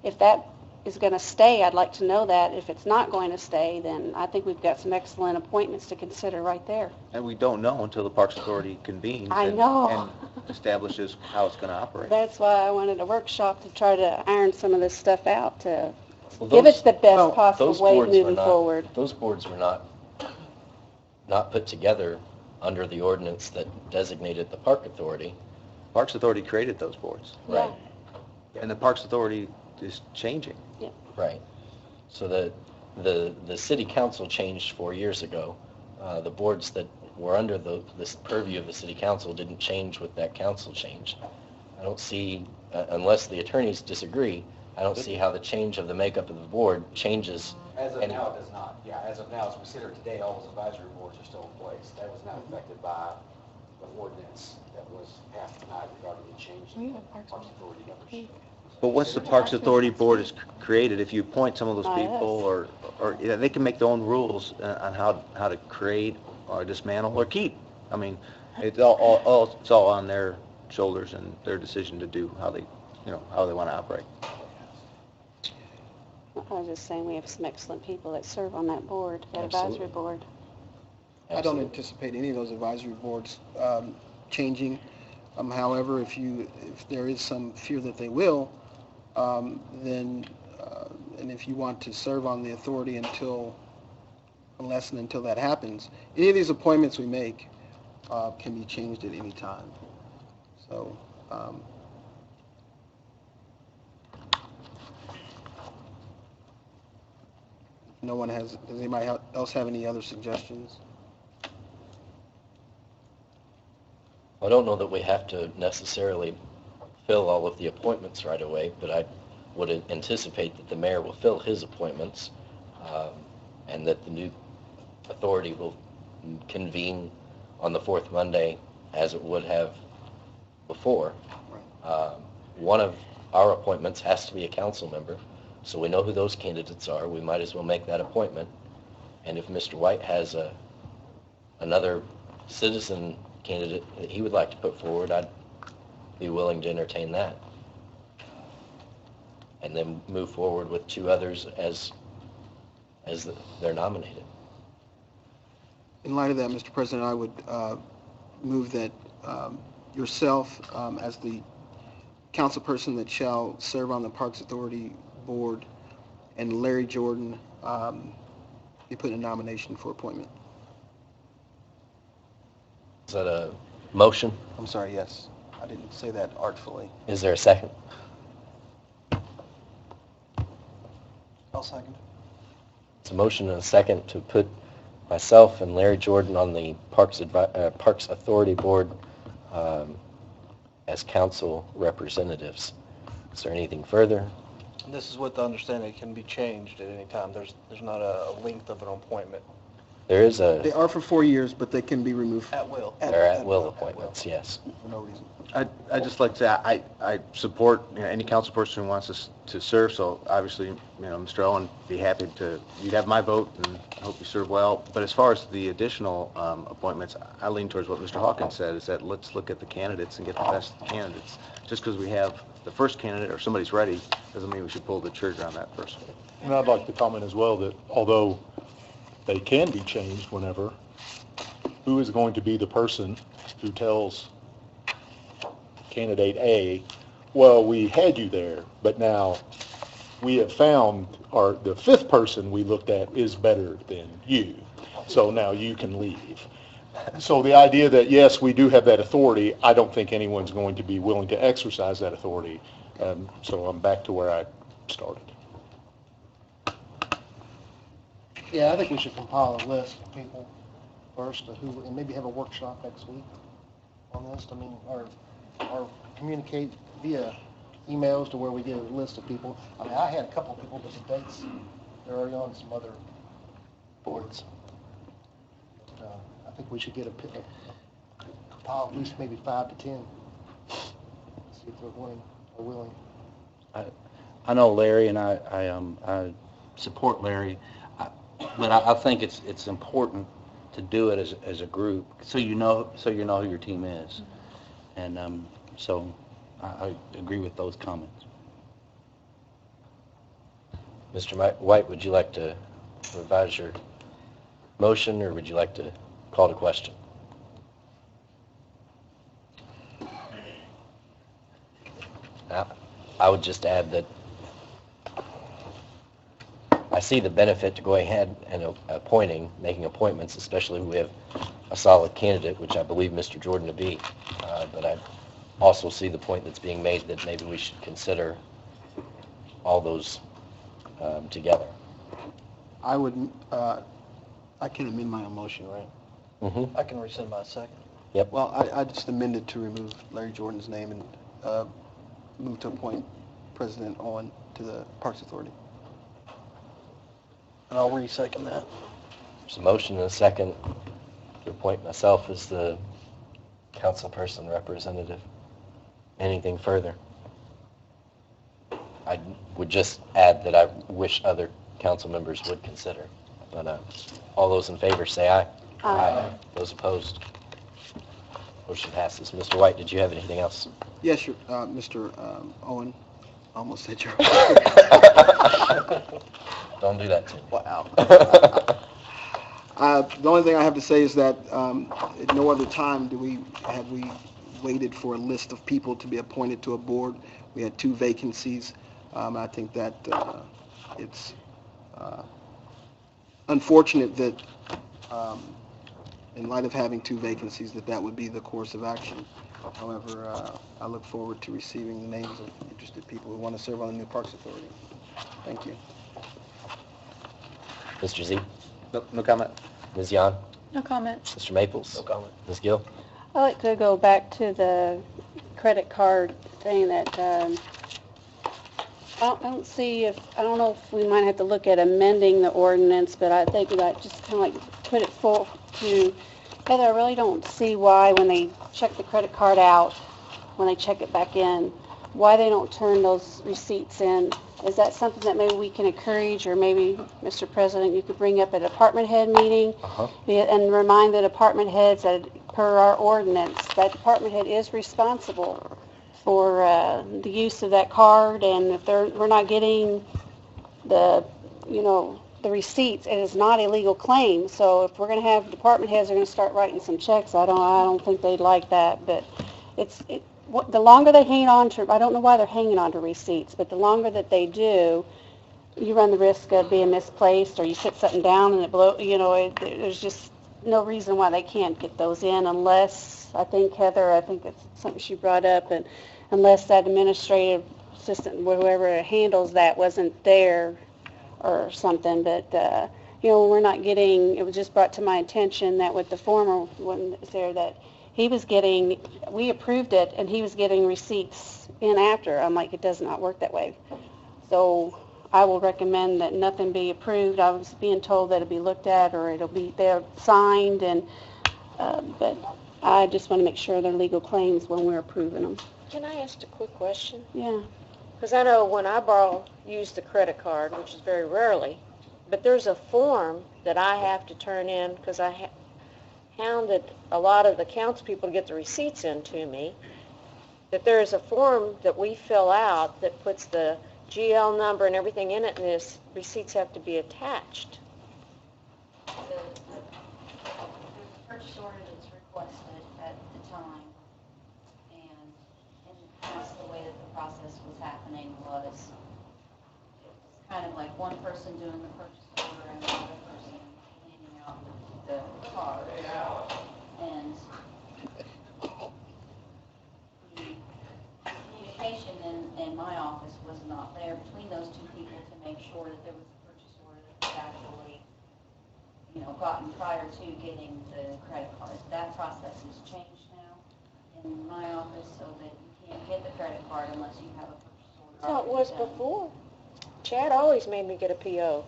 if that is going to stay, I'd like to know that. If it's not going to stay, then I think we've got some excellent appointments to consider right there. And we don't know until the Parks Authority convenes and establishes how it's going to operate. That's why I wanted a workshop to try to iron some of this stuff out, to give it the best possible way moving forward. Those boards were not put together under the ordinance that designated the Park Authority. Parks Authority created those boards. Right. And the Parks Authority is changing. Yeah. Right. So the city council changed 4 years ago. The boards that were under this purview of the city council didn't change with that council change. I don't see, unless the attorneys disagree, I don't see how the change of the makeup of the board changes. As of now, it does not. Yeah, as of now, as we sit here today, all those advisory boards are still in place. That was not affected by the ordinance that was passed tonight regarding the change in Parks Authority membership. But once the Parks Authority Board is created, if you appoint some of those people, or they can make their own rules on how to create or dismantle or keep. I mean, it's all on their shoulders and their decision to do how they want to operate. I was just saying, we have some excellent people that serve on that board, that Absolutely. advisory board. I don't anticipate any of those advisory boards changing. However, if there is some fear that they will, then, and if you want to serve on the authority unless and until that happens, any of these appointments we make can be changed at any time. So, does anybody else have any other suggestions? I don't know that we have to necessarily fill all of the appointments right away, but I would anticipate that the mayor will fill his appointments, and that the new authority will convene on the fourth Monday as it would have before. One of our appointments has to be a council member, so we know who those candidates are. We might as well make that appointment. And if Mr. White has another citizen candidate that he would like to put forward, I'd be willing to entertain that. And then move forward with two others as they're nominated. In light of that, Mr. President, I would move that yourself, as the council person that shall serve on the Parks Authority Board, and Larry Jordan be put in nomination for appointment. Is that a motion? I'm sorry, yes. I didn't say that artfully. Is there a second? I'll second. It's a motion and a second to put myself and Larry Jordan on the Parks Authority Board as council representatives. Is there anything further? And this is with the understanding it can be changed at any time. There's not a length of an appointment. There is They are for 4 years, but they can be removed. At will. They're at-will appointments, yes. For no reason. I'd just like to say, I support, any council person who wants us to serve, so obviously, Mr. Owen, be happy to, you'd have my vote, and I hope you serve well. But as far as the additional appointments, I lean towards what Mr. Hawkins said, is that let's look at the candidates and get the best candidates. Just because we have the first candidate or somebody's ready, doesn't mean we should pull the trigger on that person. And I'd like to comment as well that although they can be changed whenever, who is going to be the person who tells candidate A, well, we had you there, but now we have found, or the fifth person we looked at is better than you, so now you can leave. So the idea that, yes, we do have that authority, I don't think anyone's going to be willing to exercise that authority. So I'm back to where I started. Yeah, I think we should compile a list of people first, and maybe have a workshop next week on this. I mean, or communicate via emails to where we get a list of people. I mean, I had a couple of people, but the dates, they're already on some other boards. I think we should compile at least maybe 5 to 10. See if they're willing. I know Larry, and I support Larry, but I think it's important to do it as a group, so you know who your team is. And so I agree with those comments. Mr. White, would you like to revise your motion, or would you like to call to question? I would just add that I see the benefit to going ahead and making appointments, especially when we have a solid candidate, which I believe Mr. Jordan to be. But I also see the point that's being made that maybe we should consider all those together. I would, I can amend my own motion, right? Mm-hmm. I can rescind my second. Yep. Well, I just amended to remove Larry Jordan's name and move to appoint President Owen to the Parks Authority. And I'll re-second that. There's a motion and a second to appoint myself as the council person representative. Anything further? I would just add that I wish other council members would consider. But all those in favor say aye. Aye. Those opposed? Motion passes. Mr. White, did you have anything else? Yes, Mr. Owen. Almost said your Don't do that to me. Wow. The only thing I have to say is that at no other time have we waited for a list of people to be appointed to a board. We had 2 vacancies. I think that it's unfortunate that in light of having 2 vacancies, that would be the course of action. However, I look forward to receiving the names of interested people who want to serve on the new Parks Authority. Thank you. Mr. Z? No comment. Ms. Yan? No comment. Mr. Maples? No comment. Ms. Gill? I'd like to go back to the credit card thing that, I don't know if we might have to look at amending the ordinance, but I think that just kind of like put it full to, Heather, I really don't see why when they check the credit card out, when they check it back in, why they don't turn those receipts in. Is that something that maybe we can encourage, or maybe, Mr. President, you could bring up at a department head meeting and remind the department heads that per our ordinance, that department head is responsible for the use of that card, and if we're not getting the receipts, it is not a legal claim. So if we're going to have department heads are going to start writing some checks, I don't think they'd like that. But the longer they hang on to, I don't know why they're hanging on to receipts, but the longer that they do, you run the risk of being misplaced, or you put something down and it there's just no reason why they can't get those in unless, Heather, I think it's something she brought up, and unless that administrative assistant, whoever handles that, wasn't there or something. But, we're not getting, it was just brought to my attention that with the former one there that we approved it, and he was getting receipts in after. I'm like, it does not work that way. So I will recommend that nothing be approved. I was being told that it'll be looked at, or they're signed, but I just want to make sure they're legal claims when we're approving them. Can I ask a quick question? Yeah. Because I know when I use the credit card, which is very rarely, but there's a form that I have to turn in because I hounded a lot of the accounts people to get the receipts in to me, that there is a form that we fill out that puts the GL number and everything in it, and these receipts have to be attached. The purchase order that's requested at the time, and that's the way that the process was happening, was kind of like one person doing the purchase order and another person handing out the card. And the communication in my office was not there between those 2 people to make sure that there was a purchase order that was actually, gotten prior to getting the credit card. That process has changed now in my office, so that you can't get the credit card unless you have a purchase order. That's how it was before. Chad always made me get a PO,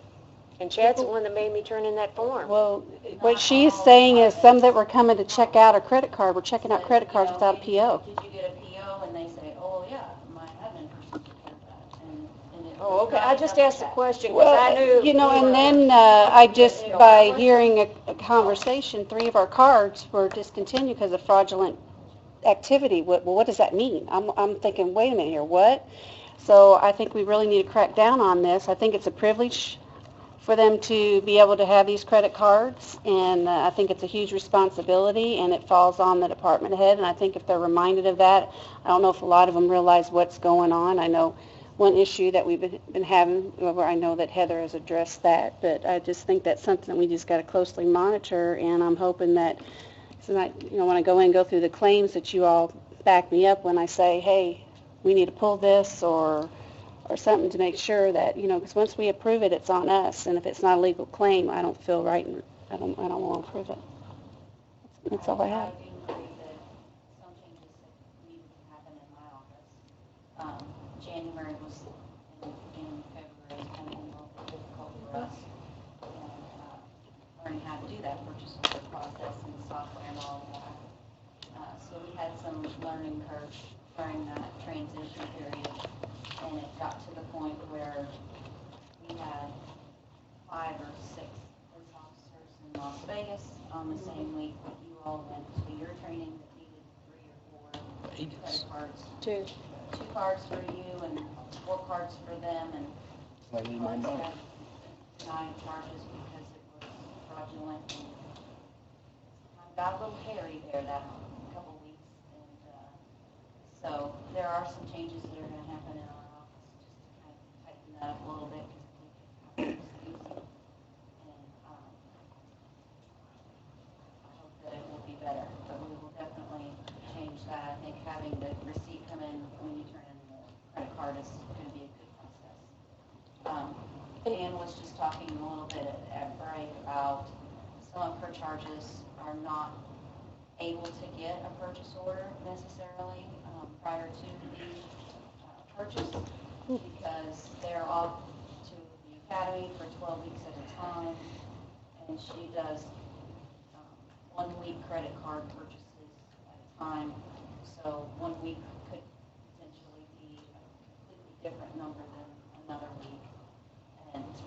and Chad's the one that made me turn in that form. Well, what she's saying is some that were coming to check out a credit card were checking out credit cards without a PO. Did you get a PO? And they say, oh, yeah, my admin person took care of that. And it Oh, okay. I just asked a question because Well, I knew. and then by hearing a conversation, 3 of our cards were discontinued because of fraudulent activity. What does that mean? I'm thinking, wait a minute here, what? So I think we really need to crack down on this. I think it's a privilege for them to be able to have these credit cards, and I think it's a huge responsibility, and it falls on the department head, and I think if they're reminded of that, I don't know if a lot of them realize what's going on. I know one issue that we've been having, where I know that Heather has addressed that, but I just think that's something that we just got to closely monitor, and I'm hoping that, when I go in and go through the claims, that you all back me up when I say, hey, we need to pull this, or something to make sure that, because once we approve it, it's on us, and if it's not a legal claim, I don't feel right, and I don't want to approve it. That's all I have. do agree that some changes that needed to happen in my office. January was, and beginning of February is kind of a little bit difficult for us. And learning how to do that purchase order process and the software and all of that. So we had some learning curve during that transition period. And it got to the point where we had 5 or 6 police officers in Las Vegas on the same week that you all went to your training that needed 3 or 4 credit cards. 2. 2 cards for you and 4 cards for them, and I need my money. had denied charges because it was fraudulent. And got a little hairy there that couple weeks, and so there are some changes that are going to happen in our office just to kind of tighten that up a little bit. And I hope that it will be better, but we will definitely change that. I think having the receipt come in when you turn in the credit card is going to be a good process. Ann was just talking a little bit at break about some of her charges are not able to get a purchase order necessarily prior to the purchase because they're off to the academy for 12 weeks at a time, and she does 1 week credit card purchases at a time. So 1 week could potentially be a completely different number than another week. And so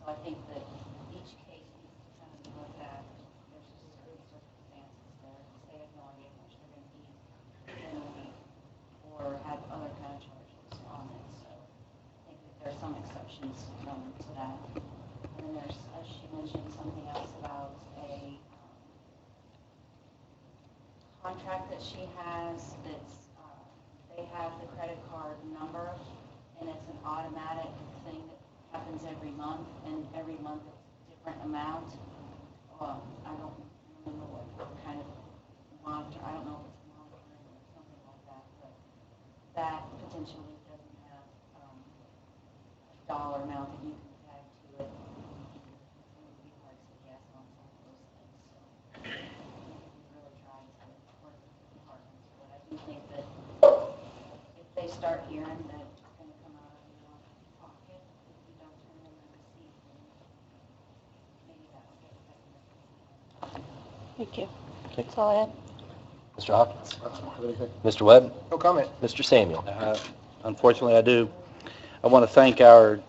I think that each case needs to kind of be looked at. There's just certain circumstances there. They have no idea how much they're going to need in a week or have other kind of charges on it. So I think that there are some exceptions to that. And then there's, as she mentioned, something else about a contract that she has that's, they have the credit card number, and it's an automatic thing that happens every month, and every month it's a different amount. I don't remember what kind of monitor, I don't know if it's monitoring or something like that, but that potentially doesn't have a dollar amount that you can tag to it. It would be hard to guess on some of those things, so we really try to work with the departments, but I do think that if they start hearing that it's going to come out of your pocket if you don't turn in the receipt, then maybe that will get affected. Thank you. That's all I have. Mr. Hawkins? Mr. Webb? No comment. Mr. Samuel? Unfortunately, I do. I want to thank our,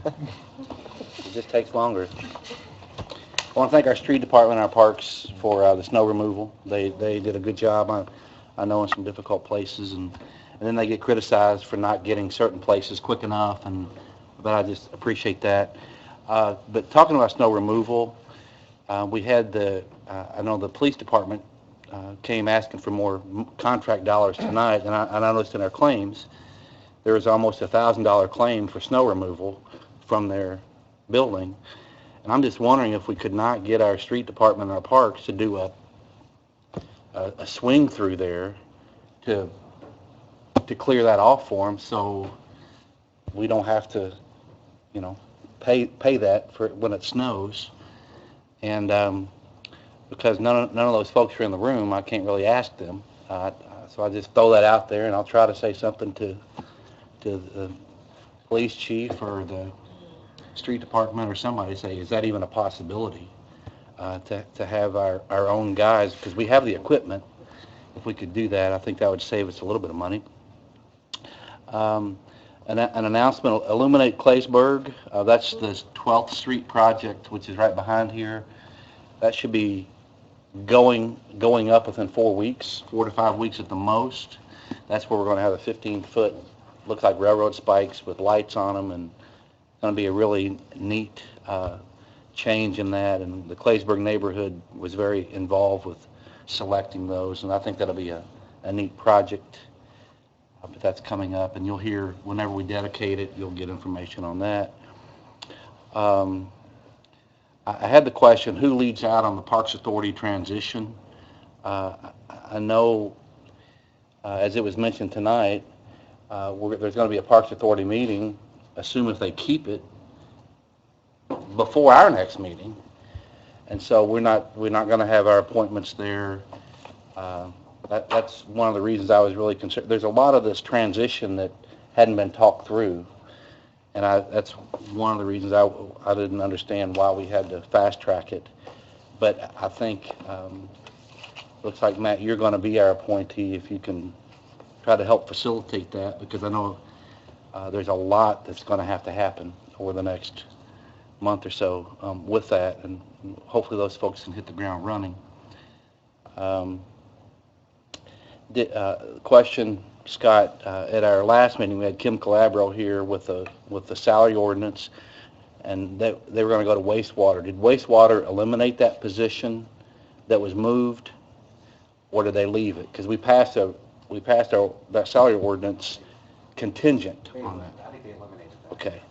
it just takes longer. I want to thank our street department and our parks for the snow removal. They did a good job, I know, in some difficult places, and then they get criticized for not getting certain places quick enough, but I just appreciate that. But talking about snow removal, we had I know the police department came asking for more contract dollars tonight, and I noticed in our claims, there was almost $1,000 claim for snow removal from their building. And I'm just wondering if we could not get our street department and our parks to do a swing through there to clear that off for them, so we don't have to, pay that for when it snows. And because none of those folks are in the room, I can't really ask them. So I just throw that out there, and I'll try to say something to the police chief or the street department or somebody, say, is that even a possibility to have our own guys? Because we have the equipment. If we could do that, I think that would save us a little bit of money. An announcement, Illuminate Claysburg, that's the 12th Street project, which is right behind here. That should be going up within 4 weeks, 4 to 5 weeks at the most. That's where we're going to have a 15-foot, looks like railroad spikes with lights on them, and it's going to be a really neat change in that. And the Claysburg neighborhood was very involved with selecting those, and I think that'll be a neat project. But that's coming up, and you'll hear whenever we dedicate it, you'll get information on that. I had the question, who leads out on the Parks Authority transition? I know, as it was mentioned tonight, there's going to be a Parks Authority meeting, assume if they keep it, before our next meeting. And so we're not going to have our appointments there. That's one of the reasons I was really concerned. There's a lot of this transition that hadn't been talked through. And that's one of the reasons I didn't understand why we had to fast track it. But I think, looks like, Matt, you're going to be our appointee if you can try to help facilitate that, because I know there's a lot that's going to have to happen over the next month or so with that, and hopefully those folks can hit the ground running. Question, Scott, at our last meeting, we had Kim Calabro here with the salary ordinance, and they were going to go to wastewater. Did wastewater eliminate that position that was moved, or did they leave it? Because we passed that salary ordinance contingent on that. I think they eliminated that. Okay.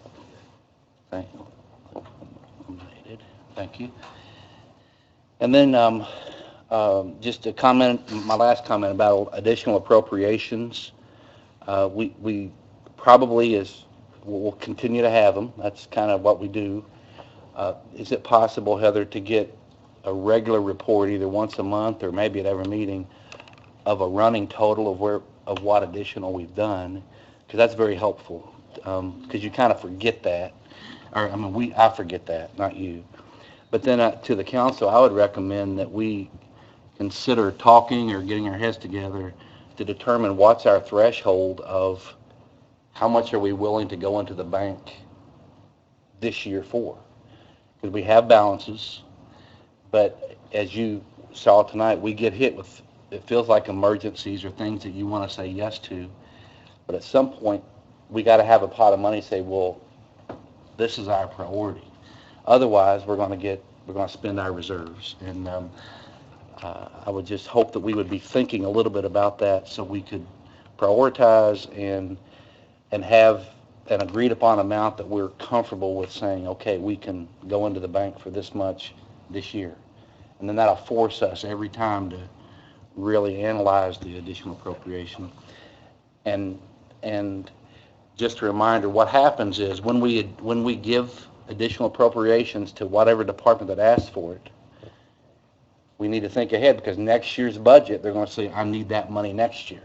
Thank you. Eliminated. Thank you. And then just a comment, my last comment about additional appropriations. We probably we'll continue to have them. That's kind of what we do. Is it possible, Heather, to get a regular report either once a month or maybe at every meeting of a running total of what additional we've done? Because that's very helpful. Because you kind of forget that. Or I forget that, not you. But then to the council, I would recommend that we consider talking or getting our heads together to determine what's our threshold of how much are we willing to go into the bank this year for. Because we have balances, but as you saw tonight, we get hit with, it feels like emergencies or things that you want to say yes to. But at some point, we got to have a pot of money say, well, this is our priority. Otherwise, we're going to spend our reserves. And I would just hope that we would be thinking a little bit about that so we could prioritize and have an agreed upon amount that we're comfortable with saying, okay, we can go into the bank for this much this year. And then that'll force us every time to really analyze the additional appropriation. And just a reminder, what happens is when we give additional appropriations to whatever department that asks for it, we need to think ahead, because next year's budget, they're going to say, I need that money next year.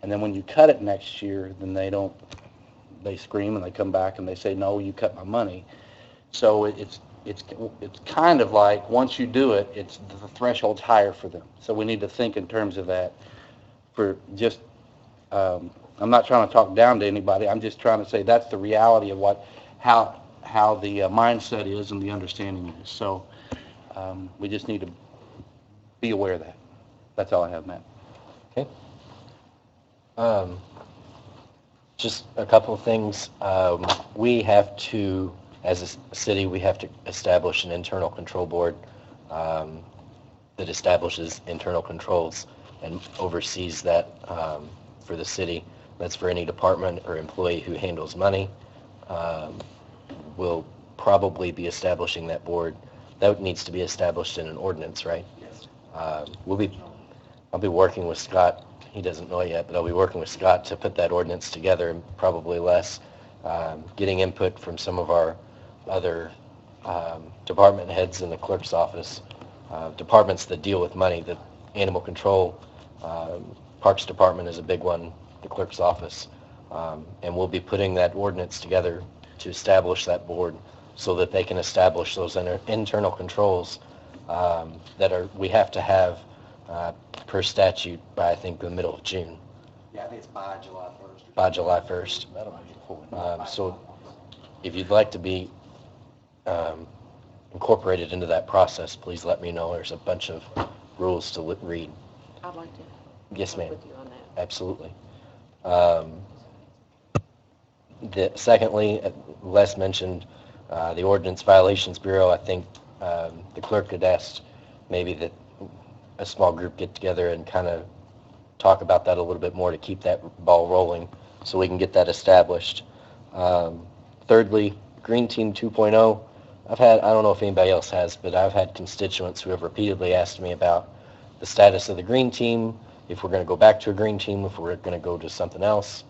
And then when you cut it next year, then they scream and they come back and they say, no, you cut my money. So it's kind of like once you do it, the threshold's higher for them. So we need to think in terms of that. For just, I'm not trying to talk down to anybody. I'm just trying to say that's the reality of how the mindset is and the understanding is. So we just need to be aware of that. That's all I have, Matt. Okay. Just a couple of things. We have to, as a city, we have to establish an internal control board that establishes internal controls and oversees that for the city. That's for any department or employee who handles money. We'll probably be establishing that board. That needs to be established in an ordinance, right? Yes. I'll be working with Scott. He doesn't know yet, but I'll be working with Scott to put that ordinance together, and probably less, getting input from some of our other department heads in the clerk's office, departments that deal with money, the animal control, Parks Department is a big one, the clerk's office, and we'll be putting that ordinance together to establish that board so that they can establish those internal controls that we have to have per statute by, I think, the middle of June. Yeah, I think it's by July 1st. By July 1st. So if you'd like to be incorporated into that process, please let me know. There's a bunch of rules to read. I'd like to. Yes, ma'am. With you on that. Absolutely. Secondly, Les mentioned the Ordinance Violations Bureau. I think the clerk had asked maybe that a small group get together and kind of talk about that a little bit more to keep that ball rolling so we can get that established. Thirdly, Green Team 2.0. I don't know if anybody else has, but I've had constituents who have repeatedly asked me about the status of the Green Team, if we're going to go back to a Green Team, if we're going to go to something else.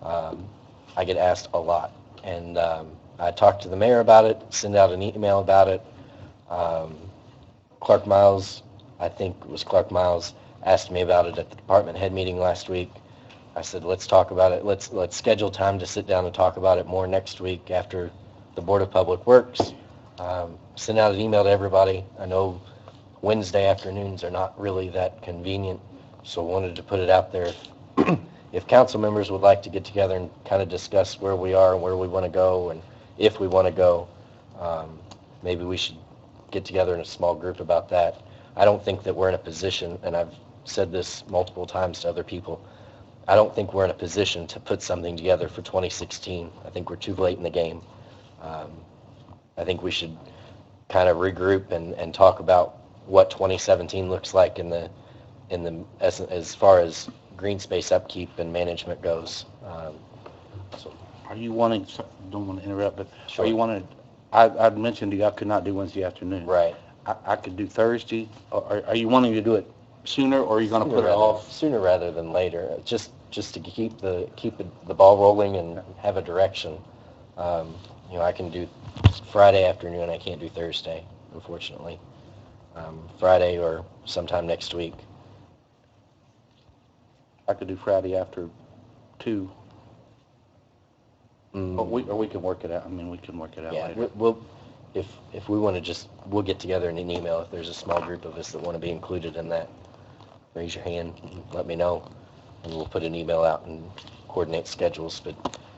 I get asked a lot. And I talked to the mayor about it, sent out an email about it. Clark Miles, I think it was Clark Miles, asked me about it at the department head meeting last week. I said, let's talk about it. Let's schedule time to sit down and talk about it more next week after the Board of Public Works. Send out an email to everybody. I know Wednesday afternoons are not really that convenient, so I wanted to put it out there. If council members would like to get together and kind of discuss where we are and where we want to go, and if we want to go, maybe we should get together in a small group about that. I don't think that we're in a position, and I've said this multiple times to other people, I don't think we're in a position to put something together for 2016. I think we're too late in the game. I think we should kind of regroup and talk about what 2017 looks like as far as green space upkeep and management goes. So are you wanting, don't want to interrupt, but Sure. are you wanting, I'd mentioned to you I could not do Wednesday afternoon. Right. I could do Thursday. Are you wanting to do it sooner, or are you going to put it off? Sooner rather than later, just to keep the ball rolling and have a direction. I can do Friday afternoon. I can't do Thursday, unfortunately. Friday or sometime next week. I could do Friday after 2. Or we can work it out. I mean, we can work it out later. We'll if we want to we'll get together in an email if there's a small group of us that want to be included in that. Raise your hand and let me know, and we'll put an email out and coordinate schedules. But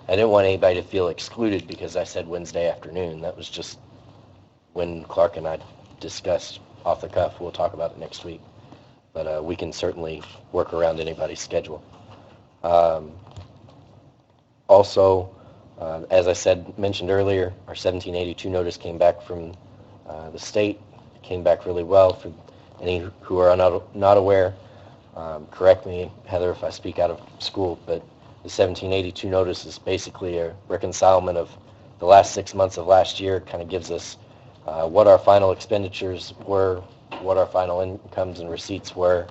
I didn't want anybody to feel excluded because I said Wednesday afternoon. That was just when Clark and I discussed off the cuff. We'll talk about it next week. But we can certainly work around anybody's schedule. Also, as I mentioned earlier, our 1782 notice came back from the state. It came back really well. For any who are not aware, correct me, Heather, if I speak out of school, but the 1782 notice is basically a reconcilement of the last 6 months of last year. It kind of gives us what our final expenditures were, what our final incomes and receipts were.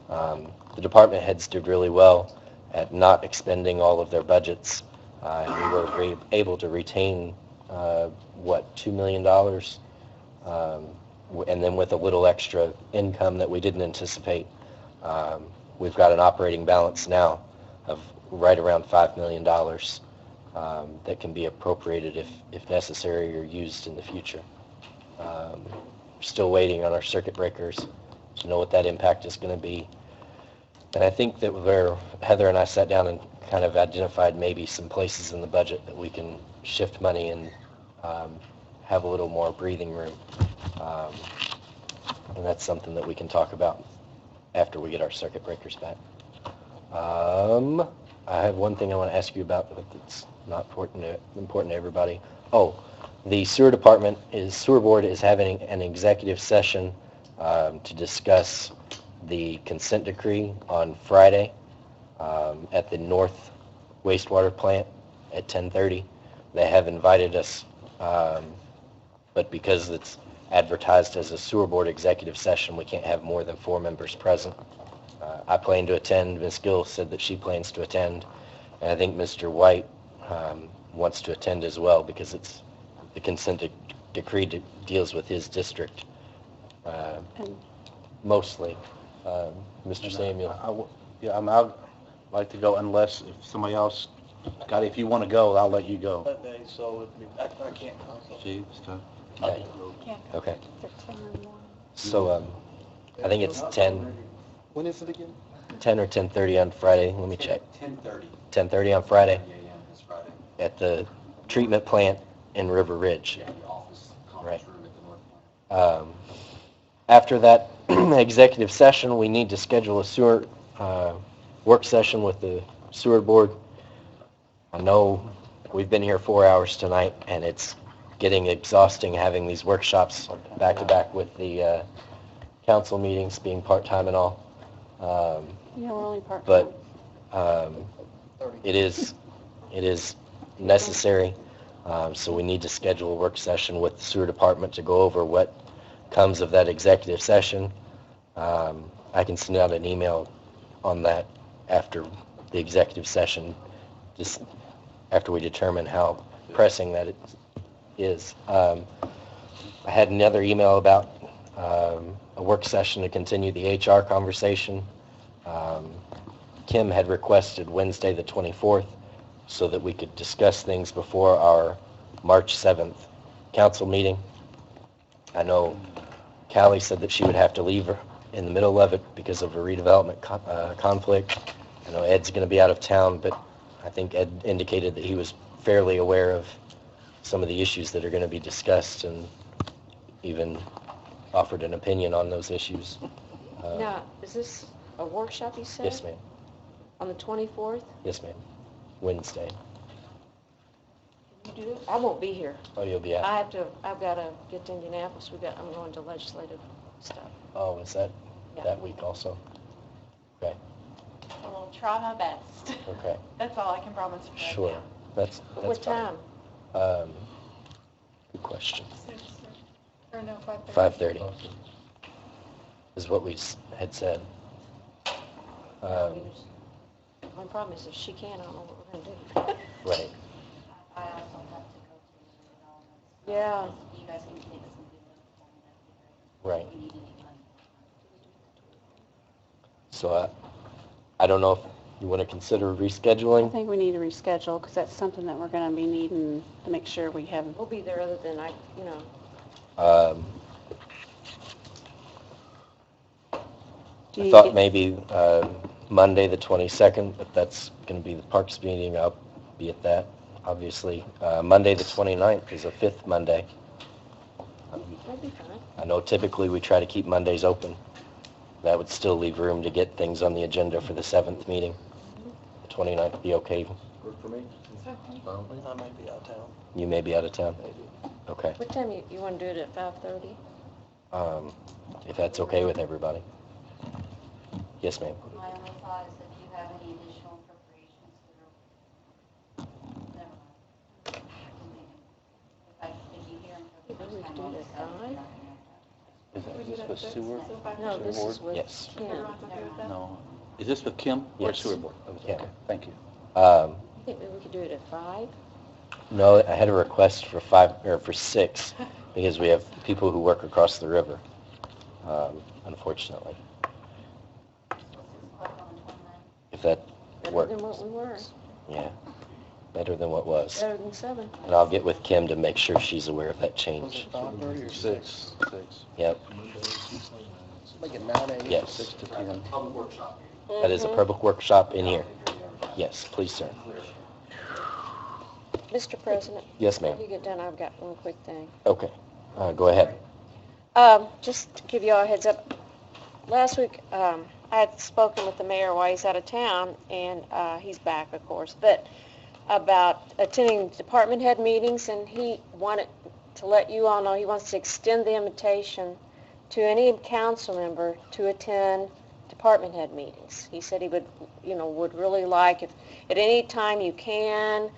The department heads did really well at not expending all of their budgets. And we were able to retain, $2 million? And then with a little extra income that we didn't anticipate, we've got an operating balance now of right around $5 million that can be appropriated if necessary or used in the future. We're still waiting on our circuit breakers to know what that impact is going to be. And I think that Heather and I sat down and kind of identified maybe some places in the budget that we can shift money and have a little more breathing room. And that's something that we can talk about after we get our circuit breakers back. I have one thing I want to ask you about, but it's not important to everybody. Oh, the sewer board is having an executive session to discuss the consent decree on Friday at the North Wastewater Plant at 10:30. They have invited us, but because it's advertised as a sewer board executive session, we can't have more than 4 members present. I plan to attend. Ms. Gill said that she plans to attend, and I think Mr. White wants to attend as well because it's the consent decree deals with his district mostly. Mr. Samuel. I'd like to go unless if somebody else, Scotty, if you want to go, I'll let you go. That day, so I can't. See, stuff. Okay. So I think it's 10. When is it again? 10 or 10:30 on Friday. Let me check. 10:30. 10:30 on Friday a.m. this Friday. at the treatment plant in River Ridge. Yeah, the office Right. conference room at the North Plant. After that executive session, we need to schedule a sewer work session with the sewer board. I know we've been here 4 hours tonight, and it's getting exhausting having these workshops back to back with the council meetings being part-time and all. Yeah, we're only part-time. But it is necessary. So we need to schedule a work session with the sewer department to go over what comes of that executive session. I can send out an email on that after the executive session, just after we determine how pressing that it is. I had another email about a work session to continue the HR conversation. Kim had requested Wednesday the 24th so that we could discuss things before our March 7th council meeting. I know Callie said that she would have to leave in the middle of it because of a redevelopment conflict. I know Ed's going to be out of town, but I think Ed indicated that he was fairly aware of some of the issues that are going to be discussed and even offered an opinion on those issues. Now, is this a workshop you said? Yes, ma'am. On the 24th? Yes, ma'am. Wednesday. Can you do it? I won't be here. Oh, you'll be out. I've got to get to Indianapolis. I'm going to legislative stuff. Oh, is that Yeah. that week also? Okay, I will try my best. okay. That's all I can promise for right Sure. now. That's What fine. time? Good question. Or no, 5:30. 5:30 is what we had said. My problem is if she can't, I don't know what we're going to do. Right. I also have to go to Yeah. you guys can take some good Right. we need to make money. So I don't know if you want to consider I rescheduling. think we need to reschedule, because that's something that we're going to be needing to make sure we have. We'll be there other than Do I you thought get- maybe Monday, the 22nd, but that's going to be the Parks meeting. I'll be at that, obviously. Monday, the 29th is a fifth Monday. that'd be fine. I know typically we try to keep Mondays open. That would still leave room to get things on the agenda for the 7th meeting. The 29th would be okay. Work for me? I might be out of town. You may be out of town. Okay. What time you want to do it at 5:30? If that's okay with everybody. Yes, ma'am. My only thought is if you have any additional appropriations that are, never mind. If you hear them for the first time, do I'll it at decide. Is this with sewer? No, Sewer this board? is with Yes. Kim. No. Is this with Kim or Yes. sewer board? Yeah. Okay, thank you. I think maybe we could do it at 5. No, I had a request for 6 because we have people who work across the river, unfortunately. If that Better works. than what we were. Yeah, better than what was. Better than 7. And I'll get with Kim to make sure she's aware of that Was change. it 5:30 or 6? 6. Yep, Make it 9 a.m. yes. 6 to 10. Public workshop. That is a public workshop in here. Yes, please, sir. Mr. President? Yes, ma'am. Before you get done, I've got one quick thing. Okay, go ahead. Just to give you all a heads up, last week, I had spoken with the mayor while he's out of town, and he's back, of course, but about attending department head meetings, and he wanted to let you all know he wants to extend the invitation to any council member to attend department head meetings. He said he would really like if at any time you can,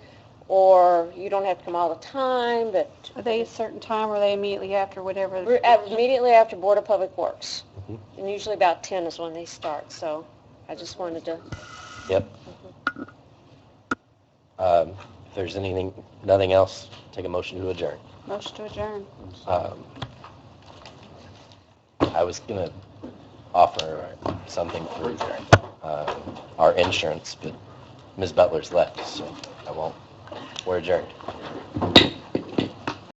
or you don't have to come all the time, but Are they a certain time, or are they immediately after whatever? immediately after Board of Public Works. Mhm. And usually about 10 is when they start, so I just wanted to, Yep. If there's nothing else, take a motion to adjourn. Motion to adjourn. I was going to offer something for our insurance, but Ms. Butler's left, so I won't. We're adjourned.